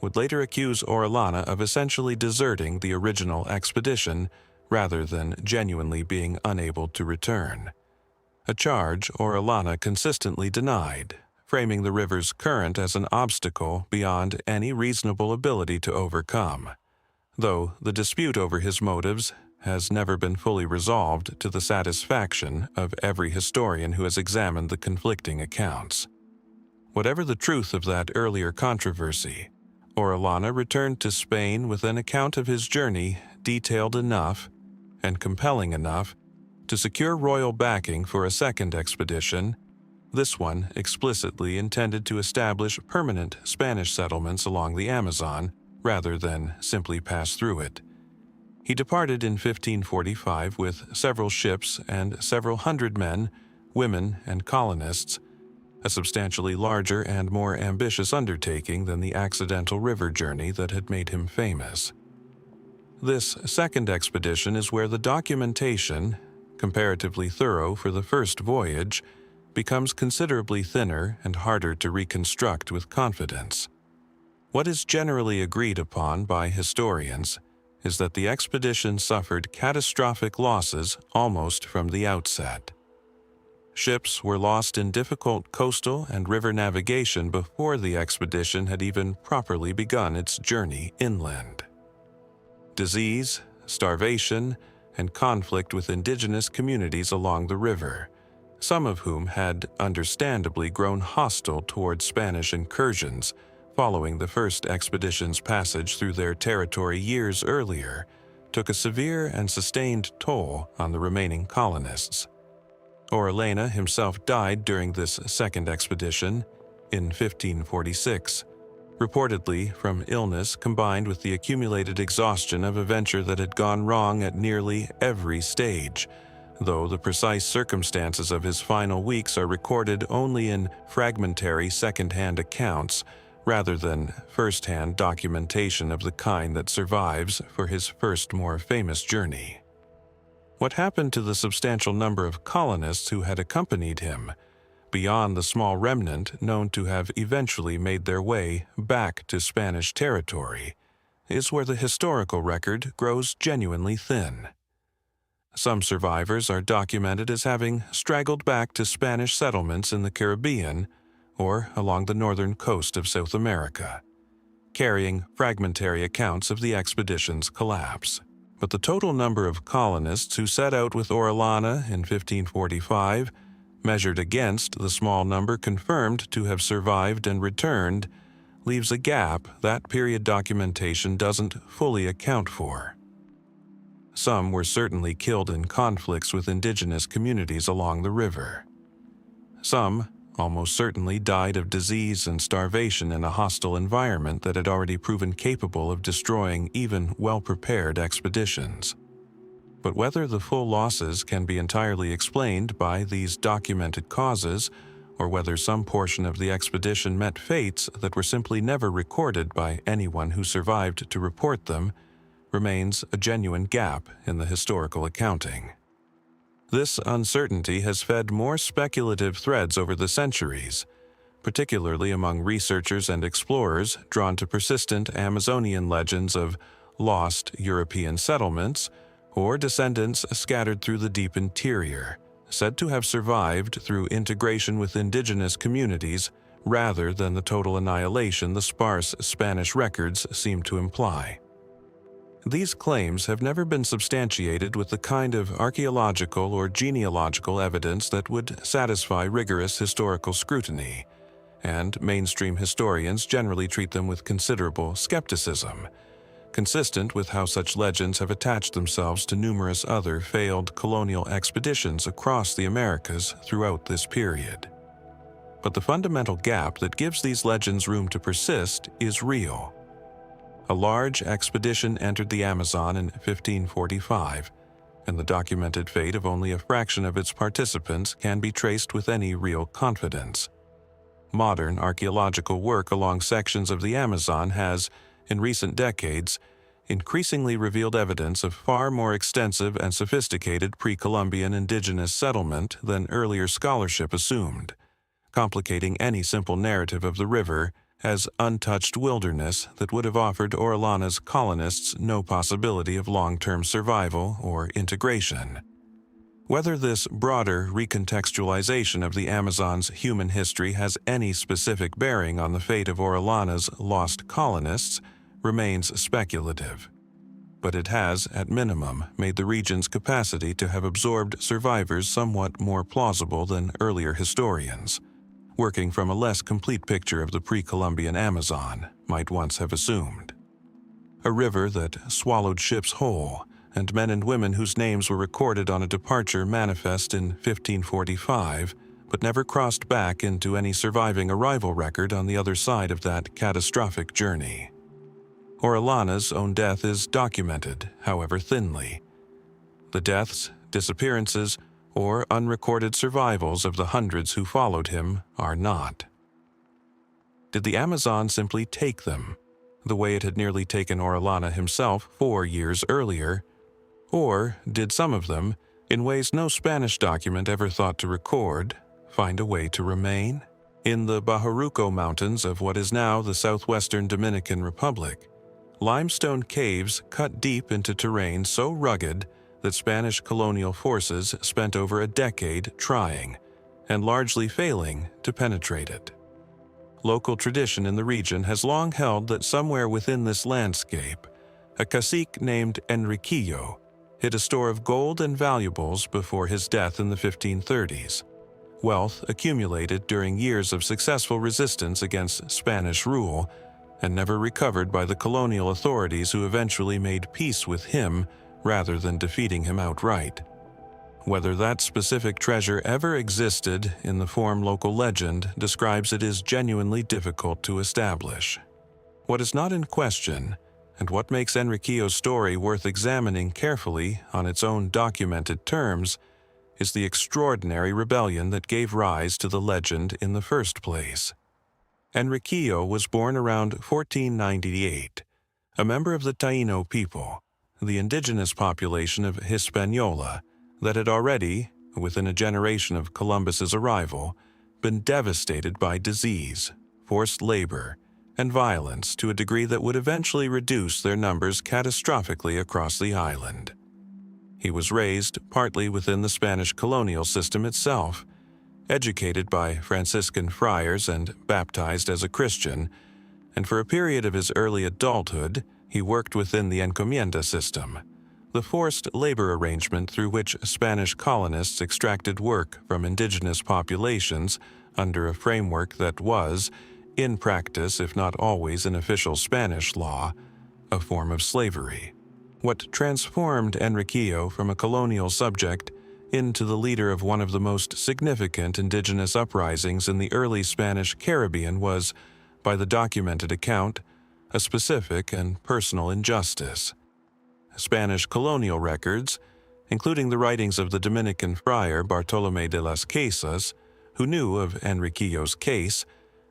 would later accuse Orellana of essentially deserting the original expedition rather than genuinely being unable to return, a charge Orellana consistently denied, framing the river's current as an obstacle beyond any reasonable ability to overcome, though the dispute over his motives has never been fully resolved to the satisfaction of every historian who has examined the conflicting accounts. Whatever the truth of that earlier controversy, Orellana returned to Spain with an account of his journey detailed enough and compelling enough to secure royal backing for a second expedition, this one explicitly intended to establish permanent Spanish settlements along the Amazon rather than simply pass through it. He departed in 1545 with several ships and several hundred men, women, and colonists, a substantially larger and more ambitious undertaking than the accidental river journey that had made him famous. This second expedition is where the documentation, comparatively thorough for the first voyage, becomes considerably thinner and harder to reconstruct with confidence. What is generally agreed upon by historians is that the expedition suffered catastrophic losses almost from the outset. Ships were lost in difficult coastal and river navigation before the expedition had even properly begun its journey inland. Disease, starvation, and conflict with indigenous communities along the river, some of whom had understandably grown hostile toward Spanish incursions following the first expedition's passage through their territory years earlier, took a severe and sustained toll on the remaining colonists. Orellana himself died during this second expedition in 1546, reportedly from illness combined with the accumulated exhaustion of a venture that had gone wrong at nearly every stage, though the precise circumstances of his final weeks are recorded only in fragmentary second-hand accounts rather than first-hand documentation of the kind that survives for his first more famous journey. What happened to the substantial number of colonists who had accompanied him, beyond the small remnant known to have eventually made their way back to Spanish territory, is where the historical record grows genuinely thin. Some survivors are documented as having straggled back to Spanish settlements in the Caribbean or along the northern coast of South America, carrying fragmentary accounts of the expedition's collapse. But the total number of colonists who set out with Orellana in 1545, measured against the small number confirmed to have survived and returned, leaves a gap that period documentation doesn't fully account for. Some were certainly killed in conflicts with indigenous communities along the river. Some almost certainly died of disease and starvation in a hostile environment that had already proven capable of destroying even well-prepared expeditions. But whether the full losses can be entirely explained by these documented causes, or whether some portion of the expedition met fates that were simply never recorded by anyone who survived to report them, remains a genuine gap in the historical accounting. This uncertainty has fed more speculative threads over the centuries, particularly among researchers and explorers drawn to persistent Amazonian legends of lost European settlements or descendants scattered through the deep interior, said to have survived through integration with indigenous communities rather than the total annihilation the sparse Spanish records seem to imply. These claims have never been substantiated with the kind of archaeological or genealogical evidence that would satisfy rigorous historical scrutiny, and mainstream historians generally treat them with considerable skepticism, consistent with how such legends have attached themselves to numerous other failed colonial expeditions across the Americas throughout this period. But the fundamental gap that gives these legends room to persist is real. A large expedition entered the Amazon in 1545, and the documented fate of only a fraction of its participants can be traced with any real confidence. Modern archaeological work along sections of the Amazon has, in recent decades, increasingly revealed evidence of far more extensive and sophisticated pre-Columbian indigenous settlement than earlier scholarship assumed, complicating any simple narrative of the river as untouched wilderness that would have offered Orellana's colonists no possibility of long-term survival or integration. Whether this broader recontextualization of the Amazon's human history has any specific bearing on the fate of Orellana's lost colonists remains speculative, but it has, at minimum, made the region's capacity to have absorbed survivors somewhat more plausible than earlier historians, working from a less complete picture of the pre-Columbian Amazon might once have assumed. A river that swallowed ships whole, and men and women whose names were recorded on a departure manifest in 1545, but never crossed back into any surviving arrival record on the other side of that catastrophic journey. Orellana's own death is documented, however thinly. The deaths, disappearances, or unrecorded survivals of the hundreds who followed him are not. Did the Amazon simply take them? the way it had nearly taken Orellana himself 4 years earlier? Or did some of them, in ways no Spanish document ever thought to record, find a way to remain? In the Bajoruco Mountains of what is now the southwestern Dominican Republic, limestone caves cut deep into terrain so rugged that Spanish colonial forces spent over a decade trying, and largely failing, to penetrate it. Local tradition in the region has long held that somewhere within this landscape, a cacique named Enriquillo hid a store of gold and valuables before his death in the 1530s. Wealth accumulated during years of successful resistance against Spanish rule and never recovered by the colonial authorities who eventually made peace with him rather than defeating him outright. Whether that specific treasure ever existed in the form local legend describes it is genuinely difficult to establish. What is not in question, and what makes Enriquillo's story worth examining carefully on its own documented terms, is the extraordinary rebellion that gave rise to the legend in the first place. Enriquillo was born around 1498, a member of the Taino people, the indigenous population of Hispaniola that had already, within a generation of Columbus's arrival, been devastated by disease, forced labor, and violence to a degree that would eventually reduce their numbers catastrophically across the island. He was raised partly within the Spanish colonial system itself, educated by Franciscan friars and baptized as a Christian, and for a period of his early adulthood, he worked within the encomienda system, the forced labor arrangement through which Spanish colonists extracted work from indigenous populations under a framework that was, in practice if not always in official Spanish law, a form of slavery. What transformed Enriquillo from a colonial subject into the leader of one of the most significant indigenous uprisings in the early Spanish Caribbean was, by the documented account, a specific and personal injustice. Spanish colonial records, including the writings of the Dominican friar Bartolomé de las Casas, who knew of Enriquillo's case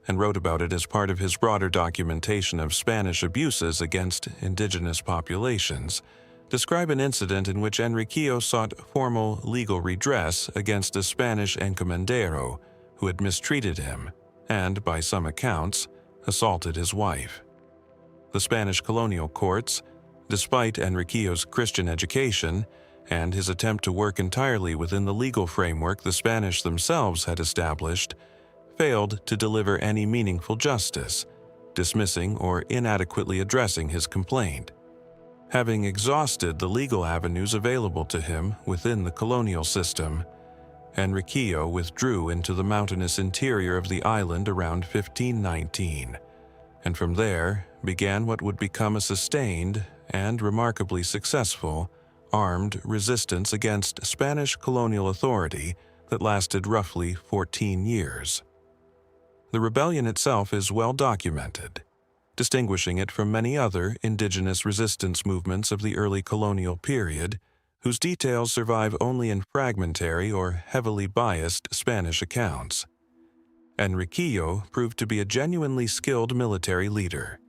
and wrote about it as part of his broader documentation of Spanish abuses against indigenous populations, describe an incident in which Enriquillo sought formal legal redress against a Spanish encomendero who had mistreated him and, by some accounts, assaulted his wife. The Spanish colonial courts, despite Enriquillo's Christian education and his attempt to work entirely within the legal framework the Spanish themselves had established, failed to deliver any meaningful justice, dismissing or inadequately addressing his complaint. Having exhausted the legal avenues available to him within the colonial system, Enriquillo withdrew into the mountainous interior of the island around 1519, and from there began what would become a sustained and remarkably successful armed resistance against Spanish colonial authority that lasted roughly 14 years. The rebellion itself is well documented, distinguishing it from many other indigenous resistance movements of the early colonial period, whose details survive only in fragmentary or heavily biased Spanish accounts. Enriquillo proved to be a genuinely skilled military leader,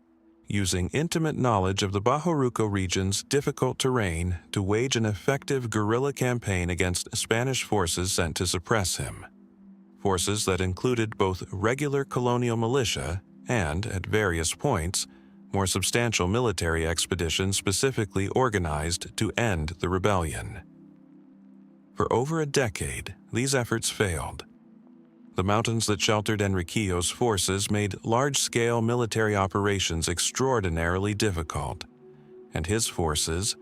using intimate knowledge of the Bajoruco region's difficult terrain to wage an effective guerrilla campaign against Spanish forces sent to suppress him. Forces that included both regular colonial militia and, at various points, more substantial military expeditions specifically organized to end the rebellion. For over a decade, these efforts failed. The mountains that sheltered Enriquillo's forces made large-scale military operations extraordinarily difficult, and his forces,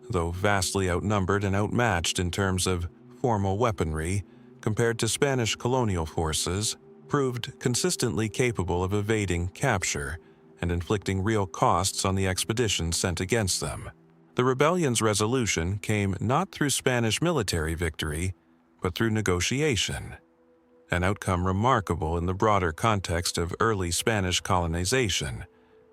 though vastly outnumbered and outmatched in terms of formal weaponry compared to Spanish colonial forces, proved consistently capable of evading capture and inflicting real costs on the expeditions sent against them. The rebellion's resolution came not through Spanish military victory, but through negotiation, an outcome remarkable in the broader context of early Spanish colonization,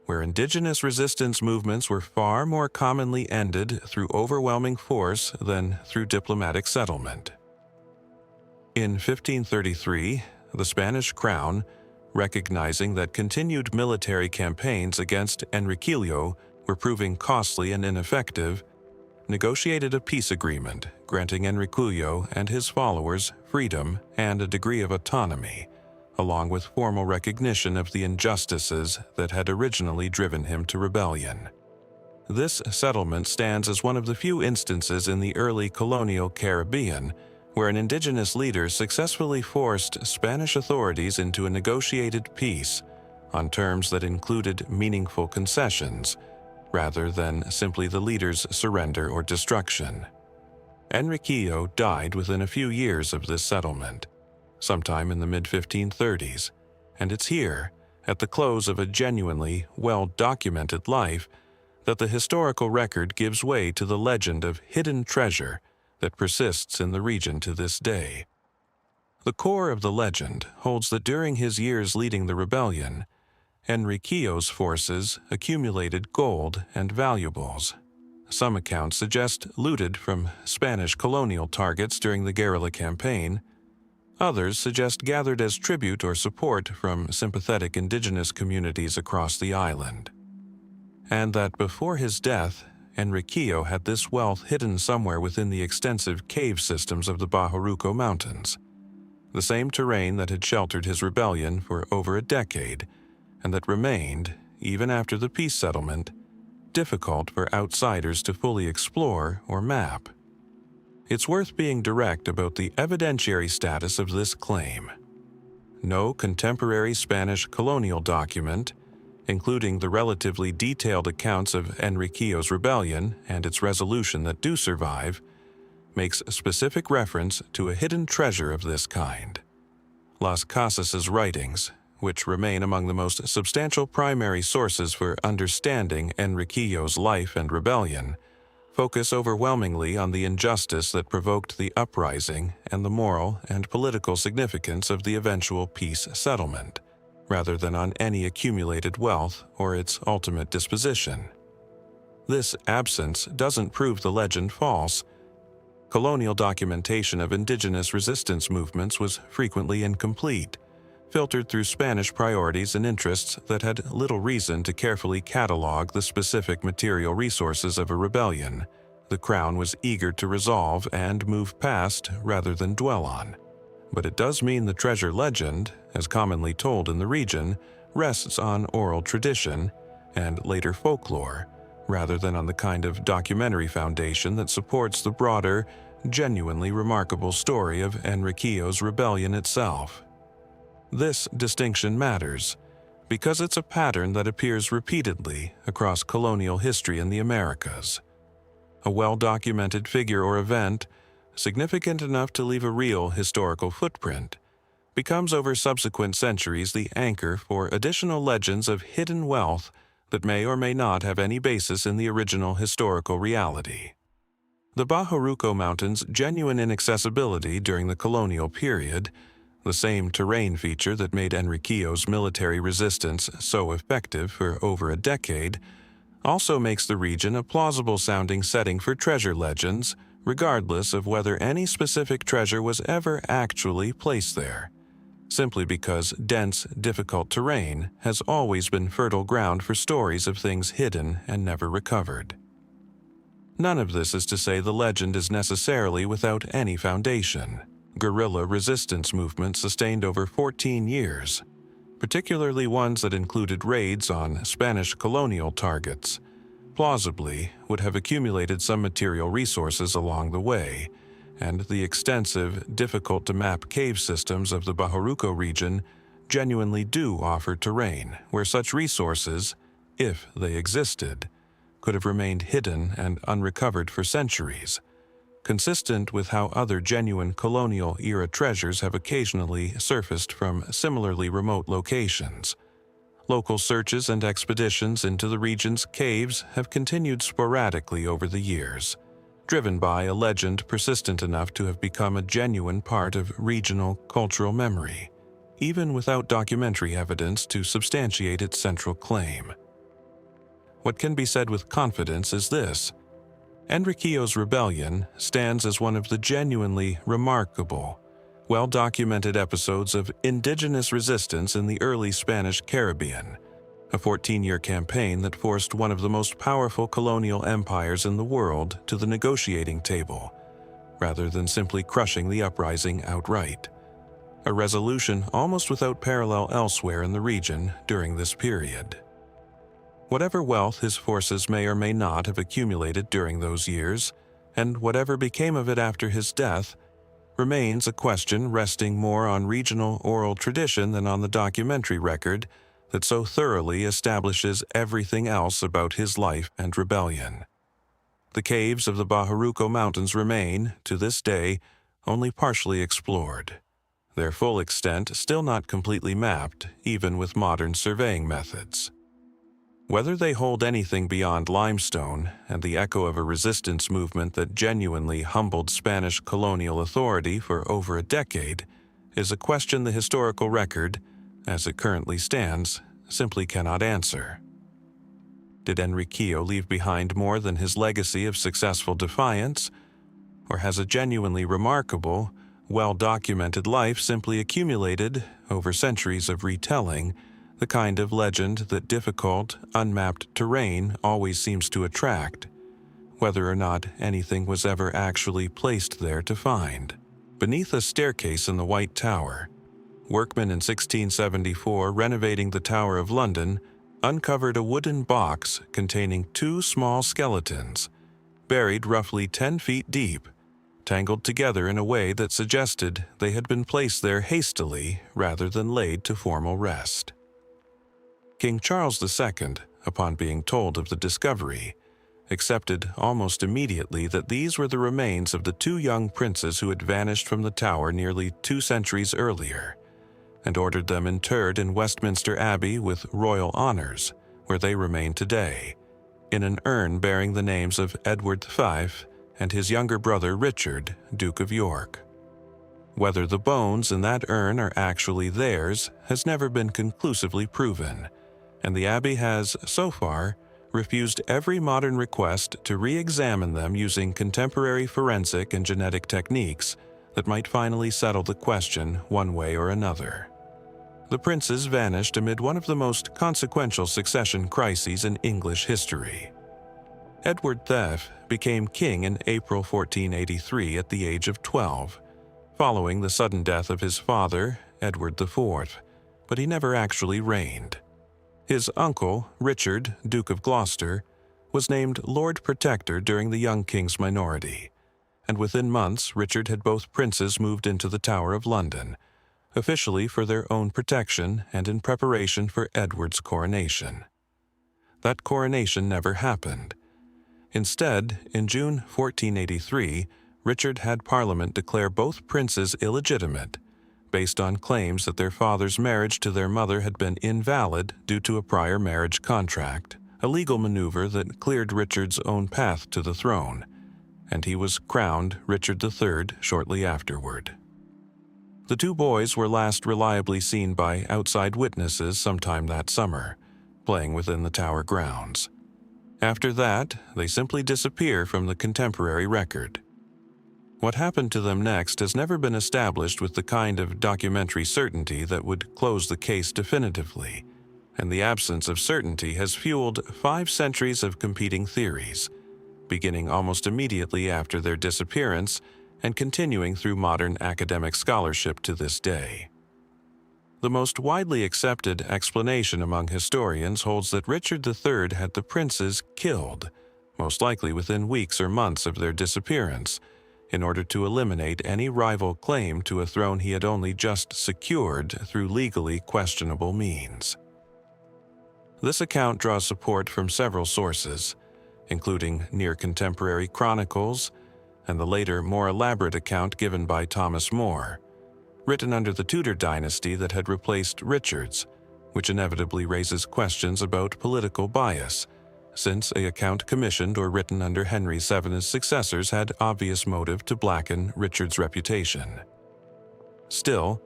where indigenous resistance movements were far more commonly ended through overwhelming force than through diplomatic settlement. In 1533, the Spanish crown, recognizing that continued military campaigns against Enriquillo were proving costly and ineffective, negotiated a peace agreement granting Enriquillo and his followers freedom and a degree of autonomy, along with formal recognition of the injustices that had originally driven him to rebellion. This settlement stands as one of the few instances in the early colonial Caribbean where an indigenous leader successfully forced Spanish authorities into a negotiated peace on terms that included meaningful concessions, rather than simply the leader's surrender or destruction. Enriquillo died within a few years of this settlement, sometime in the mid-1530s, and it's here, at the close of a genuinely well-documented life, that the historical record gives way to the legend of hidden treasure that persists in the region to this day. The core of the legend holds that during his years leading the rebellion, Enriquillo's forces accumulated gold and valuables. Some accounts suggest looted from Spanish colonial targets during the guerrilla campaign. Others suggest gathered as tribute or support from sympathetic indigenous communities across the island. And that before his death, Enriquillo had this wealth hidden somewhere within the extensive cave systems of the Bahoruco Mountains, the same terrain that had sheltered his rebellion for over a decade, and that remained, even after the peace settlement, difficult for outsiders to fully explore or map. It's worth being direct about the evidentiary status of this claim. No contemporary Spanish colonial document, including the relatively detailed accounts of Enriquillo's rebellion and its resolution that do survive, makes specific reference to a hidden treasure of this kind. Las Casas's writings, which remain among the most substantial primary sources for understanding Enriquillo's life and rebellion, focus overwhelmingly on the injustice that provoked the uprising and the moral and political significance of the eventual peace settlement, rather than on any accumulated wealth or its ultimate disposition. This absence doesn't prove the legend false. Colonial documentation of indigenous resistance movements was frequently incomplete, filtered through Spanish priorities and interests that had little reason to carefully catalog the specific material resources of a rebellion the Crown was eager to resolve and move past rather than dwell on. But it does mean the treasure legend, as commonly told in the region, rests on oral tradition and later folklore, rather than on the kind of documentary foundation that supports the broader, genuinely remarkable story of Enriquillo's rebellion itself. This distinction matters because it's a pattern that appears repeatedly across colonial history in the Americas. A well-documented figure or event, significant enough to leave a real historical footprint, becomes over subsequent centuries the anchor for additional legends of hidden wealth that may or may not have any basis in the original historical reality. The Bahoruco Mountains' genuine inaccessibility during the colonial period, the same terrain feature that made Enriquillo's military resistance so effective for over a decade, also makes the region a plausible-sounding setting for treasure legends, regardless of whether any specific treasure was ever actually placed there, simply because dense, difficult terrain has always been fertile ground for stories of things hidden and never recovered. None of this is to say the legend is necessarily without any foundation. Guerrilla resistance movements sustained over 14 years, particularly ones that included raids on Spanish colonial targets, plausibly would have accumulated some material resources along the way, and the extensive, difficult-to-map cave systems of the Bahoruco region genuinely do offer terrain where such resources, if they existed, could have remained hidden and unrecovered for centuries, consistent with how other genuine colonial-era treasures have occasionally surfaced from similarly remote locations. Local searches and expeditions into the region's caves have continued sporadically over the years, driven by a legend persistent enough to have become a genuine part of regional cultural memory, even without documentary evidence to substantiate its central claim. What can be said with confidence is this: Enriquillo's rebellion stands as one of the genuinely remarkable, well-documented episodes of indigenous resistance in the early Spanish Caribbean, a 14-year campaign that forced one of the most powerful colonial empires in the world to the negotiating table, rather than simply crushing the uprising outright. A resolution almost without parallel elsewhere in the region during this period. Whatever wealth his forces may or may not have accumulated during those years, and whatever became of it after his death, remains a question resting more on regional oral tradition than on the documentary record that so thoroughly establishes everything else about his life and rebellion. The caves of the Bajaruco Mountains remain, to this day, only partially explored, their full extent still not completely mapped, even with modern surveying methods. Whether they hold anything beyond limestone and the echo of a resistance movement that genuinely humbled Spanish colonial authority for over a decade is a question the historical record, as it currently stands, simply cannot answer. Did Enriquillo leave behind more than his legacy of successful defiance, or has a genuinely remarkable, well-documented life simply accumulated, over centuries of retelling, the kind of legend that difficult, unmapped terrain always seems to attract, whether or not anything was ever actually placed there to find? Beneath a staircase in the White Tower, workmen in 1674 renovating the Tower of London uncovered a wooden box containing 2 small skeletons, buried roughly 10 feet deep, tangled together in a way that suggested they had been placed there hastily rather than laid to formal rest. King Charles II, upon being told of the discovery, accepted almost immediately that these were the remains of the 2 young princes who had vanished from the tower nearly 2 centuries earlier, and ordered them interred in Westminster Abbey with royal honors, where they remain today, in an urn bearing the names of Edward V and his younger brother Richard, Duke of York. Whether the bones in that urn are actually theirs has never been conclusively proven, and the Abbey has, so far, refused every modern request to re-examine them using contemporary forensic and genetic techniques that might finally settle the question one way or another. The princes vanished amid one of the most consequential succession crises in English history. Edward III became king in April 1483 at the age of 12, following the sudden death of his father, Edward IV, but he never actually reigned. His uncle, Richard, Duke of Gloucester, was named Lord Protector during the young king's minority, and within months Richard had both princes moved into the Tower of London, officially for their own protection and in preparation for Edward's coronation. That coronation never happened. Instead, in June 1483, Richard had Parliament declare both princes illegitimate, based on claims that their father's marriage to their mother had been invalid due to a prior marriage contract, a legal maneuver that cleared Richard's own path to the throne, and he was crowned Richard III shortly afterward. The 2 boys were last reliably seen by outside witnesses sometime that summer, playing within the tower grounds. After that, they simply disappear from the contemporary record. What happened to them next has never been established with the kind of documentary certainty that would close the case definitively, and the absence of certainty has fueled 5 centuries of competing theories, beginning almost immediately after their disappearance and continuing through modern academic scholarship to this day. The most widely accepted explanation among historians holds that Richard III had the princes killed, most likely within weeks or months of their disappearance, in order to eliminate any rival claim to a throne he had only just secured through legally questionable means. This account draws support from several sources, including near-contemporary chronicles and the later, more elaborate account given by Thomas More, written under the Tudor dynasty that had replaced Richard's, which inevitably raises questions about political bias, since an account commissioned or written under Henry VII's successors had obvious motive to blacken Richard's reputation. Still,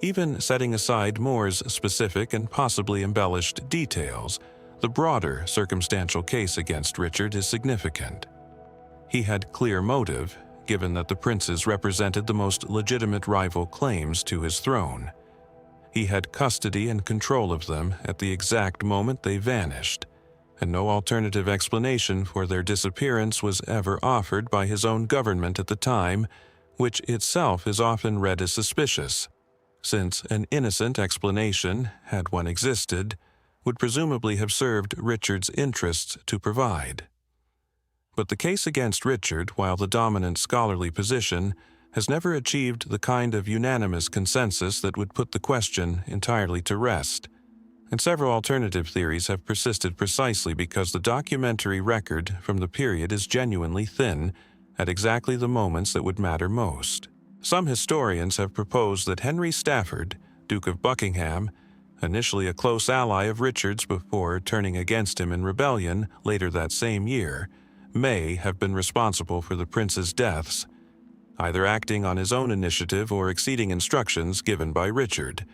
even setting aside More's specific and possibly embellished details, the broader circumstantial case against Richard is significant. He had clear motive, given that the princes represented the most legitimate rival claims to his throne. He had custody and control of them at the exact moment they vanished, and no alternative explanation for their disappearance was ever offered by his own government at the time, which itself is often read as suspicious, since an innocent explanation, had one existed, would presumably have served Richard's interests to provide. But the case against Richard, while the dominant scholarly position, has never achieved the kind of unanimous consensus that would put the question entirely to rest, and several alternative theories have persisted precisely because the documentary record from the period is genuinely thin at exactly the moments that would matter most. Some historians have proposed that Henry Stafford, Duke of Buckingham, initially a close ally of Richard's before turning against him in rebellion later that same year, may have been responsible for the prince's deaths, either acting on his own initiative or exceeding instructions given by Richard,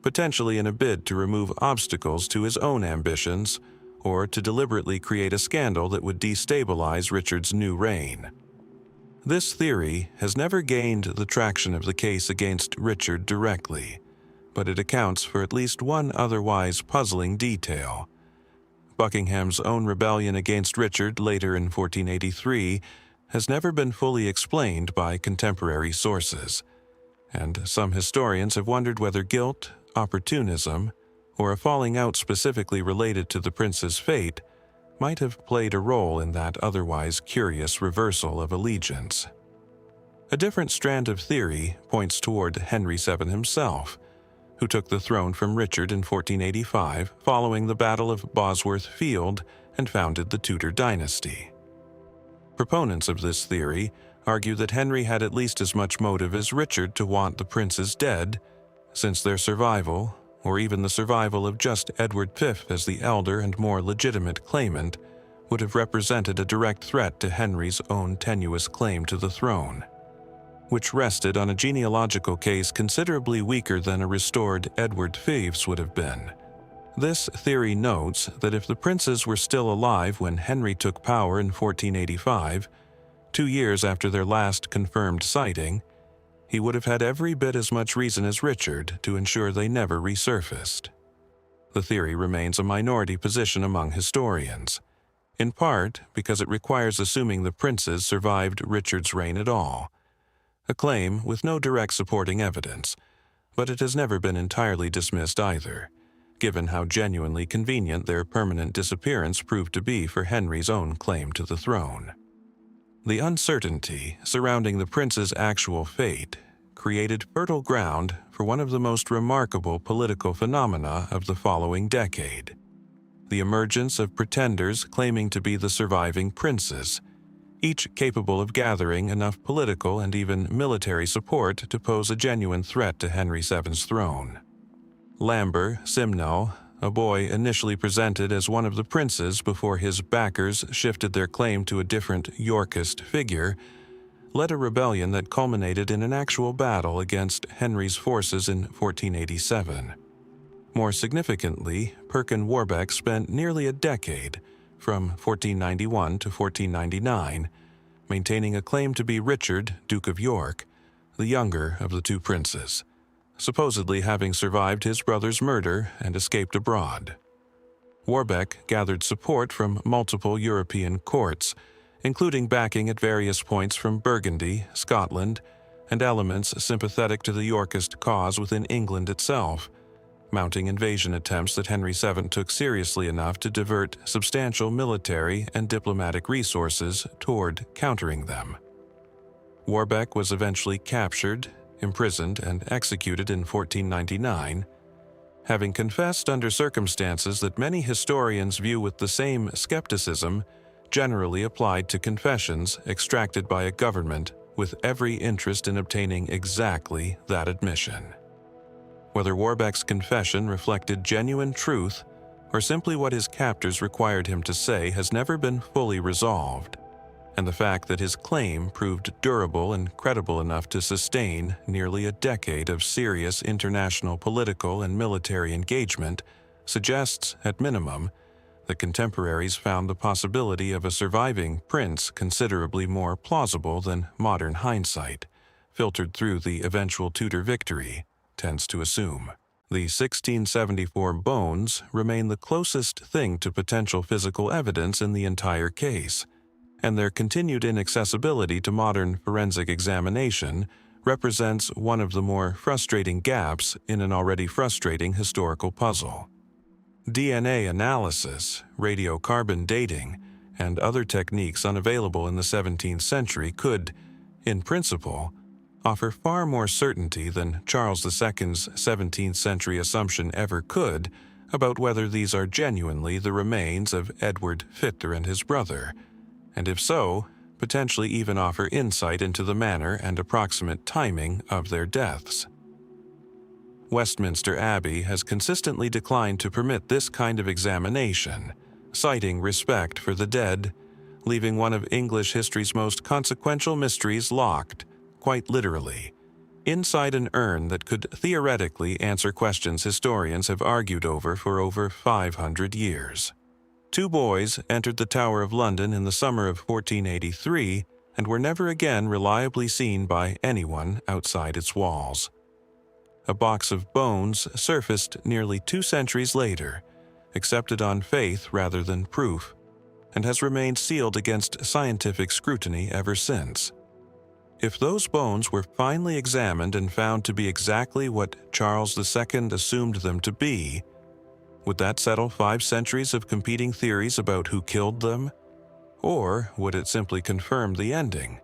potentially in a bid to remove obstacles to his own ambitions or to deliberately create a scandal that would destabilize Richard's new reign. This theory has never gained the traction of the case against Richard directly, but it accounts for at least one otherwise puzzling detail. Buckingham's own rebellion against Richard later in 1483 has never been fully explained by contemporary sources, and some historians have wondered whether guilt, opportunism, or a falling out specifically related to the prince's fate might have played a role in that otherwise curious reversal of allegiance. A different strand of theory points toward Henry VII himself, who took the throne from Richard in 1485 following the Battle of Bosworth Field and founded the Tudor dynasty. Proponents of this theory argue that Henry had at least as much motive as Richard to want the princes dead, since their survival, or even the survival of just Edward V as the elder and more legitimate claimant, would have represented a direct threat to Henry's own tenuous claim to the throne, which rested on a genealogical case considerably weaker than a restored Edward V's would have been. This theory notes that if the princes were still alive when Henry took power in 1485, 2 years after their last confirmed sighting, he would have had every bit as much reason as Richard to ensure they never resurfaced. The theory remains a minority position among historians, in part because it requires assuming the princes survived Richard's reign at all, a claim with no direct supporting evidence, but it has never been entirely dismissed either, given how genuinely convenient their permanent disappearance proved to be for Henry's own claim to the throne. The uncertainty surrounding the prince's actual fate created fertile ground for one of the most remarkable political phenomena of the following decade: the emergence of pretenders claiming to be the surviving princes, each capable of gathering enough political and even military support to pose a genuine threat to Henry VII's throne. Lambert Simnel, a boy initially presented as one of the princes before his backers shifted their claim to a different Yorkist figure, led a rebellion that culminated in an actual battle against Henry's forces in 1487. More significantly, Perkin Warbeck spent nearly a decade, from 1491 to 1499, maintaining a claim to be Richard, Duke of York, the younger of the two princes, supposedly having survived his brother's murder and escaped abroad. Warbeck gathered support from multiple European courts, including backing at various points from Burgundy, Scotland, and elements sympathetic to the Yorkist cause within England itself, mounting invasion attempts that Henry VII took seriously enough to divert substantial military and diplomatic resources toward countering them. Warbeck was eventually captured, imprisoned, and executed in 1499, having confessed under circumstances that many historians view with the same skepticism generally applied to confessions extracted by a government with every interest in obtaining exactly that admission. Whether Warbeck's confession reflected genuine truth or simply what his captors required him to say has never been fully resolved, and the fact that his claim proved durable and credible enough to sustain nearly a decade of serious international political and military engagement suggests, at minimum, The contemporaries found the possibility of a surviving prince considerably more plausible than modern hindsight, filtered through the eventual Tudor victory, tends to assume. The 1674 bones remain the closest thing to potential physical evidence in the entire case, and their continued inaccessibility to modern forensic examination represents one of the more frustrating gaps in an already frustrating historical puzzle. DNA analysis, radiocarbon dating, and other techniques unavailable in the 17th century could, in principle, offer far more certainty than Charles II's 17th century assumption ever could about whether these are genuinely the remains of Edward Fitter and his brother, and if so, potentially even offer insight into the manner and approximate timing of their deaths. Westminster Abbey has consistently declined to permit this kind of examination, citing respect for the dead, leaving one of English history's most consequential mysteries locked, quite literally, inside an urn that could theoretically answer questions historians have argued over for over 500 years. Two boys entered the Tower of London in the summer of 1483 and were never again reliably seen by anyone outside its walls. A box of bones surfaced nearly 2 centuries later, accepted on faith rather than proof, and has remained sealed against scientific scrutiny ever since. If those bones were finally examined and found to be exactly what Charles II assumed them to be, would that settle 5 centuries of competing theories about who killed them? Or would it simply confirm the ending,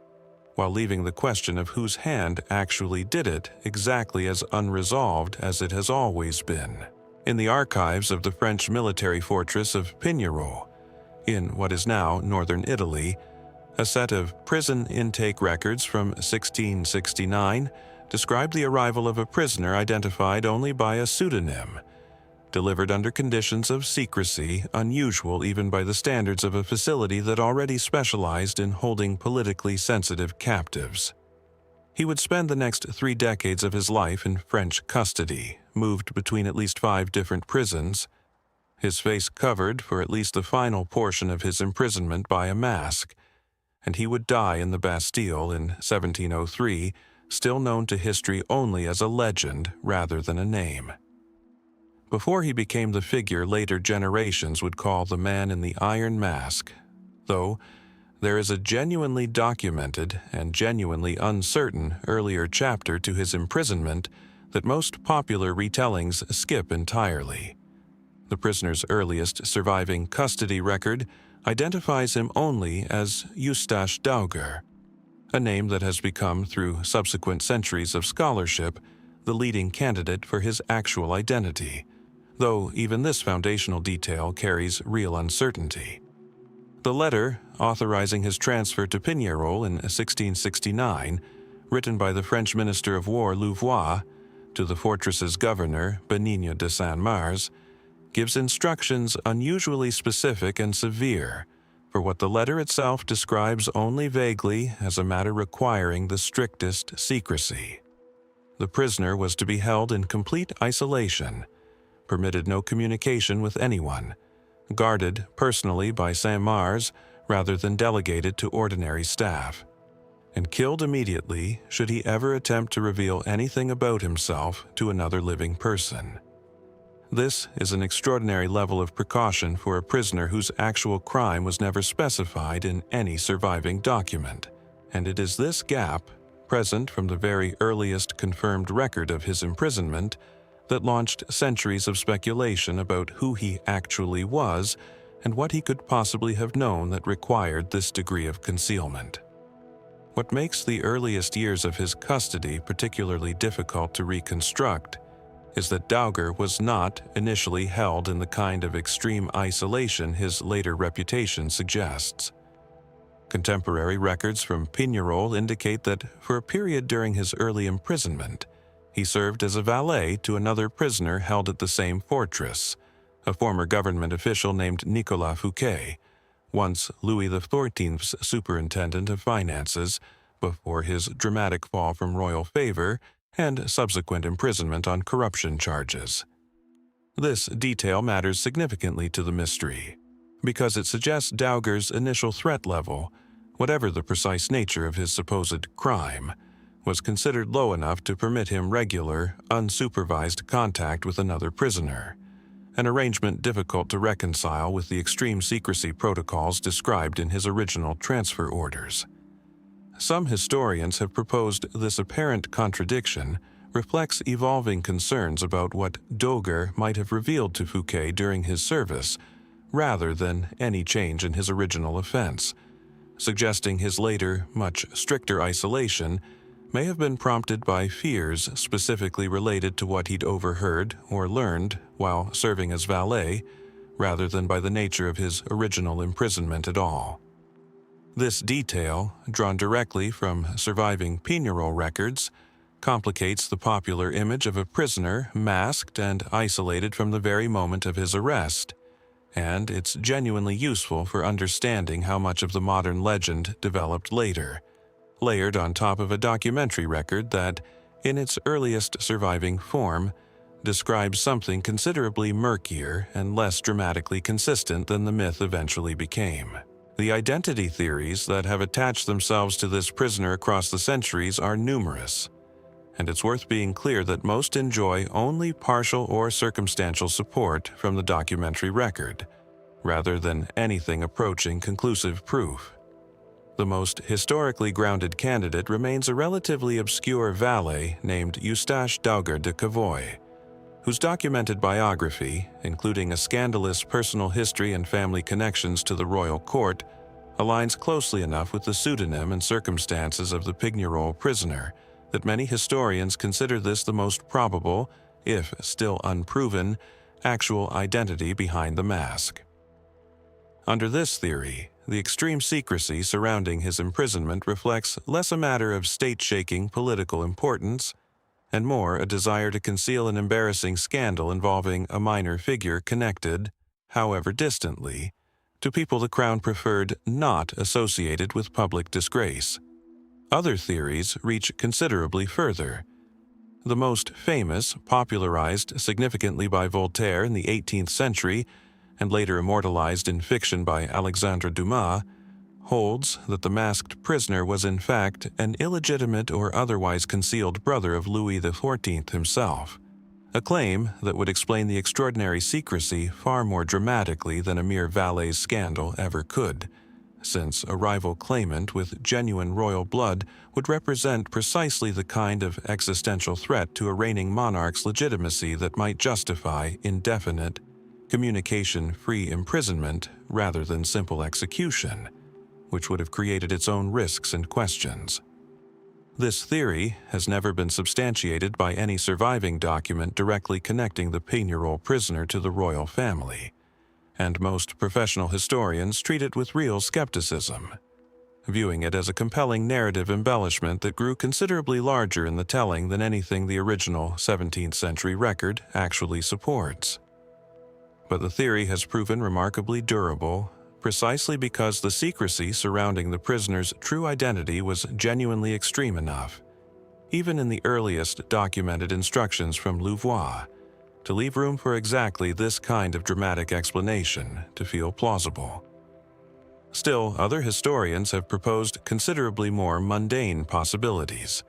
while leaving the question of whose hand actually did it exactly as unresolved as it has always been? In the archives of the French military fortress of Pignerol, in what is now northern Italy, a set of prison intake records from 1669 describe the arrival of a prisoner identified only by a pseudonym, delivered under conditions of secrecy unusual even by the standards of a facility that already specialized in holding politically sensitive captives. He would spend the next 3 decades of his life in French custody, moved between at least 5 different prisons, his face covered for at least the final portion of his imprisonment by a mask, and he would die in the Bastille in 1703, still known to history only as a legend rather than a name. Before he became the figure later generations would call the Man in the Iron Mask, though there is a genuinely documented and genuinely uncertain earlier chapter to his imprisonment that most popular retellings skip entirely. The prisoner's earliest surviving custody record identifies him only as Eustache Dauger, a name that has become, through subsequent centuries of scholarship, the leading candidate for his actual identity, though even this foundational detail carries real uncertainty. The letter authorizing his transfer to Pignerol in 1669, written by the French Minister of War Louvois to the fortress's governor Benigno de Saint-Mars, gives instructions unusually specific and severe for what the letter itself describes only vaguely as a matter requiring the strictest secrecy. The prisoner was to be held in complete isolation, permitted no communication with anyone, guarded personally by Saint-Mars rather than delegated to ordinary staff, and killed immediately should he ever attempt to reveal anything about himself to another living person. This is an extraordinary level of precaution for a prisoner whose actual crime was never specified in any surviving document, and it is this gap, present from the very earliest confirmed record of his imprisonment, that launched centuries of speculation about who he actually was and what he could possibly have known that required this degree of concealment. What makes the earliest years of his custody particularly difficult to reconstruct is that Dauger was not initially held in the kind of extreme isolation his later reputation suggests. Contemporary records from Pignerol indicate that for a period during his early imprisonment, he served as a valet to another prisoner held at the same fortress, a former government official named Nicolas Fouquet, once Louis XIV's superintendent of finances, before his dramatic fall from royal favor and subsequent imprisonment on corruption charges. This detail matters significantly to the mystery. because it suggests Daugur's initial threat level, whatever the precise nature of his supposed crime, was considered low enough to permit him regular, unsupervised contact with another prisoner, an arrangement difficult to reconcile with the extreme secrecy protocols described in his original transfer orders. Some historians have proposed this apparent contradiction reflects evolving concerns about what Daugur might have revealed to Fouquet during his service, rather than any change in his original offense, suggesting his later, much stricter isolation may have been prompted by fears specifically related to what he'd overheard or learned while serving as valet, rather than by the nature of his original imprisonment at all. This detail, drawn directly from surviving Pignerol records, complicates the popular image of a prisoner masked and isolated from the very moment of his arrest, and it's genuinely useful for understanding how much of the modern legend developed later, layered on top of a documentary record that, in its earliest surviving form, describes something considerably murkier and less dramatically consistent than the myth eventually became. The identity theories that have attached themselves to this prisoner across the centuries are numerous, and it's worth being clear that most enjoy only partial or circumstantial support from the documentary record, rather than anything approaching conclusive proof. The most historically grounded candidate remains a relatively obscure valet named Eustache Daugur de Cavoy, whose documented biography, including a scandalous personal history and family connections to the royal court, aligns closely enough with the pseudonym and circumstances of the Pignerol prisoner that many historians consider this the most probable, if still unproven, actual identity behind the mask. Under this theory, the extreme secrecy surrounding his imprisonment reflects less a matter of state-shaking political importance and more a desire to conceal an embarrassing scandal involving a minor figure connected, however distantly, to people the Crown preferred not associated with public disgrace. Other theories reach considerably further. The most famous, popularized significantly by Voltaire in the 18th century and later immortalized in fiction by Alexandre Dumas, holds that the masked prisoner was in fact an illegitimate or otherwise concealed brother of Louis XIV himself, a claim that would explain the extraordinary secrecy far more dramatically than a mere valet's scandal ever could, since a rival claimant with genuine royal blood would represent precisely the kind of existential threat to a reigning monarch's legitimacy that might justify indefinite, communication-free imprisonment rather than simple execution, which would have created its own risks and questions. This theory has never been substantiated by any surviving document directly connecting the Pignerol prisoner to the royal family, and most professional historians treat it with real skepticism, viewing it as a compelling narrative embellishment that grew considerably larger in the telling than anything the original 17th century record actually supports. But the theory has proven remarkably durable precisely because the secrecy surrounding the prisoner's true identity was genuinely extreme enough, even in the earliest documented instructions from Louvois, to leave room for exactly this kind of dramatic explanation to feel plausible. Still, other historians have proposed considerably more mundane possibilities,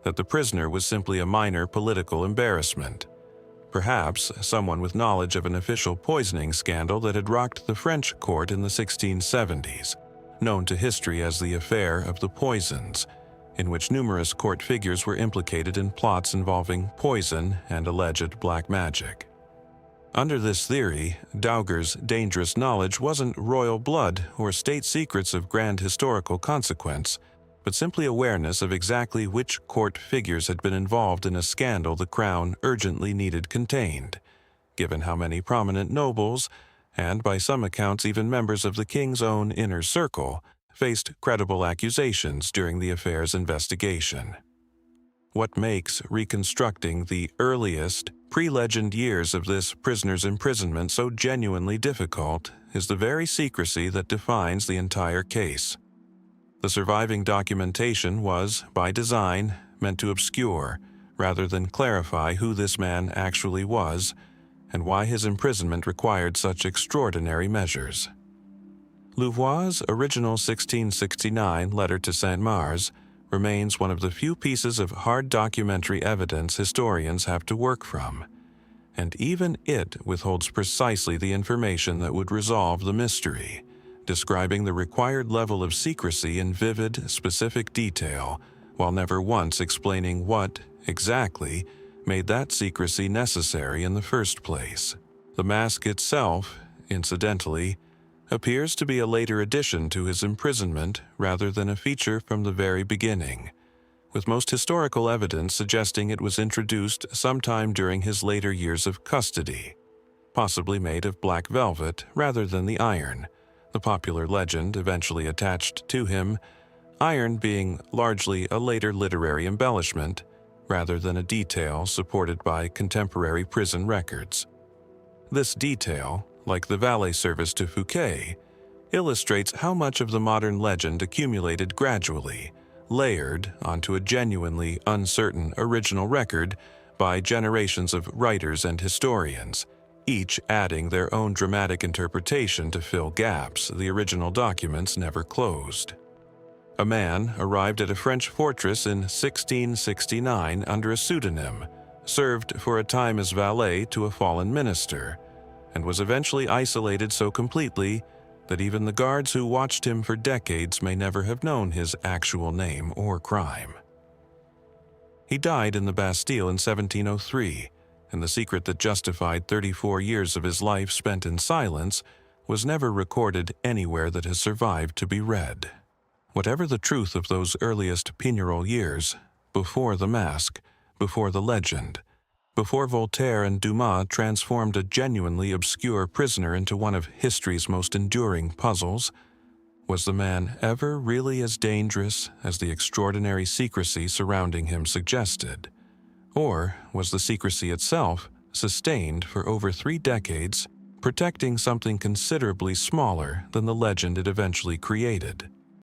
that the prisoner was simply a minor political embarrassment, perhaps someone with knowledge of an official poisoning scandal that had rocked the French court in the 1670s, known to history as the Affair of the Poisons, in which numerous court figures were implicated in plots involving poison and alleged black magic. Under this theory, Daugur's dangerous knowledge wasn't royal blood or state secrets of grand historical consequence, but simply awareness of exactly which court figures had been involved in a scandal the crown urgently needed contained, given how many prominent nobles, and by some accounts even members of the king's own inner circle, faced credible accusations during the affair's investigation. What makes reconstructing the earliest, pre-legend years of this prisoner's imprisonment so genuinely difficult is the very secrecy that defines the entire case. The surviving documentation was, by design, meant to obscure, rather than clarify who this man actually was and why his imprisonment required such extraordinary measures. Louvois' original 1669 letter to Saint-Mars remains one of the few pieces of hard documentary evidence historians have to work from, and even it withholds precisely the information that would resolve the mystery, describing the required level of secrecy in vivid, specific detail, while never once explaining what, exactly, made that secrecy necessary in the first place. The mask itself, incidentally, appears to be a later addition to his imprisonment rather than a feature from the very beginning, with most historical evidence suggesting it was introduced sometime during his later years of custody, possibly made of black velvet rather than the iron, the popular legend eventually attached to him, iron being largely a later literary embellishment rather than a detail supported by contemporary prison records. This detail, like the valet service to Fouquet, illustrates how much of the modern legend accumulated gradually, layered onto a genuinely uncertain original record by generations of writers and historians, each adding their own dramatic interpretation to fill gaps the original documents never closed. A man arrived at a French fortress in 1669 under a pseudonym, served for a time as valet to a fallen minister, and was eventually isolated so completely that even the guards who watched him for decades may never have known his actual name or crime. He died in the Bastille in 1703, and the secret that justified 34 years of his life spent in silence was never recorded anywhere that has survived to be read. Whatever the truth of those earliest Pignerol years, before the mask, before the legend, before Voltaire and Dumas transformed a genuinely obscure prisoner into one of history's most enduring puzzles, was the man ever really as dangerous as the extraordinary secrecy surrounding him suggested? Or was the secrecy itself sustained for over 3 decades, protecting something considerably smaller than the legend it eventually created?